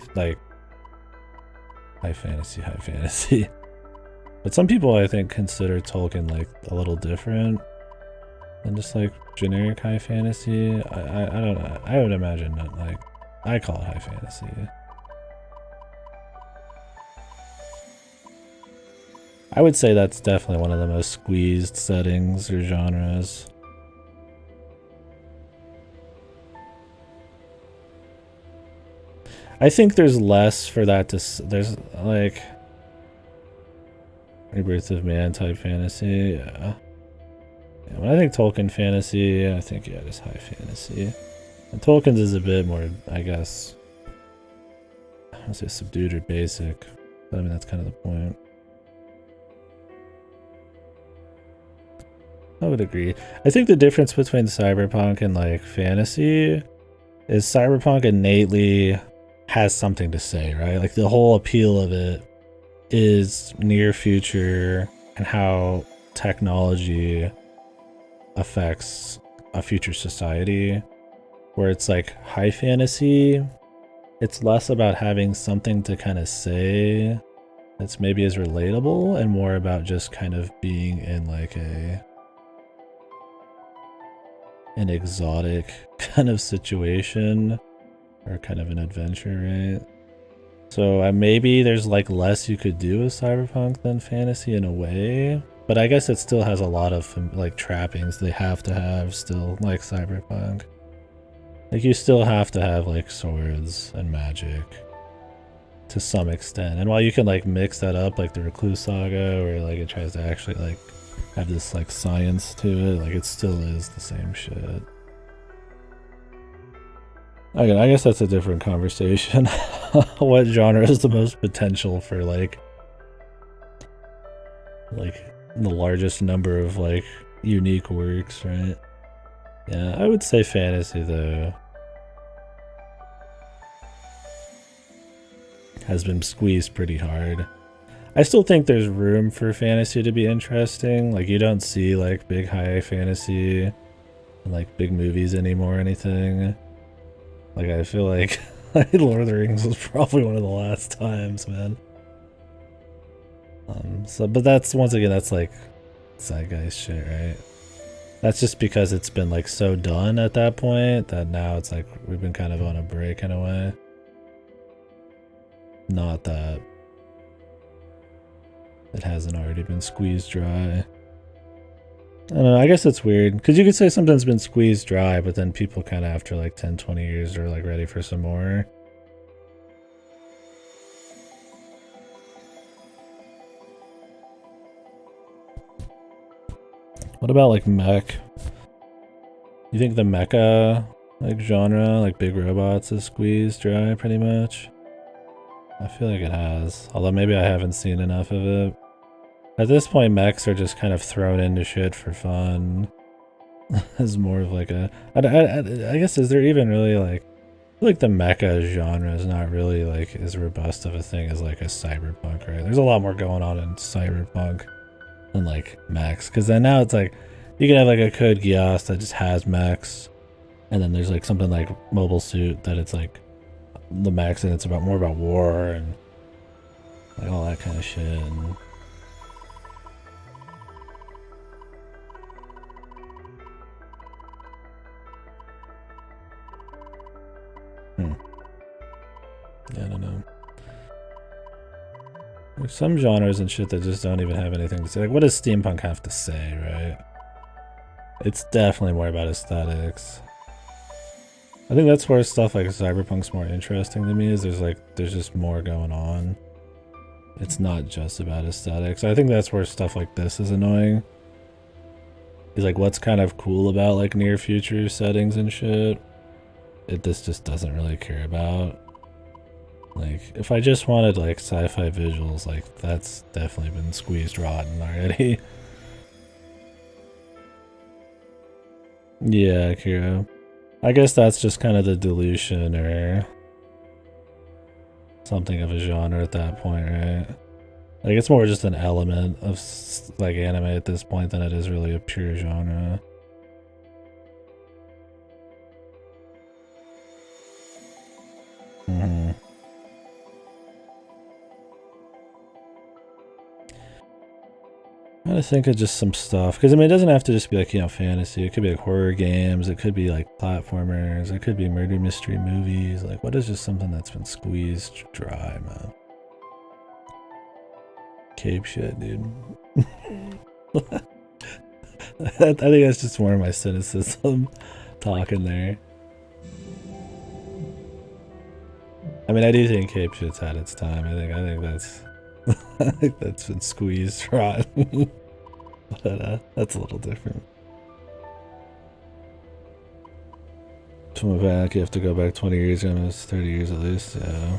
fantasy. But some people, I think, consider Tolkien like a little different than just like generic high fantasy. I don't know. I would imagine that, like, I call it high fantasy. I would say that's definitely one of the most squeezed settings or genres. I think there's less for that to, there's like Rebirth of Man type fantasy, yeah. When I think Tolkien fantasy, I think, yeah, just high fantasy. And Tolkien's is a bit more, I guess, I don't say subdued or basic, but I mean, that's kind of the point. I would agree. I think the difference between cyberpunk and like fantasy is cyberpunk innately has something to say, right? Like the whole appeal of it is near future and how technology affects a future society, where it's like high fantasy, it's less about having something to kind of say that's maybe as relatable and more about just kind of being in like an exotic kind of situation or kind of an adventure, right? So maybe there's like less you could do with cyberpunk than fantasy in a way, but I guess it still has a lot of like trappings they have to have still, like cyberpunk. Like you still have to have like swords and magic to some extent, and while you can like mix that up like the Recluse Saga, where like it tries to actually like have this like science to it, like it still is the same shit. Okay, I guess that's a different conversation. What genre is the most potential for like the largest number of like unique works, right? Yeah, I would say fantasy though has been squeezed pretty hard. I still think there's room for fantasy to be interesting. Like you don't see like big high fantasy and like big movies anymore or anything. Like I feel like Lord of the Rings was probably one of the last times, man. But that's, once again, that's like zeitgeist shit, right? That's just because it's been like so done at that point that now it's like we've been kind of on a break in a way. Not that it hasn't already been squeezed dry. I don't know, I guess it's weird because you could say something's been squeezed dry, but then people kind of after like 10-20 years are like ready for some more. What about like mech? You think the mecha like genre, like big robots, is squeezed dry pretty much? I feel like it has, although maybe I haven't seen enough of it. At this point, mechs are just kind of thrown into shit for fun. It's more of like a... I guess, is there even really like... I feel like the mecha genre is not really like as robust of a thing as like a cyberpunk, right? There's a lot more going on in cyberpunk than like mechs. Because then now it's like, you can have like a KDkill that just has mechs. And then there's like something like Mobile Suit that it's like the mechs and it's about more about war and like all that kind of shit. And yeah, I don't know. There's some genres and shit that just don't even have anything to say. Like, what does steampunk have to say, right? It's definitely more about aesthetics. I think that's where stuff like cyberpunk's more interesting to me, is there's just more going on. It's not just about aesthetics. I think that's where stuff like this is annoying. Is like what's kind of cool about like near future settings and shit. This just doesn't really care about. Like, if I just wanted like sci-fi visuals, like that's definitely been squeezed rotten already. Yeah, Kira. I guess that's just kind of the dilution or something of a genre at that point, right? Like, it's more just an element of like anime at this point than it is really a pure genre. I'm trying to think of just some stuff, because I mean it doesn't have to just be like, you know, fantasy. It could be like horror games, it could be like platformers, it could be murder mystery movies. Like, what is just something that's been squeezed dry, man? Cape shit, dude. I think that's just more of my cynicism talking there. I mean, I do think cape shit's had its time. I think that's I think that's been squeezed rotten. But that's a little different. From back, you have to go back 20 years, almost 30 years at least. Yeah.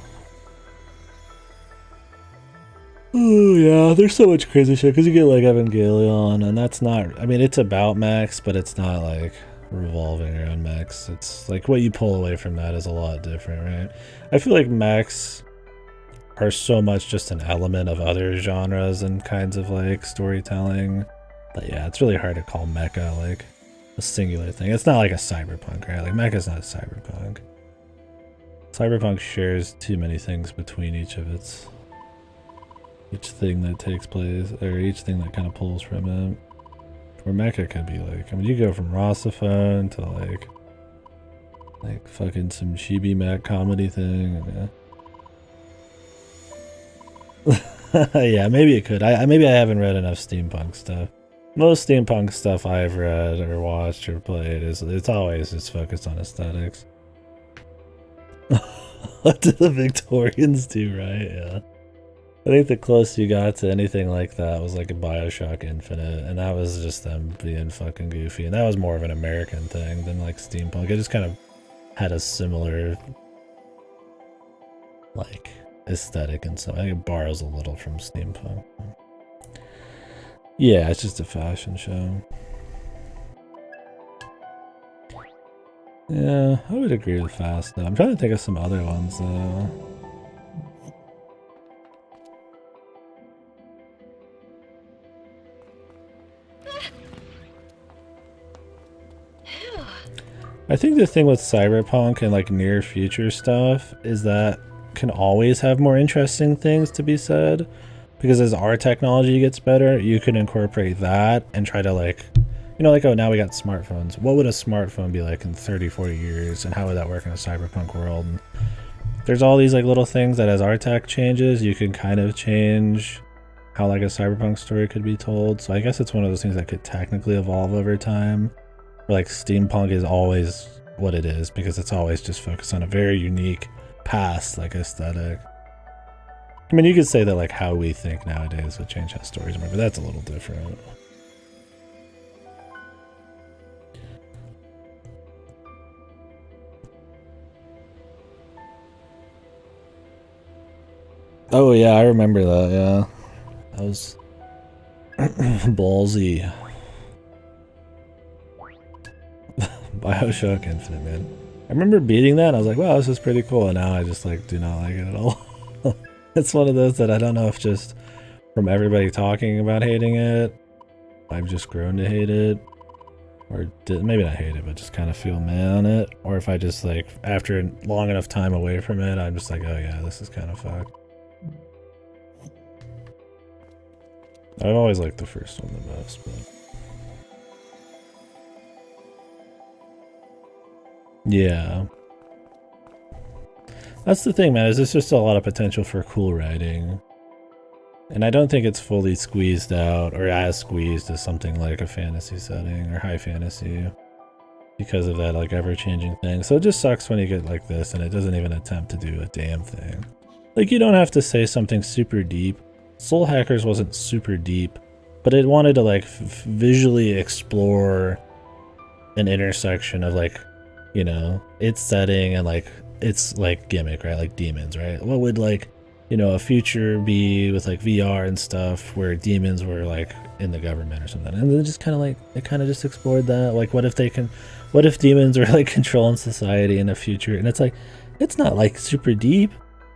Oh yeah, there's so much crazy shit because you get like Evangelion, and that's not. I mean, it's about mechs, but it's not like revolving around mechs. It's like what you pull away from that is a lot different, right? I feel like mechs are so much just an element of other genres and kinds of like storytelling. But yeah, it's really hard to call mecha like a singular thing. It's not like a cyberpunk, right? Like mecha's not a cyberpunk. Cyberpunk shares too many things between each thing that takes place, or each thing that kind of pulls from it. Or mecha could be like, I mean, you go from Rosaphone to like fucking some chibi mech comedy thing. And, yeah. Yeah, maybe it could. Maybe I haven't read enough steampunk stuff. Most steampunk stuff I've read or watched or played it's always just focused on aesthetics. What do the Victorians do, right? Yeah. I think the closest you got to anything like that was like a BioShock Infinite, and that was just them being fucking goofy, and that was more of an American thing than like steampunk. It just kind of had a similar like aesthetic and stuff. I think it borrows a little from steampunk. Yeah, it's just a fashion show. Yeah, I would agree with Fast though. I'm trying to think of some other ones though. I think the thing with cyberpunk and like near future stuff is that can always have more interesting things to be said, because as our technology gets better, you can incorporate that and try to like You know, like, oh, now we got smartphones. What would a smartphone be like in 30, 40 years, and how would that work in a cyberpunk world? And there's all these like little things that as our tech changes, you can kind of change how like a cyberpunk story could be told. So I guess it's one of those things that could technically evolve over time. Where, like, steampunk is always what it is because it's always just focused on a very unique past, like, aesthetic. I mean, you could say that like how we think nowadays would change how stories are, but that's a little different. Oh yeah, I remember that, yeah. That was ballsy. BioShock Infinite, man. I remember beating that and I was like, wow, this is pretty cool, and now I just like do not like it at all. It's one of those that I don't know if just from everybody talking about hating it, I've just grown to hate it. Or maybe not hate it, but just kind of feel meh on it. Or if I just like, after long enough time away from it, I'm just like, oh yeah, this is kind of fucked. I've always liked the first one the most, but... yeah. That's the thing, man, is there's just a lot of potential for cool writing. And I don't think it's fully squeezed out, or as squeezed as something like a fantasy setting, or high fantasy. Because of that, like, ever-changing thing. So it just sucks when you get like this, and it doesn't even attempt to do a damn thing. Like, you don't have to say something super deep. Soul Hackers wasn't super deep, but it wanted to like visually explore an intersection of like, you know, its setting and like its like gimmick, right? Like demons, right? What would like, you know, a future be with like VR and stuff where demons were like in the government or something? And then just kind of like, it kind of just explored that. Like, what if demons were like controlling society in the future? And it's like, it's not like super deep.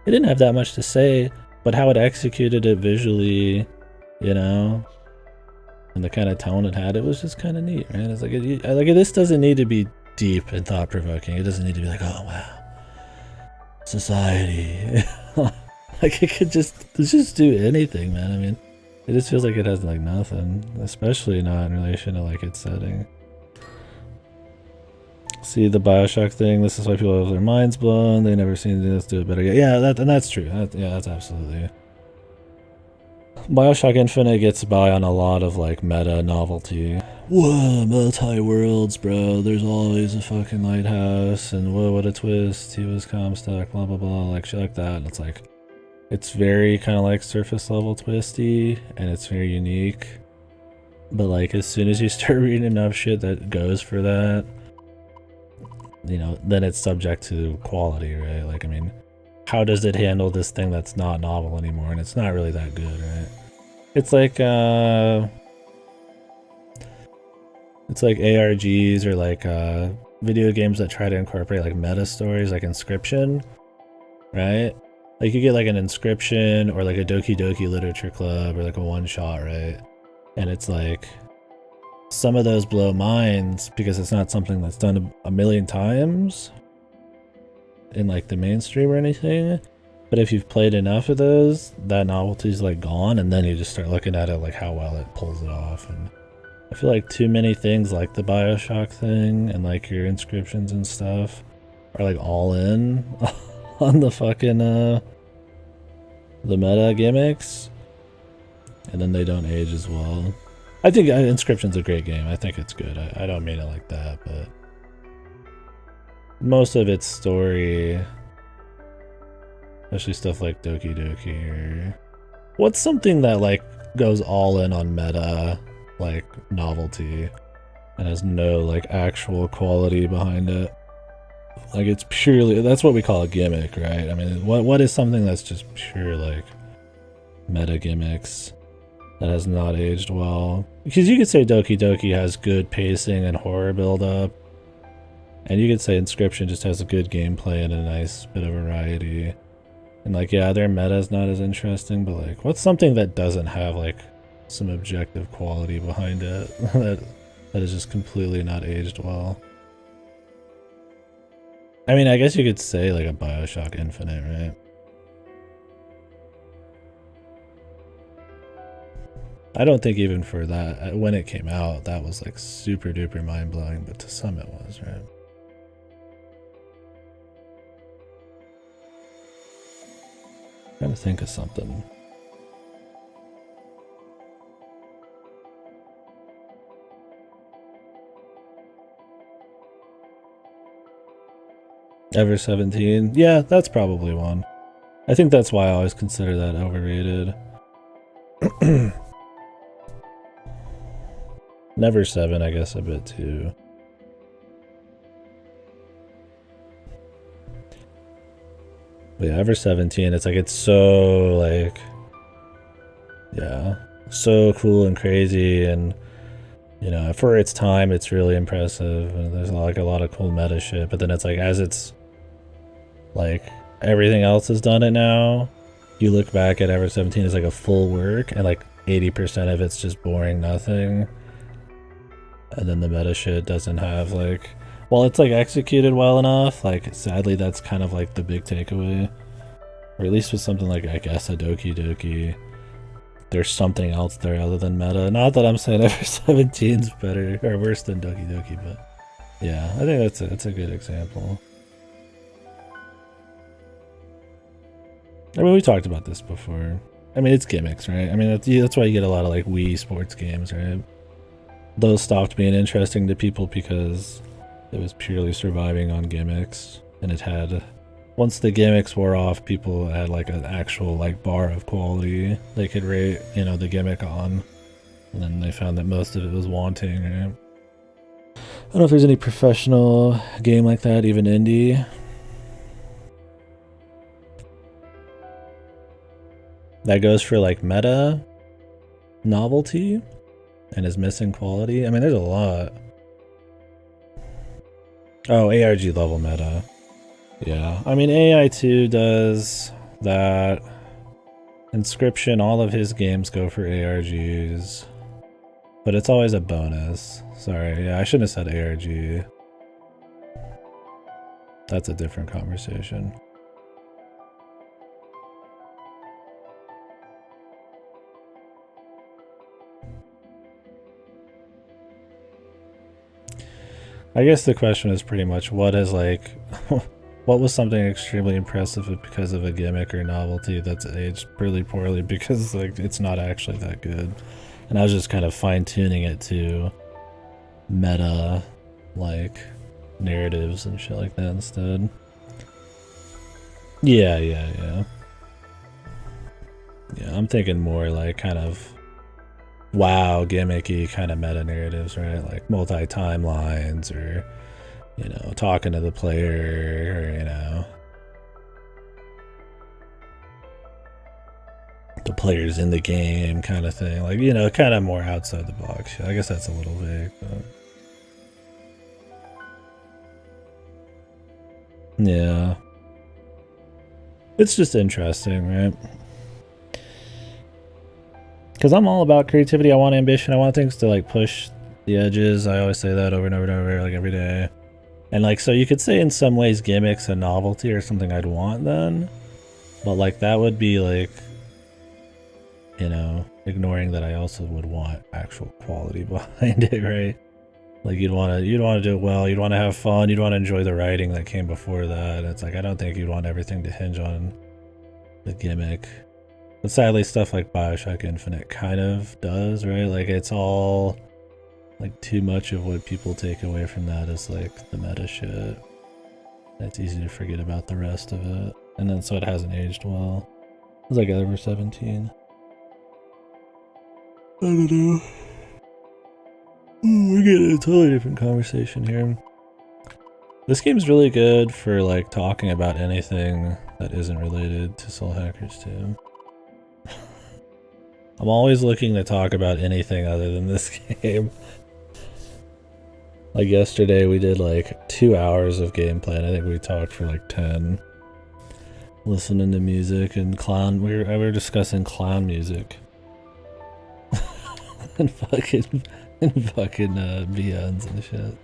It didn't have that much to say. But how it executed it visually, you know, and the kind of tone it had, it was just kind of neat, right? It's like, this doesn't need to be deep and thought-provoking. It doesn't need to be like, oh wow, society. Like, it could just do anything, man. I mean, it just feels like it has like nothing, especially not in relation to like its setting. See the BioShock thing. This is why people have their minds blown. They never seen this do it better. Yeah, that's true. Yeah, that's absolutely. BioShock Infinite gets by on a lot of like meta novelty. Whoa, multi-worlds, bro. There's always a fucking lighthouse, and whoa, what a twist. He was Comstock, blah blah blah, like shit like that. And it's like, it's very kind of like surface level twisty, and it's very unique. But like, as soon as you start reading enough shit that goes for that, you know, then it's subject to quality, right? Like, I mean, how does it handle this thing that's not novel anymore? And it's not really that good, right? It's like ARGs or like video games that try to incorporate like meta stories, like Inscription, right? Like, you get like an Inscription or like a Doki Doki Literature Club or like a one shot, right? And it's like, some of those blow minds because it's not something that's done a million times in like the mainstream or anything. But if you've played enough of those, that novelty's like gone, and then you just start looking at it like how well it pulls it off. And I feel like too many things like the BioShock thing and like your Inscriptions and stuff are like all in on the fucking the meta gimmicks, and then they don't age as well. I think Inscription's a great game. I think it's good. I don't mean it like that, but most of its story, especially stuff like Doki Doki, or what's something that like goes all in on meta, like novelty, and has no like actual quality behind it. Like, it's purely, that's what we call a gimmick, right? I mean, what is something that's just pure like meta gimmicks that has not aged well? Because you could say Doki Doki has good pacing and horror build-up, and you could say Inscription just has a good gameplay and a nice bit of variety. And like, yeah, their meta's not as interesting, but like, what's something that doesn't have like some objective quality behind it that is just completely not aged well? I mean, I guess you could say like a BioShock Infinite, right? I don't think even for that, when it came out, that was like super duper mind blowing, but to some it was, right? Trying to think of something. Ever 17? Yeah, that's probably one. I think that's why I always consider that overrated. Never 7, I guess a bit too. But yeah, Ever 17, it's like, it's so like, yeah, so cool and crazy, and you know, for its time, it's really impressive, and there's like a lot of cool meta shit, but then it's like, as it's like everything else has done it now, you look back at Ever 17 as like a full work, and like 80% of it's just boring nothing. And then the meta shit doesn't have like, well, it's like executed well enough, like sadly that's kind of like the big takeaway. Or at least with something like, I guess, a Doki Doki, there's something else there other than meta. Not that I'm saying Ever 17's better or worse than Doki Doki, but yeah, I think that's a good example. I mean, we talked about this before. I mean, it's gimmicks, right? I mean, that's why you get a lot of like Wii sports games, right? Those stopped being interesting to people because it was purely surviving on gimmicks, and it had, once the gimmicks wore off, people had like an actual like bar of quality they could rate, you know, the gimmick on, and then they found that most of it was wanting, right? I don't know if there's any professional game like that, even indie. That goes for like meta, novelty, and is missing quality. I mean, there's a lot. Oh, ARG level meta. Yeah, I mean, AI2 does that. Inscription, all of his games go for ARGs. But it's always a bonus. Sorry, yeah, I shouldn't have said ARG. That's a different conversation. I guess the question is pretty much what is like, what was something extremely impressive because of a gimmick or novelty that's aged really poorly because like it's not actually that good. And I was just kind of fine tuning it to meta, like narratives and shit like that instead. Yeah, I'm thinking more like kind of wow, gimmicky kind of meta narratives, right? Like multi-timelines, or, you know, talking to the player, or, you know, the player's in the game kind of thing. Like, you know, kind of more outside the box. I guess that's a little vague, but yeah. It's just interesting, right? Because I'm all about creativity. I want ambition. I want things to like push the edges. I always say that over and over and over, like every day. And like, so you could say in some ways gimmicks and novelty are something I'd want then. But like that would be like, you know, ignoring that I also would want actual quality behind it, right? Like you'd want to do it well. You'd want to have fun. You'd want to enjoy the writing that came before that. It's like, I don't think you'd want everything to hinge on the gimmick. But sadly, stuff like Bioshock Infinite kind of does, right? Like, it's all, like, too much of what people take away from that is, like, the meta shit. It's easy to forget about the rest of it. And then, so it hasn't aged well. It's like Ever 17. I don't know. Ooh, we're getting a totally different conversation here. This game's really good for, like, talking about anything that isn't related to Soul Hackers 2. I'm always looking to talk about anything other than this game. Like yesterday we did like 2 hours of gameplay, and I think we talked for like 10. Listening to music and clown, we were discussing clown music. and fucking VNs and shit.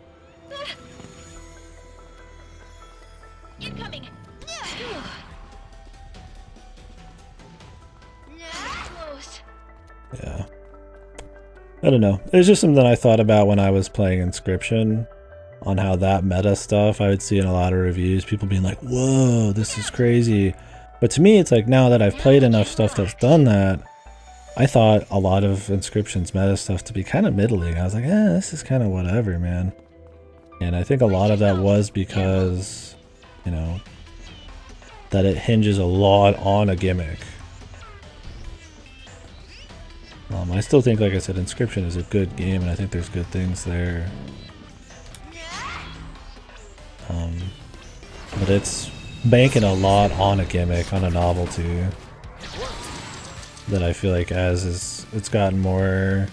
Incoming. Close. Yeah. I don't know. It's just something I thought about when I was playing Inscription, on how that meta stuff I would see in a lot of reviews, people being like, whoa, this is crazy. But to me, it's like, now that I've played enough stuff that's done that, I thought a lot of Inscription's meta stuff to be kind of middling. I was like, this is kind of whatever, man. And I think a lot of that was because, you know, that it hinges a lot on a gimmick. I still think, like I said, Inscription is a good game, and I think there's good things there. But it's banking a lot on a gimmick, on a novelty, that I feel like it's gotten more...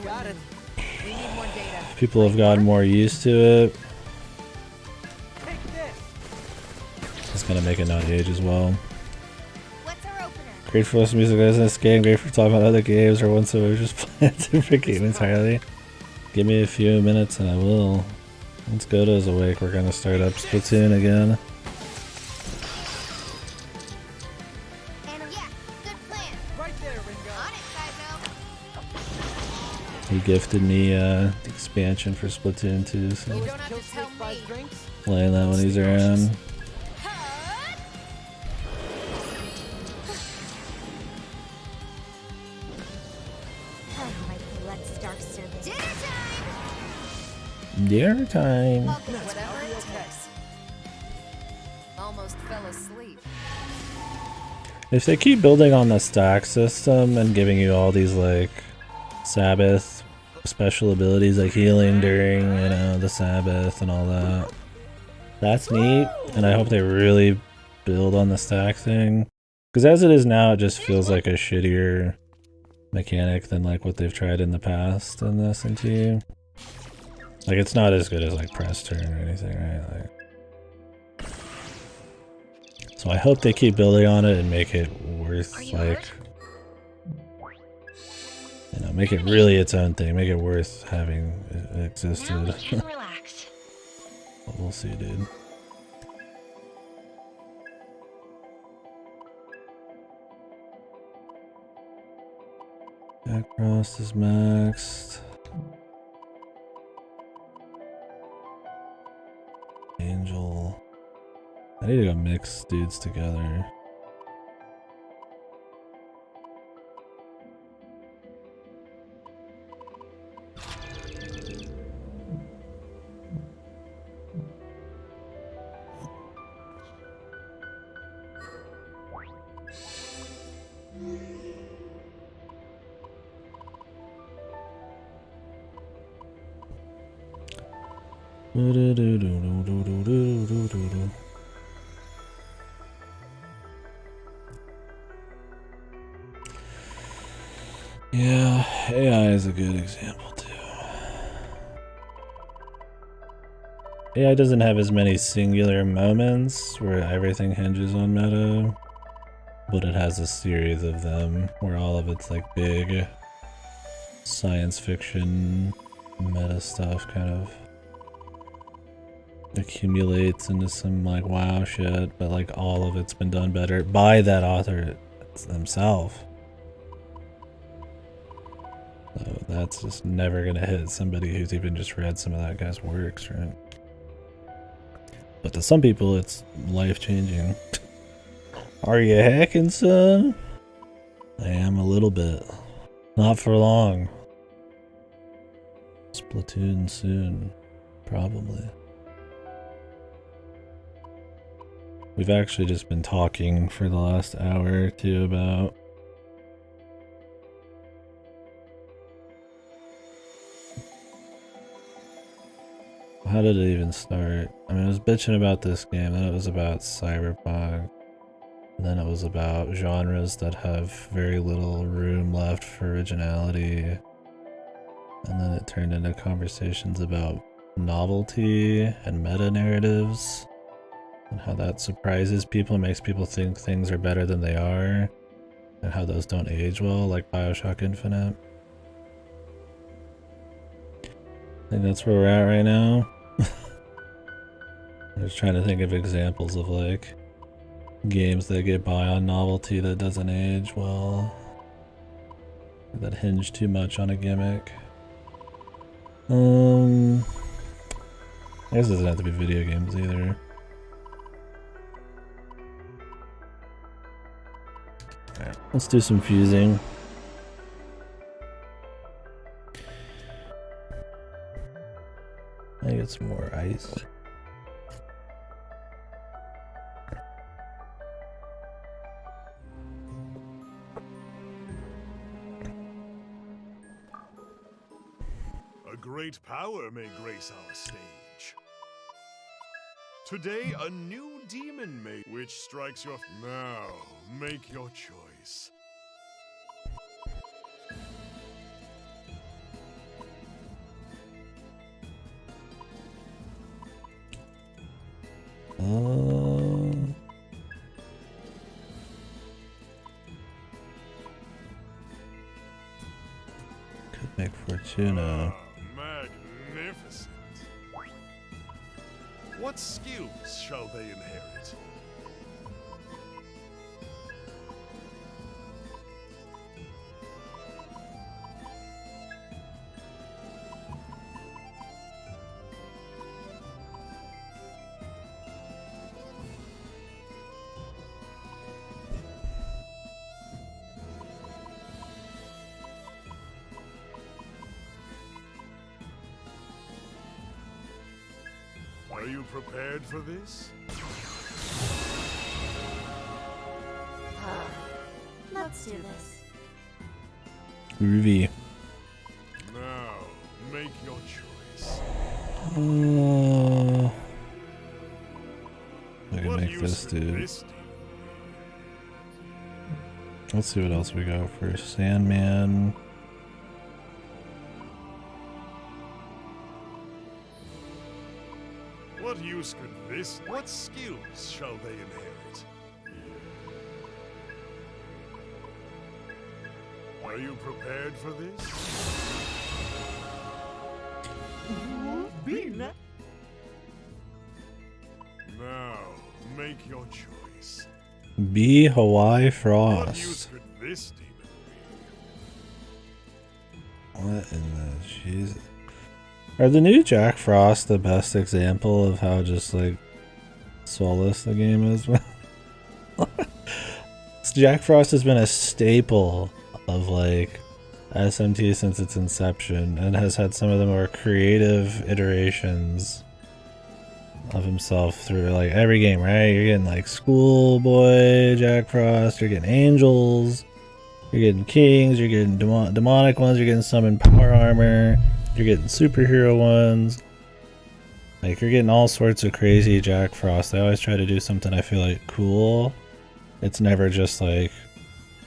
Got it. We need more data. People have gotten more used to it. It's gonna make it not age as well. What's our opener? Great for listening to music guys in this game, great for talking about other games, or once we're just playing a different game entirely. Give me a few minutes and I will. Once Goto's awake, we're gonna start up Splatoon again. Yeah, good plan. Right there, Ringo. On it, Kaizo. He gifted me the expansion for Splatoon 2, so You don't have to tell me. Drinks. playing that when he's around. My blood star service. Dinner time. Dinner time! Whatever it takes. Almost fell asleep. If they keep building on the stack system and giving you all these like Sabbath special abilities like healing during, you know, the Sabbath and all that, that's neat, and I hope they really build on the stack thing, because as it is now it just feels like a shittier mechanic than like what they've tried in the past in the SNT. Like, it's not as good as like press turn or anything, right? Like, so I hope they keep building on it and make it worth, like, you know, make it really its own thing, make it worth having existed. Now we can relax. But we'll see, dude. Jack Frost is maxed. Angel. I need to go mix dudes together. Yeah, AI is a good example too. AI doesn't have as many singular moments where everything hinges on meta, but it has a series of them where all of it's like big science fiction meta stuff kind of accumulates into some like wow shit, but like all of it's been done better by that author themselves. So that's just never gonna hit somebody who's even just read some of that guy's works, right? But to some people it's life-changing. Are you hacking, son? I am a little bit. Not for long. Splatoon soon. Probably. We've actually just been talking for the last hour or two about how did it even start? I mean, I was bitching about this game, then it was about Cyberpunk, and then it was about genres that have very little room left for originality, and then it turned into conversations about novelty and meta-narratives, and how that surprises people and makes people think things are better than they are, and how those don't age well, like BioShock Infinite. I think that's where we're at right now. I'm just trying to think of examples of like games that get by on novelty that doesn't age well. That hinge too much on a gimmick. I guess it doesn't have to be video games either. Alright, let's do some fusing. I get some more ice. A great power may grace our stage. Today, a new demon may which strikes your. Now, make your choice. Could make Fortuna. Magnificent. What skills shall they inherit? Are you prepared for this? Let's do this. Groovy. Now, make your choice. I can What make use this could dude. this demon Let's see what else we got first. Sandman. be? What use could this? What skills shall they inherit? Are you prepared for this? Now, make your choice. B Hawaii What use Frost. could this demon What in the Jesus? Are the new Jack Frost the best example of how just like soulless the game is? Jack Frost has been a staple of like SMT since its inception and has had some of the more creative iterations of himself through like every game, right? You're getting like Schoolboy Jack Frost, you're getting Angels, you're getting Kings, you're getting demonic ones, you're getting Summon Power Armor, you're getting superhero ones. Like you're getting all sorts of crazy Jack Frost. They always try to do something I feel like cool. It's never just like,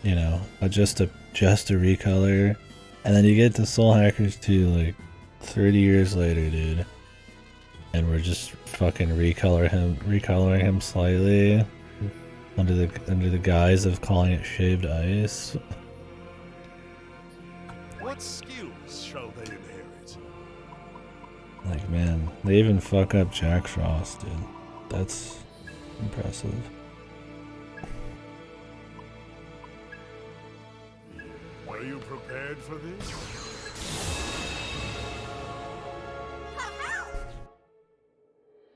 you know, just a recolor. And then you get to Soul Hackers 2 like 30 years later, dude. And we're just fucking recoloring him slightly under the guise of calling it shaved ice. What skills shall they inherit? Like man, they even fuck up Jack Frost, dude. That's impressive. Are you prepared for this?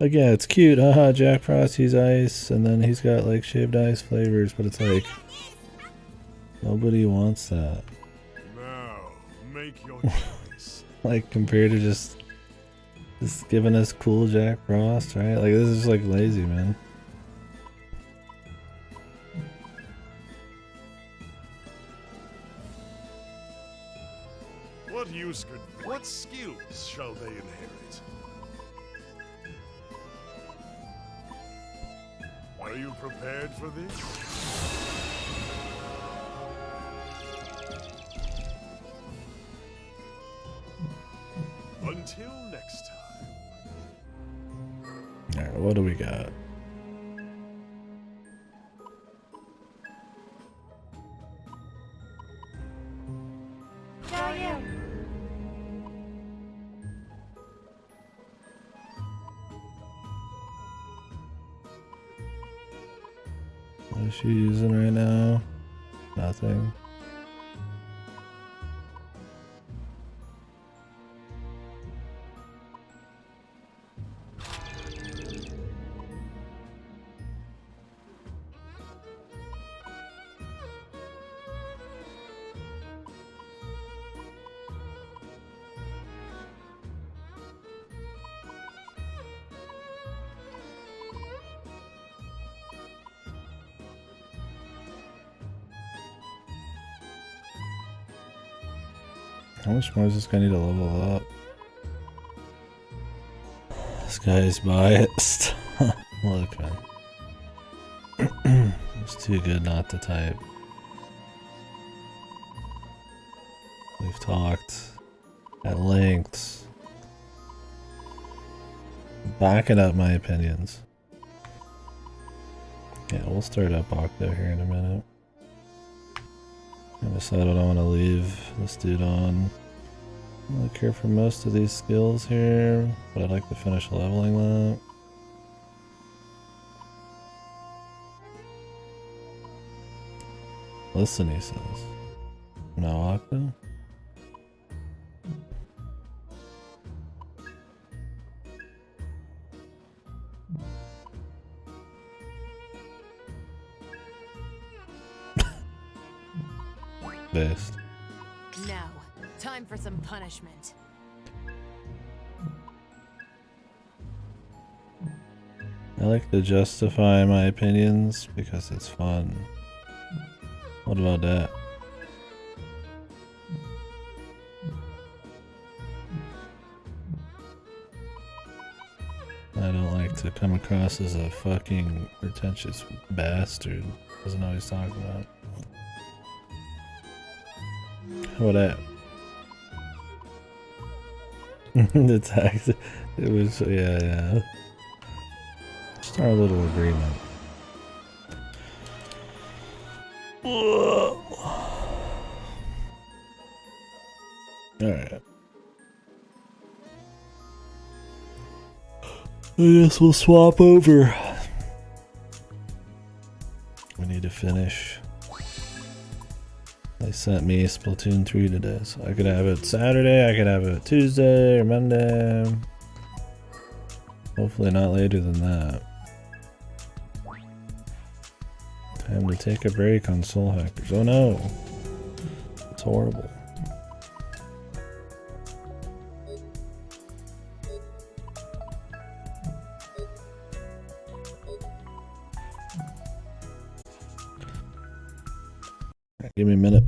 Like yeah, it's cute, haha, Jack Frost, he's ice, and then he's got like shaved ice flavors, but it's like nobody wants that. Now, make your choice. Like compared to just giving us cool Jack Frost, right? Like this is just like lazy, man. What skills shall they inherit? Are you prepared for this? Until next time. Alright, what do we got? What is she using right now? Nothing. How much more does this guy need to level up? This guy is biased. Look, man. It's too good not to type. We've talked at length, backing up my opinions. Yeah, we'll start up Octo here in a minute. I decided I don't want to leave this dude on. I don't care for most of these skills here, but I'd like to finish leveling that. Listen, he says. No Octo? Based. Now, time for some punishment. I like to justify my opinions because it's fun. What about that? I don't like to come across as a fucking pretentious bastard. Doesn't know what he's talking about. How about that? The tax. It was, yeah. Just our little agreement. Alright. I guess we'll swap over. We need to finish. They sent me Splatoon 3 today, so I could have it Saturday, I could have it Tuesday or Monday. Hopefully not later than that. Time to take a break on Soul Hackers. Oh no! It's horrible. Give me a minute.